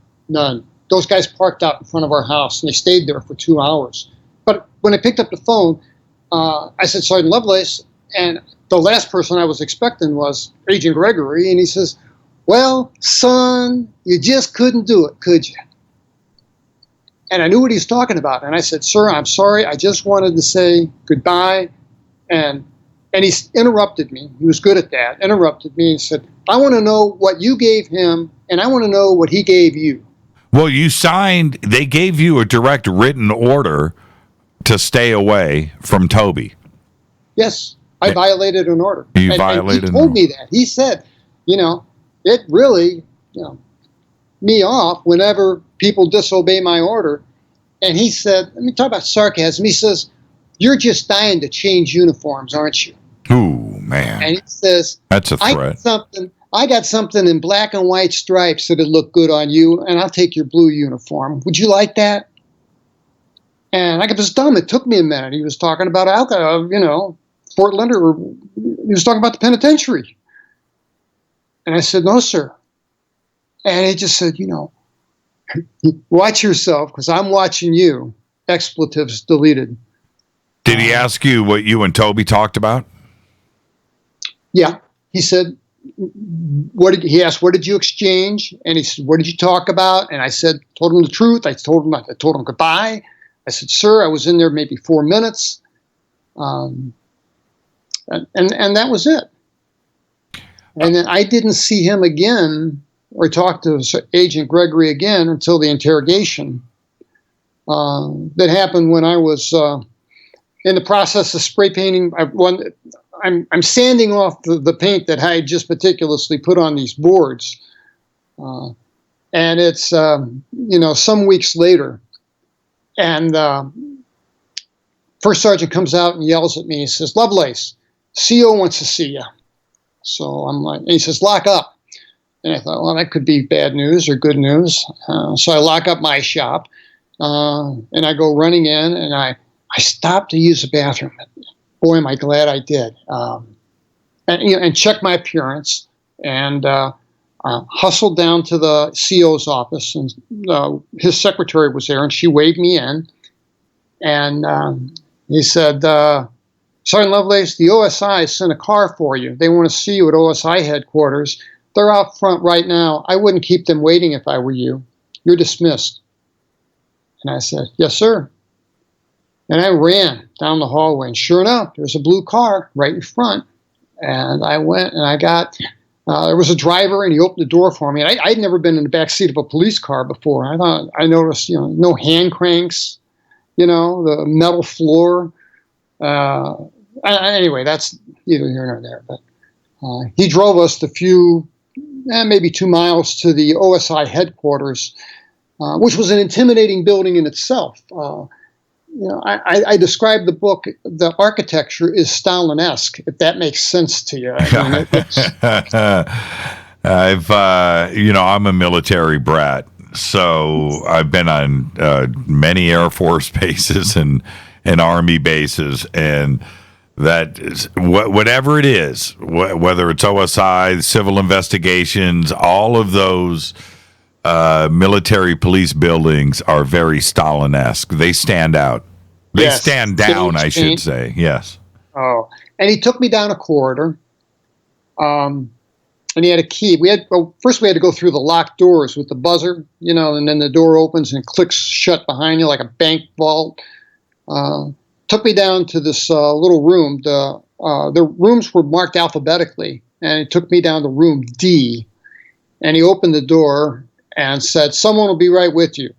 Those guys parked out in front of our house, and they stayed there for 2 hours. But when I picked up the phone, I said, Sergeant Lovelace, and the last person I was expecting was Agent Gregory, and he says, "Well, son, you just couldn't do it, could you?" And I knew what he was talking about. And I said, "Sir, I'm sorry. I just wanted to say goodbye." And he interrupted me. He was good at that. Interrupted me and said, "I want to know what you gave him, and I want to know what he gave you." Well, they gave you a direct written order to stay away from Toby. Yes, I violated an order. You violated and he told me that. He said, it really, me off whenever people disobey my order. And he said, let me talk about sarcasm. He says, "You're just dying to change uniforms, aren't you?" Ooh, man. And he says, that's a threat. I got something in black and white stripes that'd look good on you, and I'll take your blue uniform. Would you like that? And I was dumb. It took me a minute. He was talking about alcohol, Fort Linder. He was talking about the penitentiary. And I said, "No, sir." And he just said, "Watch yourself, because I'm watching you." Expletives deleted. Did he ask you what you and Toby talked about? Yeah. He said, he asked, "What did you exchange?" And he said, "What did you talk about?" And I told him the truth. I told him goodbye. I said, "Sir, I was in there maybe 4 minutes." And that was it. And then I didn't see him again or talk to Agent Gregory again until the interrogation that happened when I was in the process of spray painting. I'm sanding off the paint that I had just meticulously put on these boards. And it's, some weeks later. And First Sergeant comes out and yells at me. He says, "Lovelace, CO wants to see you." So I'm like, and he says, "Lock up." And I thought, well, that could be bad news or good news. So I lock up my shop, and I go running in, and I stopped to use the bathroom. Boy, am I glad I did. And check my appearance, and hustled down to the CO's office, and his secretary was there, and she waved me in. And he said, "Sergeant Lovelace, the OSI sent a car for you. They want to see you at OSI headquarters. They're out front right now. I wouldn't keep them waiting if I were you. You're dismissed." And I said, "Yes, sir." And I ran down the hallway, and sure enough, there's a blue car right in front. And I went and I got, there was a driver, and he opened the door for me. And I'd never been in the back seat of a police car before. I noticed, no hand cranks, the metal floor. Anyway, that's neither here nor there. But he drove us the few, maybe 2 miles to the OSI headquarters, which was an intimidating building in itself. I describe the book, the architecture is Stalin-esque, if that makes sense to you. I'm a military brat, so I've been on many Air Force bases and Army bases, and that is, whatever it is, whether it's OSI, civil investigations, all of those military police buildings are very Stalin-esque. They stand out. They stand down, I should say. Yes. Oh, and he took me down a corridor, and he had a key. First we had to go through the locked doors with the buzzer, and then the door opens and clicks shut behind you like a bank vault. Took me down to this little room. The rooms were marked alphabetically, and he took me down to room D, and he opened the door and said, "Someone will be right with you."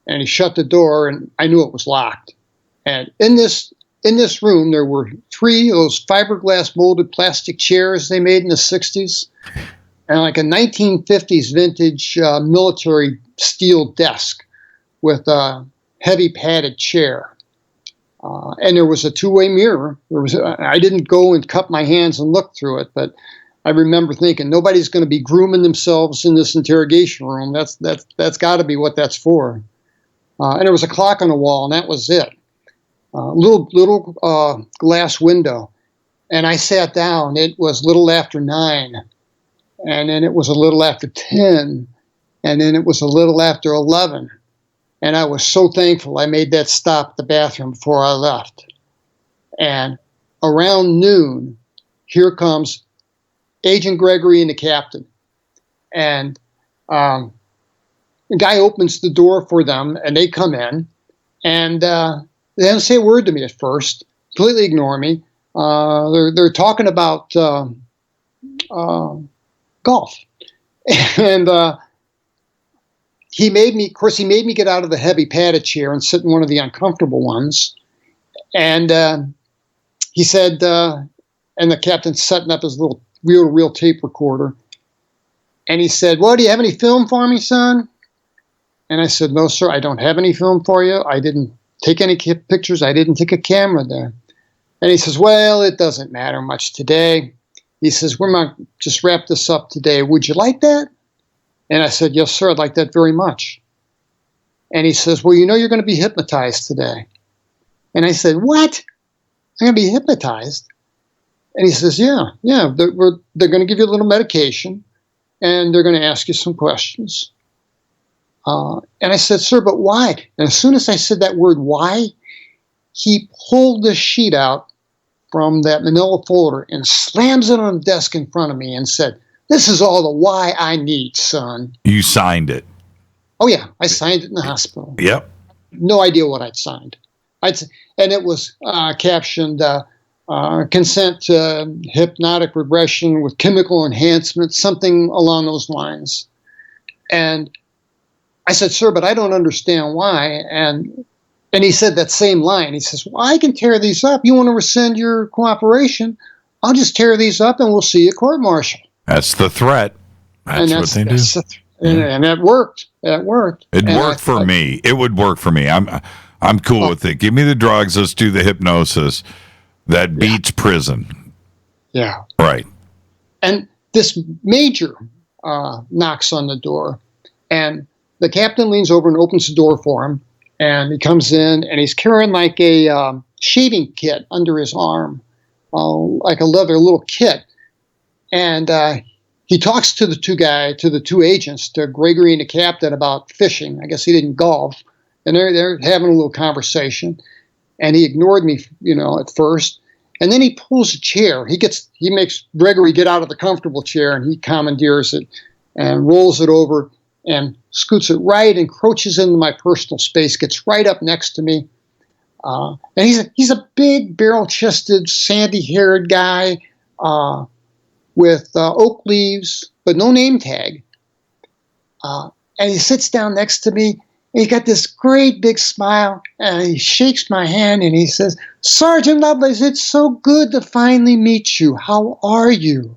And he shut the door, and I knew it was locked. And in this in this room, there were 3 of those fiberglass molded plastic chairs they made in the 60s, and like a 1950s vintage military steel desk with a heavy padded chair. And there was a 2-way mirror. I didn't go and cup my hands and look through it, but I remember thinking, nobody's going to be grooming themselves in this interrogation room. That's got to be what that's for. And there was a clock on the wall, and that was it. Little glass window. And I sat down. It was a little after 9, and then it was a little after 10, and then it was a little after 11. And I was so thankful I made that stop at the bathroom before I left. And around noon, here comes Agent Gregory and the captain. And the guy opens the door for them, and they come in. And they don't say a word to me at first, completely ignore me. They're talking about golf. And he made me get out of the heavy padded chair and sit in one of the uncomfortable ones. And he said, and the captain's setting up his little reel tape recorder. And he said, well, do you have any film for me, son? And I said, no, sir, I don't have any film for you. I didn't take any pictures. I didn't take a camera there. And he says, well, it doesn't matter much today. He says, we're going to just wrap this up today. Would you like that? And I said, yes, sir, I'd like that very much. And he says, well, you know you're going to be hypnotized today. And I said, what? I'm going to be hypnotized? And he says, yeah, they're going to give you a little medication, and they're going to ask you some questions. And I said, sir, but why? And as soon as I said that word, why, he pulled the sheet out from that manila folder and slams it on the desk in front of me and said, this is all the why I need, son. You signed it. Oh, yeah. I signed it in the hospital. Yep. No idea what I'd signed. And it was captioned, consent to hypnotic regression with chemical enhancement, something along those lines. And I said, sir, but I don't understand why. And he said that same line. He says, well, I can tear these up. You want to rescind your cooperation? I'll just tear these up and we'll see you court-martial. That's the threat. That's what they do. And that worked. That worked. It worked for me. It would work for me. I'm cool with it. Give me the drugs. Let's do the hypnosis. That beats prison. Yeah. Right. And this major knocks on the door, and the captain leans over and opens the door for him, and he comes in, and he's carrying like a shaving kit under his arm, like a leather little kit. And he talks to the two agents, to Gregory and the captain, about fishing. I guess he didn't golf. And they're having a little conversation. And he ignored me, at first. And then he pulls a chair. He makes Gregory get out of the comfortable chair, and he commandeers it and rolls it over and scoots it right, encroaches into my personal space, gets right up next to me. And he's a big, barrel-chested, sandy-haired guy, with oak leaves, but no name tag. And he sits down next to me, and he's got this great big smile, and he shakes my hand, and he says, Sergeant Lovelace, it's so good to finally meet you. How are you?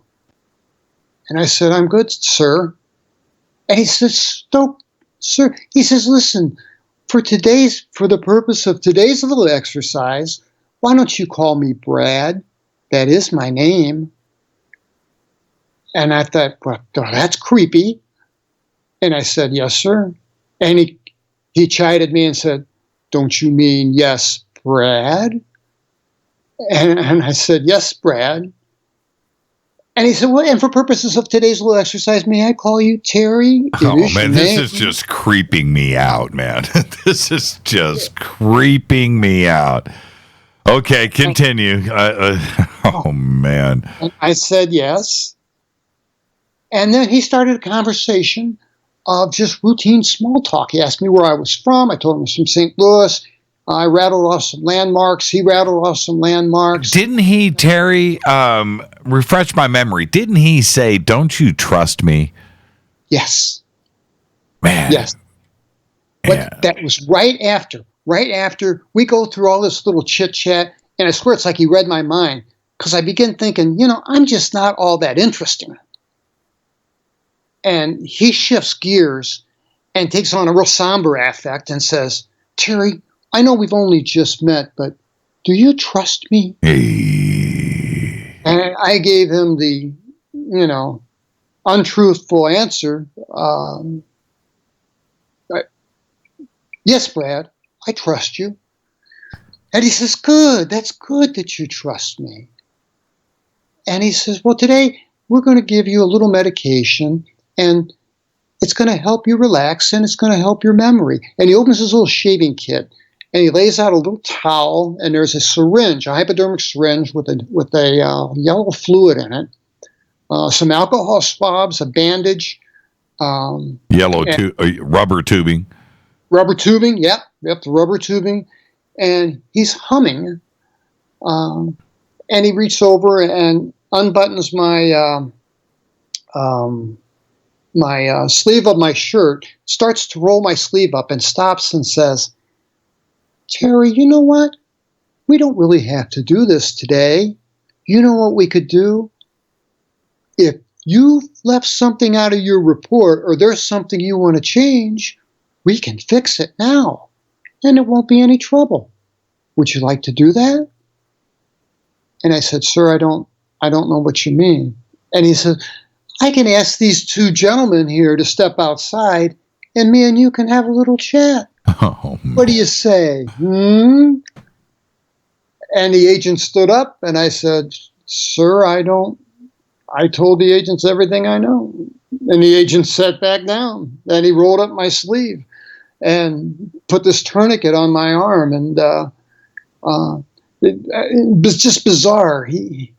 And I said, I'm good, sir. And he says, sir, he says, listen, for the purpose of today's little exercise, why don't you call me Brad? That is my name. And I thought, well, that's creepy. And I said, yes, sir. And he chided me and said, don't you mean yes, Brad? And I said, yes, Brad. And he said, well, and for purposes of today's little exercise, may I call you Terry? Oh, man, this is just creeping me out, man. This is just creeping me out. Okay, continue. Oh, man. And I said yes. And then he started a conversation of just routine small talk. He asked me where I was from. I told him I was from St. Louis. I rattled off some landmarks. He rattled off some landmarks. Didn't he, Terry, refresh my memory, didn't he say, don't you trust me? Yes. Man. Yes. But that was right after we go through all this little chit-chat, And I swear it's like he read my mind, because I begin thinking, I'm just not all that interesting. And he shifts gears and takes on a real somber affect and says, Terry, I know we've only just met, but do you trust me? And I gave him the, untruthful answer. Yes, Brad, I trust you. And he says, good, that's good that you trust me. And he says, well, today we're going to give you a little medication, and it's going to help you relax, and it's going to help your memory. And he opens his little shaving kit, and he lays out a little towel, and there's a syringe, a hypodermic syringe with a yellow fluid in it, some alcohol swabs, a bandage. Rubber tubing. Rubber tubing, yep, the rubber tubing. And he's humming, and he reaches over and unbuttons my sleeve of my shirt, starts to roll my sleeve up, and stops and says, Terry, you know what? We don't really have to do this today. You know what we could do? If you left something out of your report, or there's something you want to change, we can fix it now, and it won't be any trouble. Would you like to do that? And I said, sir, I don't know what you mean. And he said, I can ask these two gentlemen here to step outside, and me and you can have a little chat. Oh, what do you say? And the agent stood up, and I said, sir, I told the agents everything I know. And the agent sat back down, and he rolled up my sleeve and put this tourniquet on my arm. And it was just bizarre. He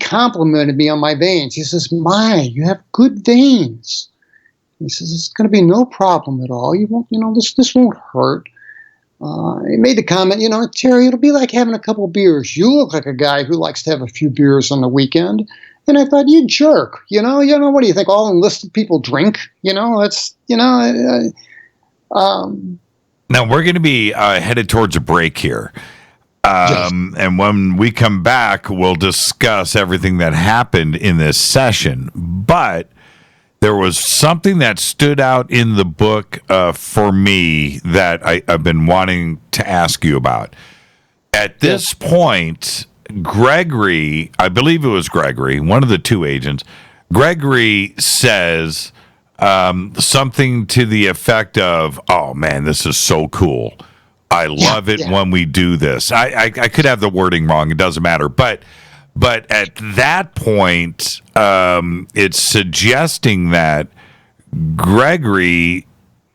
complimented me on my veins. He says, you have good veins. He says, it's going to be no problem at all. You won't, this won't hurt. He made the comment, Terry, it'll be like having a couple beers. You look like a guy who likes to have a few beers on the weekend. And I thought, you jerk. What do you think? All enlisted people drink? Now we're going to be headed towards a break here. And when we come back, we'll discuss everything that happened in this session. But there was something that stood out in the book for me that I've been wanting to ask you about. At this point, Gregory, I believe it was Gregory, one of the two agents, Gregory says something to the effect of, oh, man, this is so cool. I love it when we do this. I could have the wording wrong. It doesn't matter. But at that point, it's suggesting that Gregory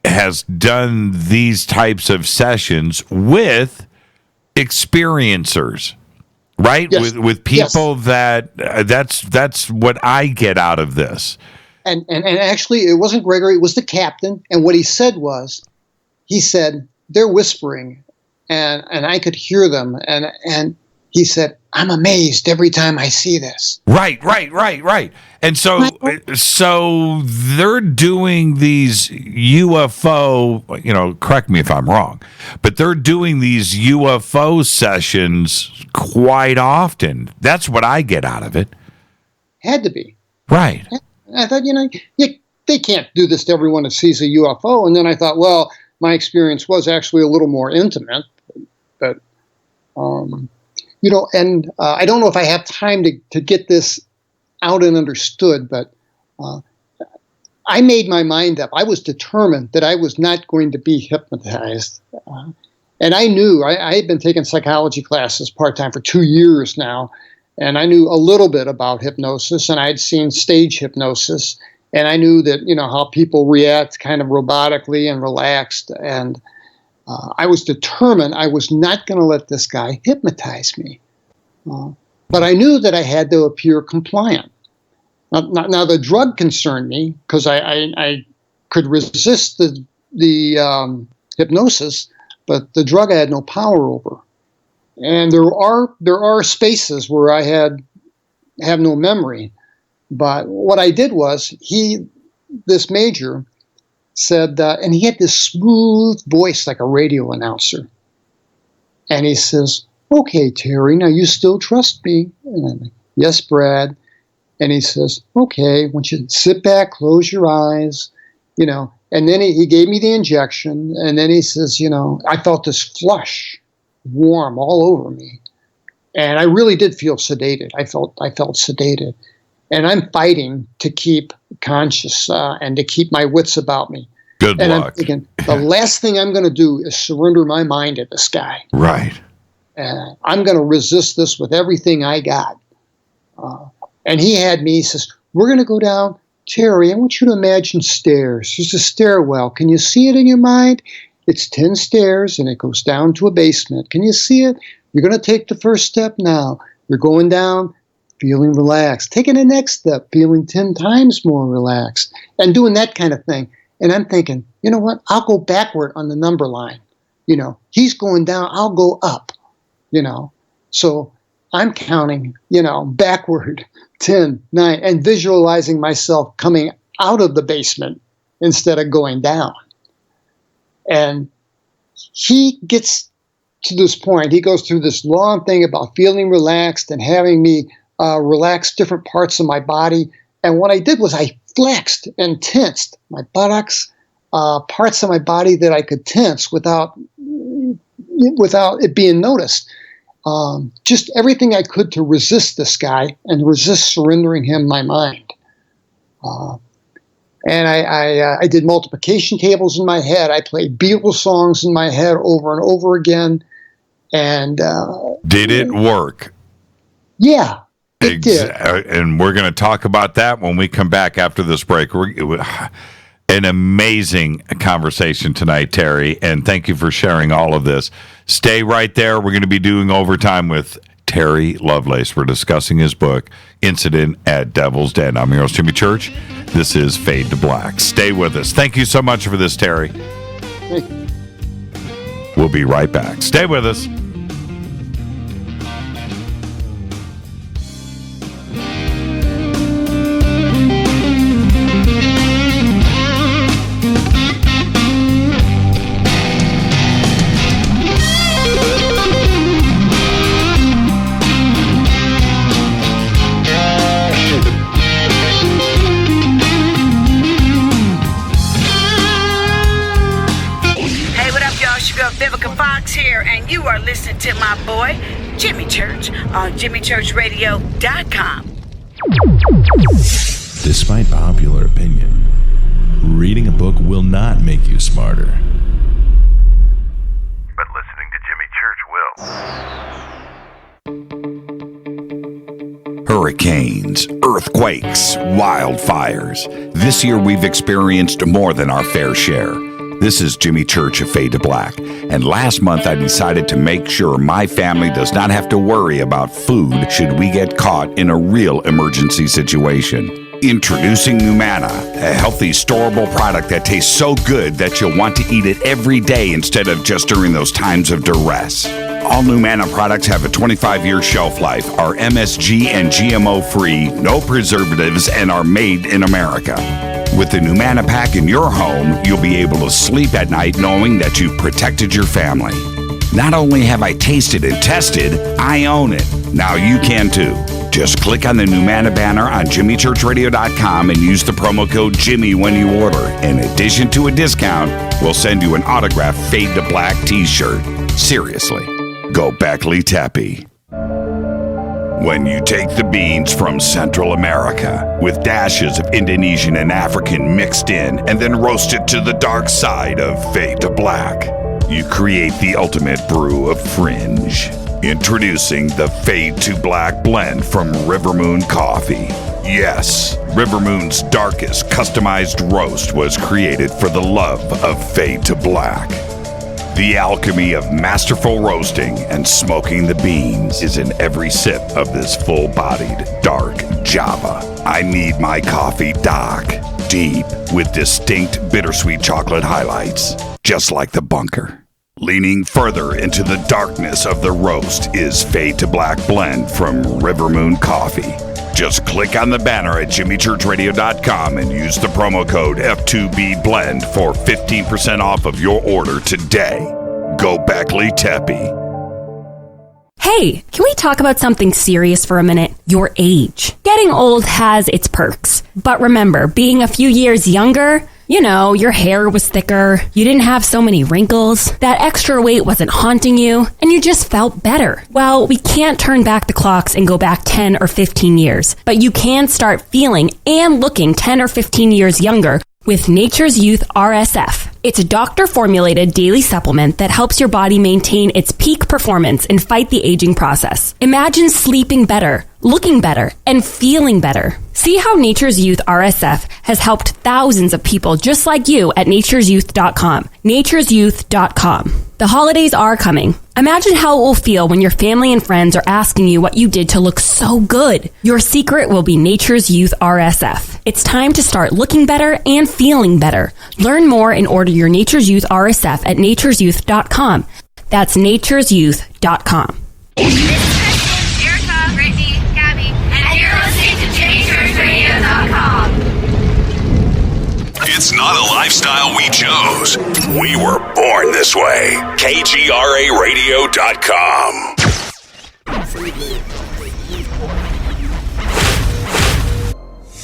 has done these types of sessions with experiencers, right? Yes. With people that's what I get out of this. And actually, it wasn't Gregory. It was the captain. And what he said was, they're whispering, and I could hear them. And he said, I'm amazed every time I see this. Right. And so they're doing these UFO, correct me if I'm wrong, but they're doing these UFO sessions quite often. That's what I get out of it. Had to be. Right. I thought, they can't do this to everyone that sees a UFO. And then I thought, well, my experience was actually a little more intimate, but, and I don't know if I have time to get this out and understood, but I made my mind up. I was determined that I was not going to be hypnotized. And I knew, I had been taking psychology classes part-time for 2 years now, and I knew a little bit about hypnosis, and I had seen stage hypnosis. And I knew that, how people react kind of robotically and relaxed. And I was determined I was not going to let this guy hypnotize me. But I knew that I had to appear compliant. Now the drug concerned me because I could resist the hypnosis, but the drug I had no power over. And there are spaces where I have no memory. But what I did was, this major said, and he had this smooth voice like a radio announcer. And he says, okay, Terry, now you still trust me? And I'm like, yes, Brad. And he says, okay, I want you to sit back, close your eyes, And then he gave me the injection, and then he says, I felt this flush, warm all over me. And I really did feel sedated. I felt sedated. And I'm fighting to keep conscious and to keep my wits about me. Good and luck. I'm thinking, the last thing I'm going to do is surrender my mind to this guy. Right. I'm going to resist this with everything I got. And he says, we're going to go down. Terry, I want you to imagine stairs. There's a stairwell. Can you see it in your mind? It's 10 stairs, and it goes down to a basement. Can you see it? You're going to take the first step now. You're going down, feeling relaxed. Taking the next step, feeling 10 times more relaxed, and doing that kind of thing. And I'm thinking, you know what? I'll go backward on the number line. He's going down. I'll go up, So I'm counting, backward, 10, 9, and visualizing myself coming out of the basement instead of going down. And he gets to this point. He goes through this long thing about feeling relaxed and having me relax different parts of my body. And what I did was I flexed and tensed my buttocks, parts of my body that I could tense without it being noticed. Just everything I could to resist this guy and resist surrendering him my mind. And I did multiplication tables in my head. I played Beatles songs in my head over and over again. And did it work? Yeah, it did. And we're going to talk about that when we come back after this break. An amazing conversation tonight, Terry, and thank you for sharing all of this. Stay right there. We're going to be doing overtime with Terry Lovelace. We're discussing his book, Incident at Devil's Den. I'm your host, Jimmy Church. This is Fade to Black. Stay with us. Thank you so much for this, Terry. We'll be right back. Stay with us. Here, and you are listening to my boy Jimmy Church on JimmyChurchRadio.com. Despite popular opinion, reading a book will not make you smarter. But listening to Jimmy Church will. Hurricanes, earthquakes, wildfires. This year we've experienced more than our fair share. This is Jimmy Church of Fade to Black, and last month I decided to make sure my family does not have to worry about food should we get caught in a real emergency situation. Introducing Numana, a healthy, storable product that tastes so good that you'll want to eat it every day instead of just during those times of duress. All Numana products have a 25-year shelf life, are MSG and GMO-free, no preservatives, and are made in America. With the Numana pack in your home, you'll be able to sleep at night knowing that you've protected your family. Not only have I tasted and tested, I own it. Now you can too. Just click on the Numana banner on JimmyChurchRadio.com and use the promo code Jimmy when you order. In addition to a discount, we'll send you an autographed Fade to Black t-shirt. Seriously, go Beckley Teppy. When you take the beans from Central America with dashes of Indonesian and African mixed in and then roast it to the dark side of Fade to Black, you create the ultimate brew of fringe. Introducing the Fade to Black blend from River Moon Coffee. Yes, River Moon's darkest customized roast was created for the love of Fade to Black. The alchemy of masterful roasting and smoking the beans is in every sip of this full-bodied, dark Java. I need my coffee dark, deep, with distinct bittersweet chocolate highlights, just like the bunker. Leaning further into the darkness of the roast is Fade to Black blend from River Moon Coffee. Just click on the banner at JimmyChurchRadio.com and use the promo code F2BBLEND for 15% off of your order today. Go Beckley Teppy. Hey, can we talk about something serious for a minute? Your age. Getting old has its perks. But remember, being a few years younger, you know, your hair was thicker, you didn't have so many wrinkles, that extra weight wasn't haunting you, and you just felt better. Well, we can't turn back the clocks and go back 10 or 15 years, but you can start feeling and looking 10 or 15 years younger with Nature's Youth RSF. It's a doctor-formulated daily supplement that helps your body maintain its peak performance and fight the aging process. Imagine sleeping better, looking better, and feeling better. See how Nature's Youth RSF has helped thousands of people just like you at nature'syouth.com. nature'syouth.com. The holidays are coming. Imagine how it will feel when your family and friends are asking you what you did to look so good. Your secret will be Nature's Youth RSF. It's time to start looking better and feeling better. Learn more and order your Nature's Youth RSF at nature'syouth.com. That's nature'syouth.com. Erica, Brittany, Gabby, and you're listening to JimmyChurchRadio.com. It's not a lifestyle we chose. We were born this way. KGRARadio.com.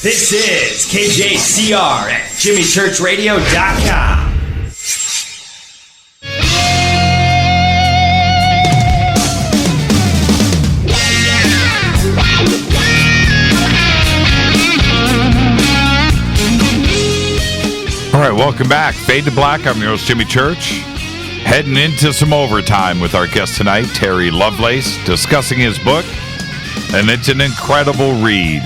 This is KJCR at JimmyChurchRadio.com. All right, welcome back. Fade to Black. I'm your host, Jimmy Church. Heading into some overtime with our guest tonight, Terry Lovelace, discussing his book. And it's an incredible read,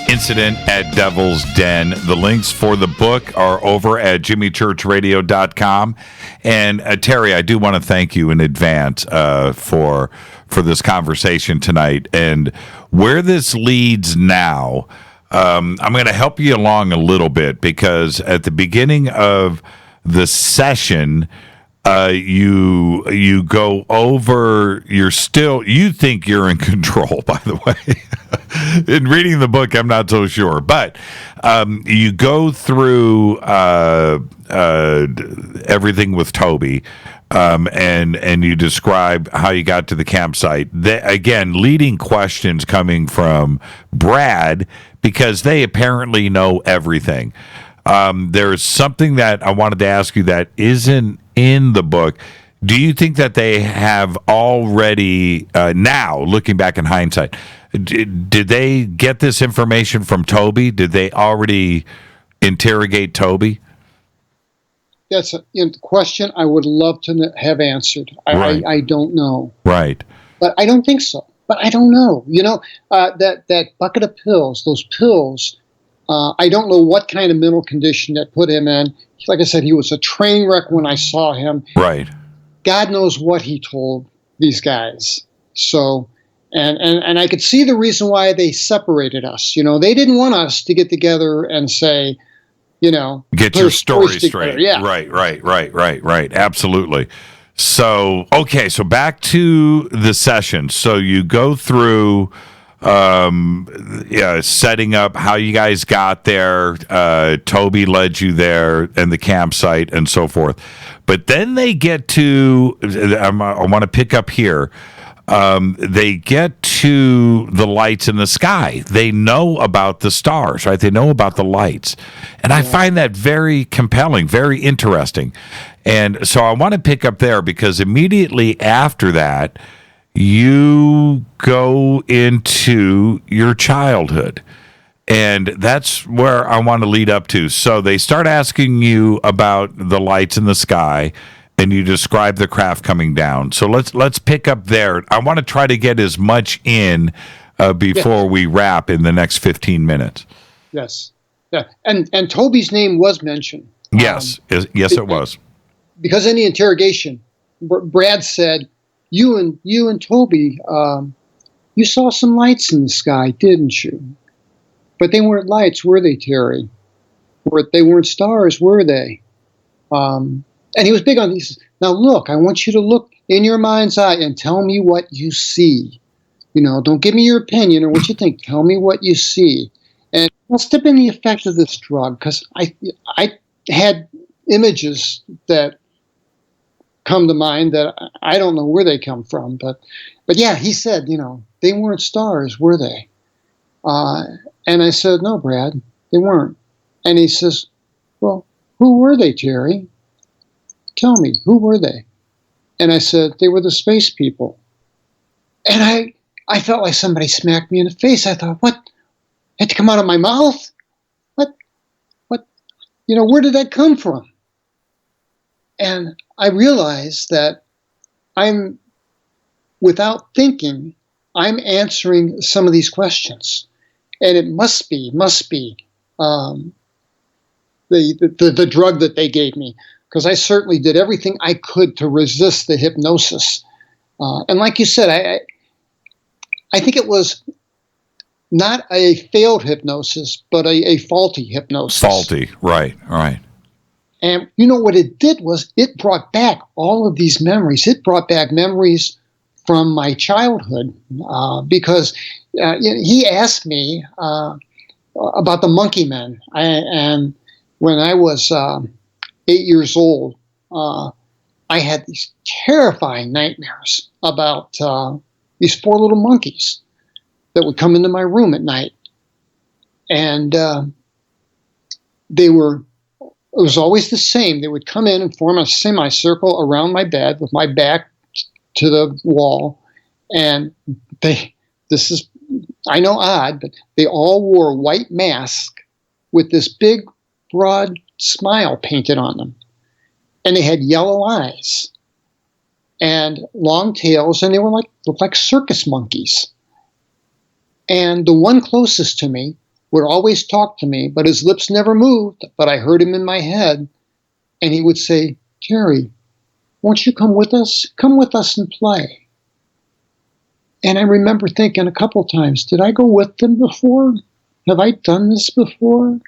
Incident at Devil's Den. The links for the book are over at jimmychurchradio.com. And Terry, I do want to thank you in advance for this conversation tonight. And where this leads now, I'm going to help you along a little bit, because at the beginning of the session, you go over, you think you're in control, by the way. In reading the book, I'm not so sure, but you go through everything with Toby, and you describe how you got to the campsite. Again, leading questions coming from Brad, because they apparently know everything. There's something that I wanted to ask you that isn't in the book. Do you think that they have already, now, looking back in hindsight, did they get this information from Toby? Did they already interrogate Toby? That's a question I would love to have answered. Right. I don't know. Right. But I don't think so. But I don't know. You know, that bucket of pills, those pills, I don't know what kind of mental condition that put him in. Like I said, he was a train wreck when I saw him. Right. God knows what he told these guys. So, and I could see the reason why they separated us. You know, they didn't want us to get together and say, you know, get your story straight. Yeah. Right. Absolutely. So, okay. So back to the session. So you go through, setting up how you guys got there. Toby led you there, and the campsite and so forth. But then they get to, I want to pick up here. They get to the lights in the sky. They know about the stars, right? They know about the lights. And I find that very compelling, very interesting. And so I want to pick up there, because immediately after that, you go into your childhood. And that's where I want to lead up to. So they start asking you about the lights in the sky, and you describe the craft coming down. So let's pick up there. I want to try to get as much in before we wrap in the next 15 minutes. Yes. Yeah. And Toby's name was mentioned. Yes. Yes, it was. Because in the interrogation, Brad said, you and Toby, you saw some lights in the sky, didn't you? But they weren't lights, were they, Terry? They weren't stars, were they? And he was big on these. Now look, I want you to look in your mind's eye and tell me what you see. You know, don't give me your opinion or what you think. Tell me what you see. And must have been the effect of this drug, because I had images that come to mind that I don't know where they come from, but yeah, he said, they weren't stars, were they? And I said, no, Brad, they weren't. And he says, well, who were they, Terry? Tell me, who were they? And I said, they were the space people. And I felt like somebody smacked me in the face. I thought, what? Had to come out of my mouth? What? Where did that come from? And I realized that without thinking, I'm answering some of these questions. And it must be the drug that they gave me, because I certainly did everything I could to resist the hypnosis. And like you said, I think it was not a failed hypnosis, but a faulty hypnosis. Faulty, right. And what it did was it brought back all of these memories. It brought back memories from my childhood because he asked me about the monkey men. And when I was 8 years old, I had these terrifying nightmares about these four little monkeys that would come into my room at night. And it was always the same. They would come in and form a semicircle around my bed with my back to the wall. And this is, I know, odd, but they all wore white masks with this big, broad smile painted on them. And they had yellow eyes and long tails, and they looked like circus monkeys. And the one closest to me would always talk to me, but his lips never moved, but I heard him in my head. And he would say, Terry, won't you come with us? Come with us and play. And I remember thinking a couple times, did I go with them before? Have I done this before?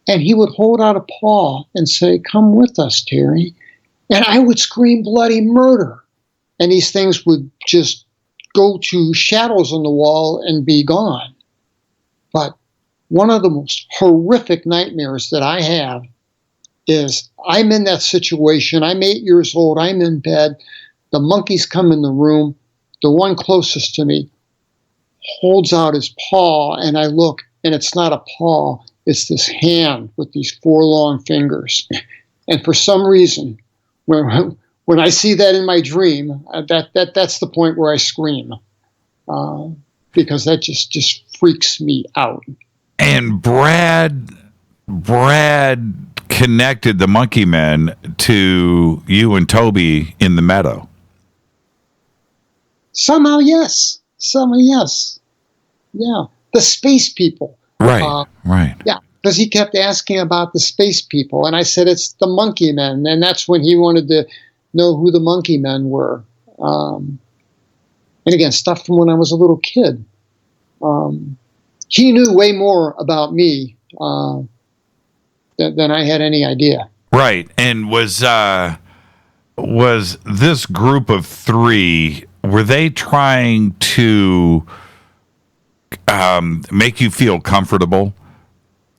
And he would hold out a paw and say, come with us, Terry. And I would scream bloody murder. And these things would just go to shadows on the wall and be gone. But one of the most horrific nightmares that I have is I'm in that situation. I'm 8 years old. I'm in bed. The monkeys come in the room. The one closest to me holds out his paw, and I look, and it's not a paw. It's this hand with these four long fingers. And for some reason, when I see that in my dream, that's the point where I scream. Because that just freaks me out. And Brad connected the monkey men to you and Toby in the meadow. Somehow, yes. Yeah. The space people. Right. Yeah. Because he kept asking about the space people. And I said, it's the monkey men. And that's when he wanted to know who the monkey men were. And again, stuff from when I was a little kid. He knew way more about me than I had any idea. Right. And was this group of three, were they trying to make you feel comfortable,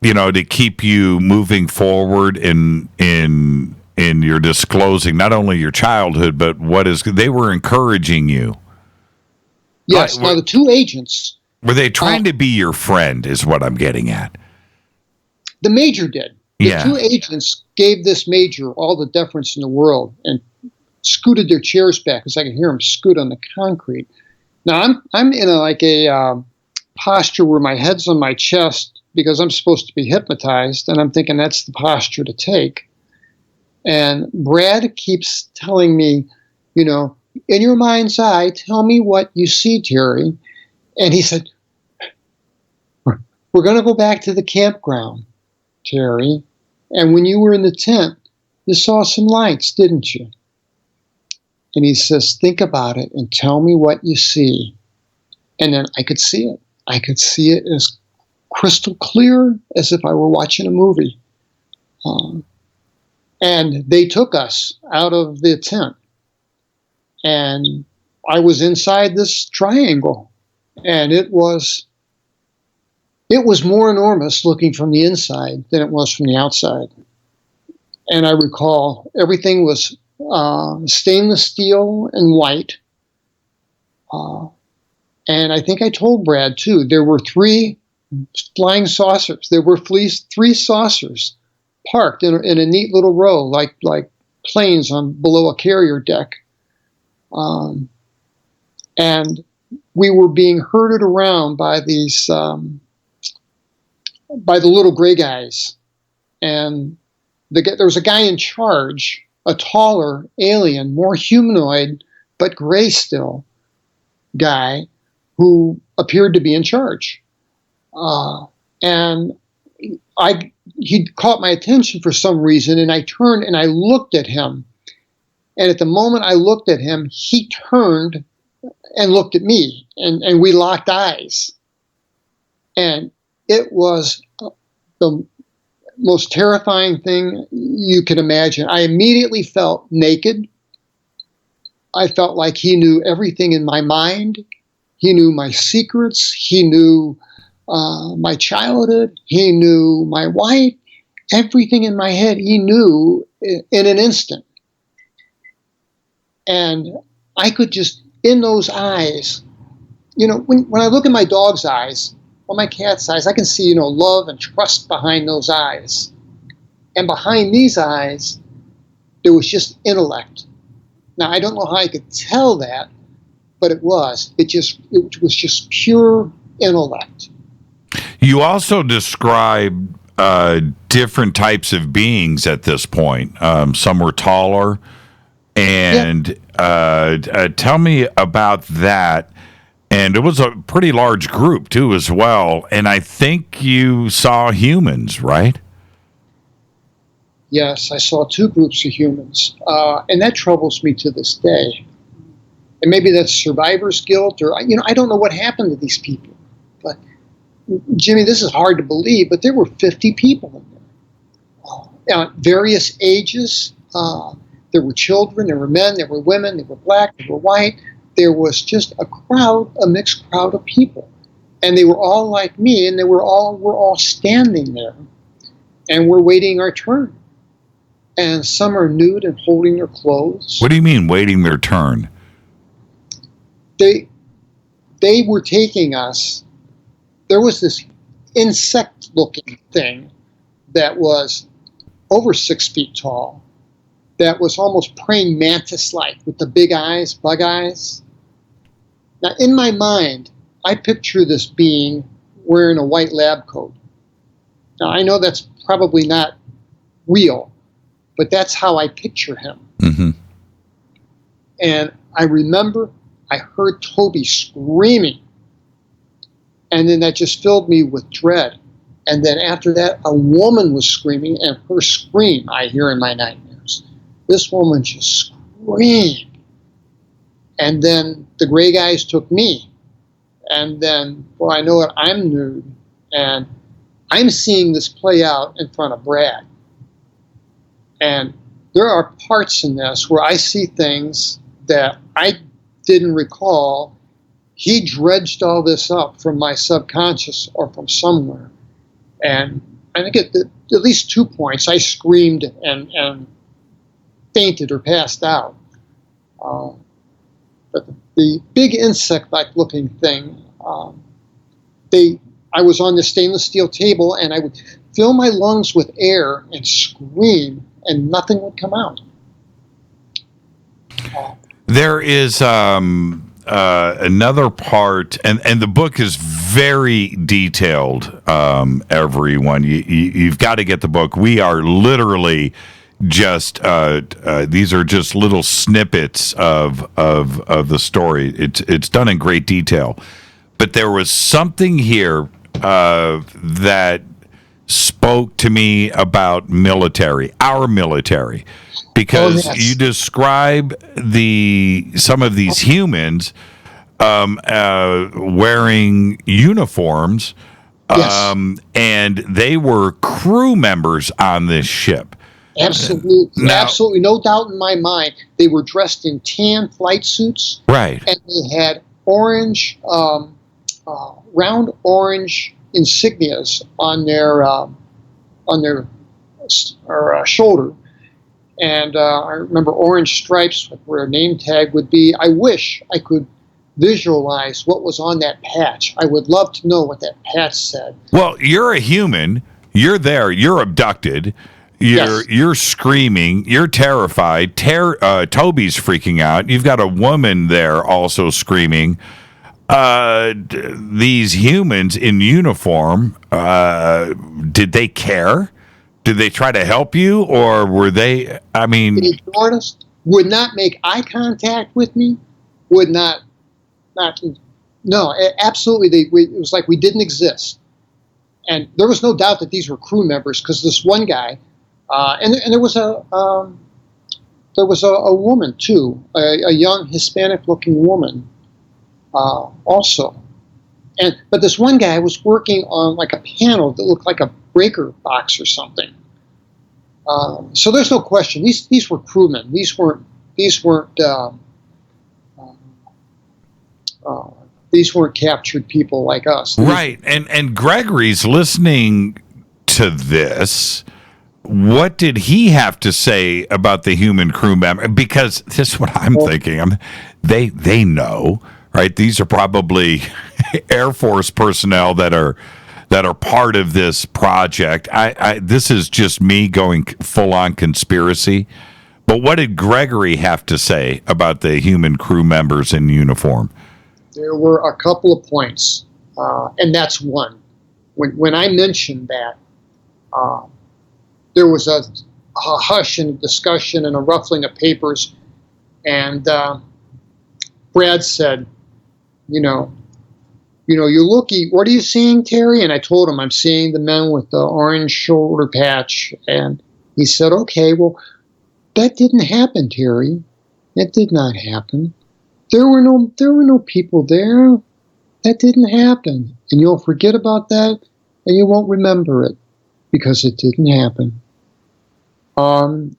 to keep you moving forward in your disclosing not only your childhood, but they were encouraging you? Yes. Now, the two agents... Were they trying to be your friend, is what I'm getting at? The major did. The two agents gave this major all the deference in the world and scooted their chairs back because I could hear them scoot on the concrete. Now, I'm in a posture where my head's on my chest because I'm supposed to be hypnotized, and I'm thinking that's the posture to take. And Brad keeps telling me, in your mind's eye, tell me what you see, Terry. And he said, we're going to go back to the campground, Terry. And when you were in the tent, you saw some lights, didn't you? And he says, think about it and tell me what you see. And then I could see it. I could see it as crystal clear as if I were watching a movie. And they took us out of the tent. And I was inside this triangle. And it was more enormous looking from the inside than it was from the outside. And I recall everything was stainless steel and white. And I think I told Brad too, there were 3 flying saucers. There were 3 saucers parked in a neat little row, like planes below a carrier deck. And we were being herded around by these, by the little gray guys. And there was a guy in charge, a taller alien, more humanoid, but gray still guy, who appeared to be in charge. And he caught my attention for some reason, and I turned and I looked at him. And at the moment I looked at him, he turned and looked at me, and we locked eyes. And it was the most terrifying thing you can imagine. I immediately felt naked. I felt like he knew everything in my mind. He knew my secrets. He knew my childhood. He knew my wife. Everything in my head he knew in an instant. And I could just, in those eyes, when I look in my dog's eyes or my cat's eyes, I can see, love and trust behind those eyes. And behind these eyes, there was just intellect. Now, I don't know how I could tell that, but it was. It was just pure intellect. You also describe different types of beings at this point. Some were taller. And tell me about that. And it was a pretty large group, too, as well. And I think you saw humans, right? Yes, I saw 2 groups of humans. And that troubles me to this day. And maybe that's survivor's guilt, or, I don't know what happened to these people. But, Jimmy, this is hard to believe, but there were 50 people in there. Various ages. There were children, there were men, there were women, there were black, there were white. There was just a mixed crowd of people. And they were all like me, and we're all standing there. And we're waiting our turn. And some are nude and holding their clothes. What do you mean, waiting their turn? They were taking us. There was this insect-looking thing that was over 6 feet tall, that was almost praying mantis-like with the big eyes, bug eyes. Now, in my mind, I picture this being wearing a white lab coat. Now, I know that's probably not real, but that's how I picture him. Mm-hmm. And I remember I heard Toby screaming, and then that just filled me with dread. And then after that, a woman was screaming, and her scream I hear in my nightmares. This woman just screamed. And then the gray guys took me. And then, well, I know it, I'm nude. And I'm seeing this play out in front of Brad. And there are parts in this where I see things that I didn't recall. He dredged all this up from my subconscious or from somewhere. And I think at least 2 points I screamed and fainted or passed out. But the big insect-like looking thing, I was on the stainless steel table, and I would fill my lungs with air and scream, and nothing would come out. There is another part, and the book is very detailed, everyone. You've got to get the book. We are literally just these are just little snippets of the story. It's done in great detail, but there was something here that spoke to me about our military, because you describe some of these humans wearing uniforms, and they were crew members on this ship. Absolutely, absolutely, no doubt in my mind. They were dressed in tan flight suits, right? And they had orange, round orange insignias on their shoulder, And I remember orange stripes where a name tag would be. I wish I could visualize what was on that patch. I would love to know what that patch said. Well, you're a human. You're there. You're abducted. You're screaming. You're terrified. Toby's freaking out. You've got a woman there also screaming. These humans in uniform, did they care? Did they try to help you, or were they? I mean, they ignored us. Would not make eye contact with me. Would not. No, absolutely. It was like we didn't exist, and there was no doubt that these were crew members because this one guy, and there was a woman too, a young Hispanic-looking woman, also, but this one guy was working on like a panel that looked like a breaker box or something. So there's no question. These were crewmen. These weren't captured people like us. Right. And Gregory's listening to this. What did he have to say about the human crew member? Because this is what I'm thinking. They know, right? These are probably Air Force personnel that are part of this project. This is just me going full on conspiracy. But what did Gregory have to say about the human crew members in uniform? There were a couple of points, and that's one. When I mentioned that, there was a hush and a discussion and a ruffling of papers, and Brad said, you're looking, what are you seeing, Terry? And I told him, I'm seeing the men with the orange shoulder patch. And he said, okay, well, that didn't happen, Terry. It did not happen. There were no people there. That didn't happen. And you'll forget about that, and you won't remember it because it didn't happen. And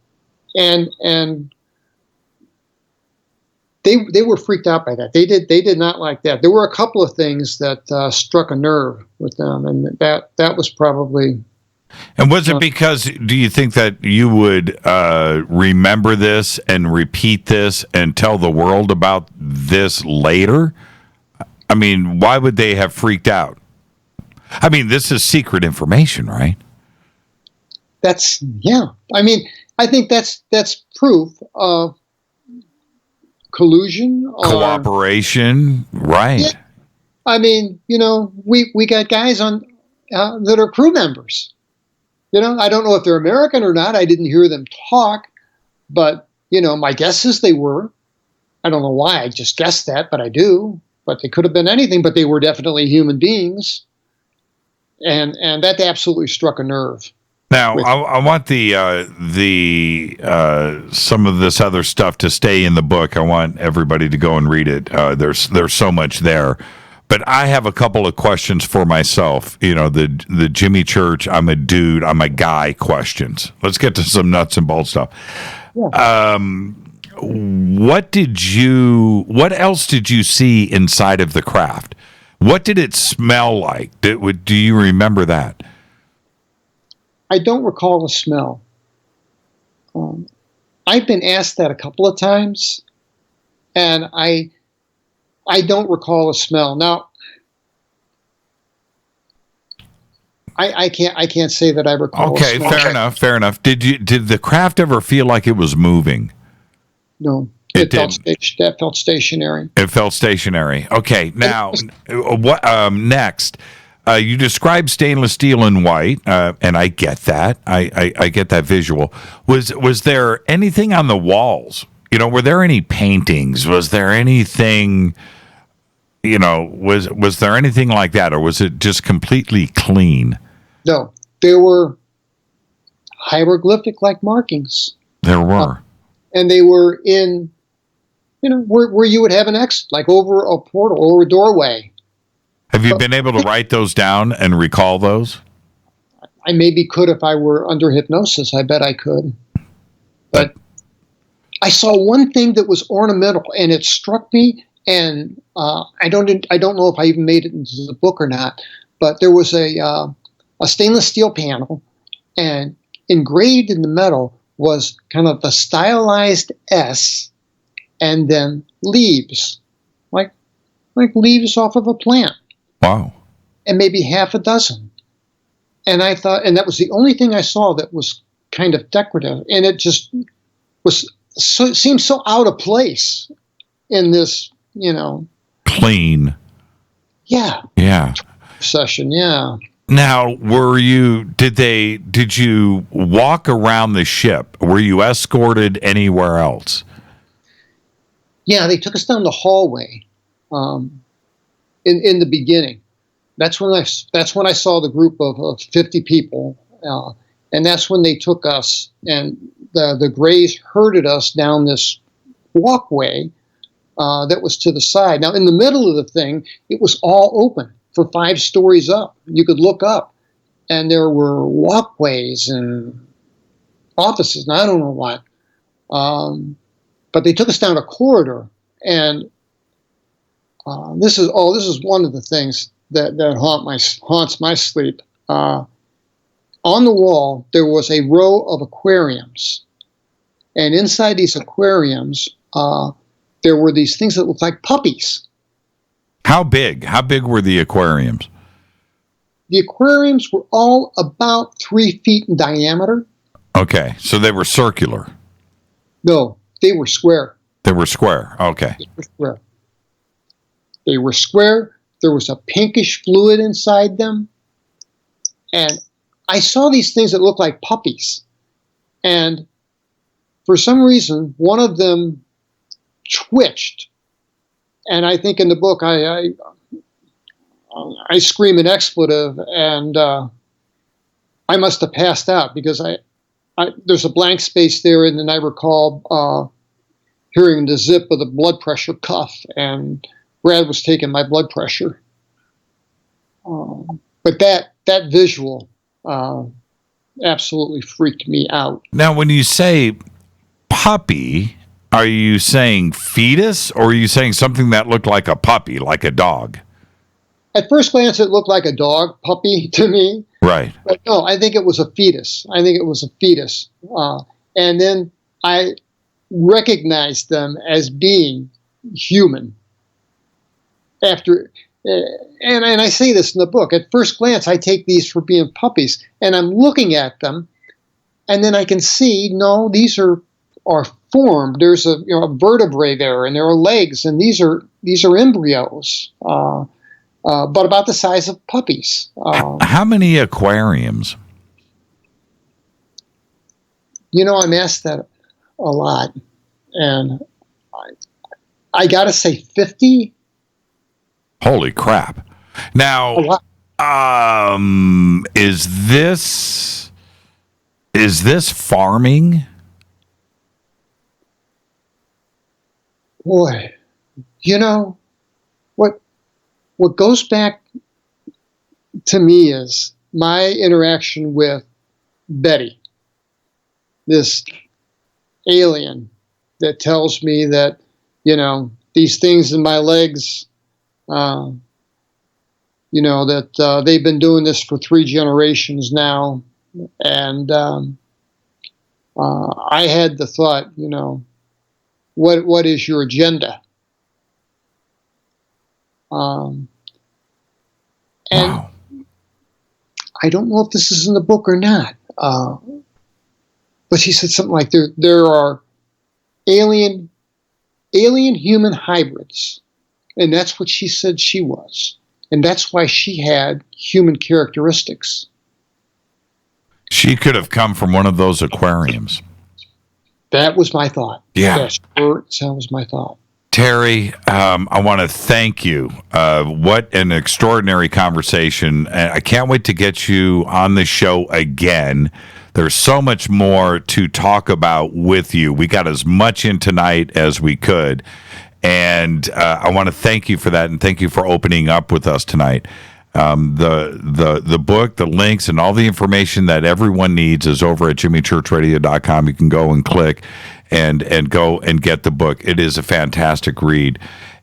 they were freaked out by that. They did not like that. There were a couple of things that struck a nerve with them, and that was probably. And was it because, do you think that you would remember this and repeat this and tell the world about this later? I mean, why would they have freaked out? I mean, this is secret information, right? Yeah. I mean, I think that's proof of collusion, cooperation, right? Yeah. I mean, we got guys on that are crew members. I don't know if they're American or not. I didn't hear them talk, but my guess is they were. I don't know why. I just guessed that, but I do. But they could have been anything. But they were definitely human beings, and that absolutely struck a nerve. Now, I want the some of this other stuff to stay in the book. I want everybody to go and read it. There's so much there, but I have a couple of questions for myself. The Jimmy Church, I'm a dude, I'm a guy questions. Let's get to some nuts and bolts stuff. Yeah. What else did you see inside of the craft? What did it smell like? Do you remember that? I don't recall the smell. I've been asked that a couple of times, and I don't recall a smell. Now, I can't say that I recall. Okay, a smell. Fair enough. Did the craft ever feel like it was moving? No, that felt stationary. It felt stationary. Okay, now what? Next. You described stainless steel in white, and I get that. I get that visual. Was there anything on the walls? Were there any paintings? Was there anything? Was there anything like that, or was it just completely clean? No, there were hieroglyphic-like markings. There were, and they were in, where you would have an exit, like over a portal or a doorway. Have you been able to write those down and recall those? I maybe could if I were under hypnosis. I bet I could. But I saw one thing that was ornamental, and it struck me. And I don't know if I even made it into the book or not. But there was a stainless steel panel, and engraved in the metal was kind of the stylized S and then leaves, like leaves off of a plant. Wow. And maybe half a dozen. And I thought, and that was the only thing I saw that was kind of decorative. And it just seemed so out of place in this, clean. Yeah. Yeah. Session, yeah. Now, did you walk around the ship? Were you escorted anywhere else? Yeah, they took us down the hallway in the beginning. That's when I saw the group of 50 people, and that's when they took us, and the Greys herded us down this walkway that was to the side. Now, in the middle of the thing, it was all open for 5 stories up. You could look up, and there were walkways and offices, and I don't know what. But they took us down a corridor, and this is one of the things that haunts my sleep. On the wall, there was a row of aquariums, and inside these aquariums, there were these things that looked like puppies. How big? How big were the aquariums? The aquariums were all about 3 feet in diameter. Okay, so they were circular. No, they were square. They were square. Okay. They were square. There was a pinkish fluid inside them. And I saw these things that looked like puppies. And for some reason, one of them twitched. And I think in the book, I scream an expletive, and I must have passed out because there's a blank space there, and then I recall hearing the zip of the blood pressure cuff, and Brad was taking my blood pressure. But that visual absolutely freaked me out. Now, when you say puppy, are you saying fetus, or are you saying something that looked like a puppy, like a dog? At first glance, it looked like a dog puppy to me. Right. But no, I think it was a fetus. And then I recognized them as being human. And I say this in the book. At first glance, I take these for being puppies, and I'm looking at them, and then I can see, no, these are formed. There's a vertebrae there, and there are legs, and these are embryos, but about the size of puppies. How many aquariums? I'm asked that a lot, and I got to say 50. Holy crap! Now, is this farming? Boy, what goes back to me is my interaction with Betty, this alien that tells me that, these things in my legs, that they've been doing this for 3 generations now. And I had the thought, what is your agenda? And wow. I don't know if this is in the book or not, but she said something like there are alien human hybrids, and that's what she said she was, and that's why she had human characteristics. She could have come from one of those aquariums. That was my thought. Yeah. That was my thought. Terry, I want to thank you. What an extraordinary conversation. I can't wait to get you on the show again. There's so much more to talk about with you. We got as much in tonight as we could. And I want to thank you for that, and thank you for opening up with us tonight. The book, the links, and all the information that everyone needs is over at jimmychurchradio.com. You can go and click and go and get the book. It is a fantastic read.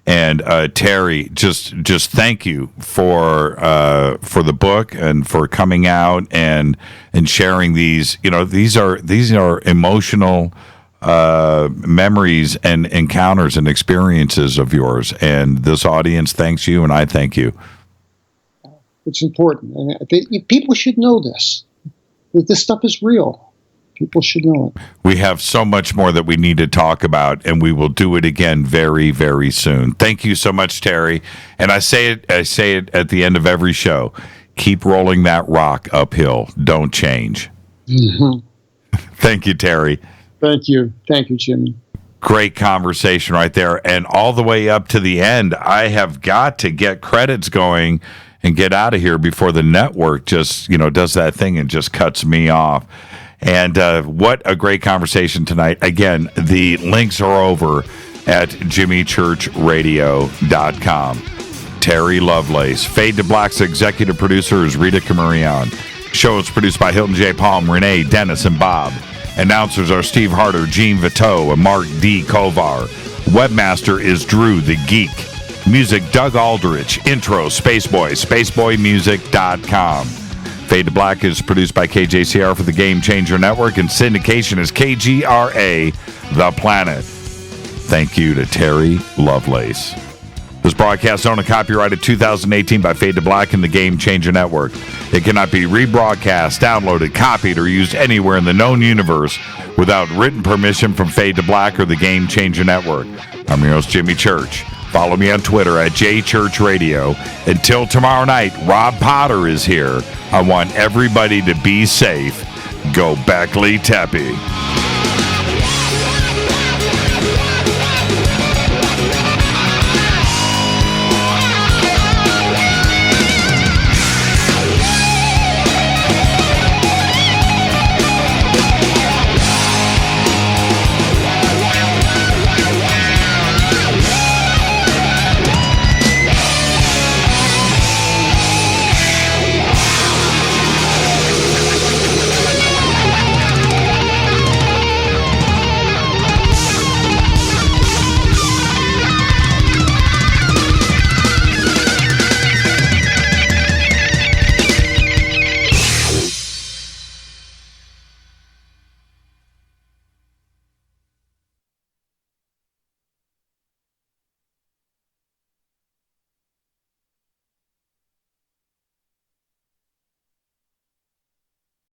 And Terry, just thank you for the book and for coming out and sharing these. These are emotional memories and encounters and experiences of yours. And this audience thanks you, and I thank you. It's important, and people should know this. That this stuff is real. People should know it. We have so much more that we need to talk about, and we will do it again very, very soon. Thank you so much, Terry. And I say it at the end of every show. Keep rolling that rock uphill. Don't change. Mm-hmm. Thank you, Terry. Thank you, Jimmy. Great conversation right there. And all the way up to the end, I have got to get credits going and get out of here before the network just, does that thing and just cuts me off. And what a great conversation tonight. Again, the links are over at jimmychurchradio.com. Terry Lovelace. Fade to Black's executive producer is Rita Camarion. Show is produced by Hilton J. Palm, Renee, Dennis, and Bob. Announcers are Steve Harder, Gene Viteau, and Mark D. Kovar. Webmaster is Drew the Geek. Music, Doug Aldrich. Intro, Spaceboy, spaceboymusic.com. Fade to Black is produced by KJCR for the Game Changer Network, and syndication is KGRA, The Planet. Thank you to Terry Lovelace. This broadcast is owned and copyrighted 2018 by Fade to Black and the Game Changer Network. It cannot be rebroadcast, downloaded, copied, or used anywhere in the known universe without written permission from Fade to Black or the Game Changer Network. I'm your host, Jimmy Church. Follow me on Twitter at JChurchRadio. Until tomorrow night, Rob Potter is here. I want everybody to be safe. Go Beckley Teppy.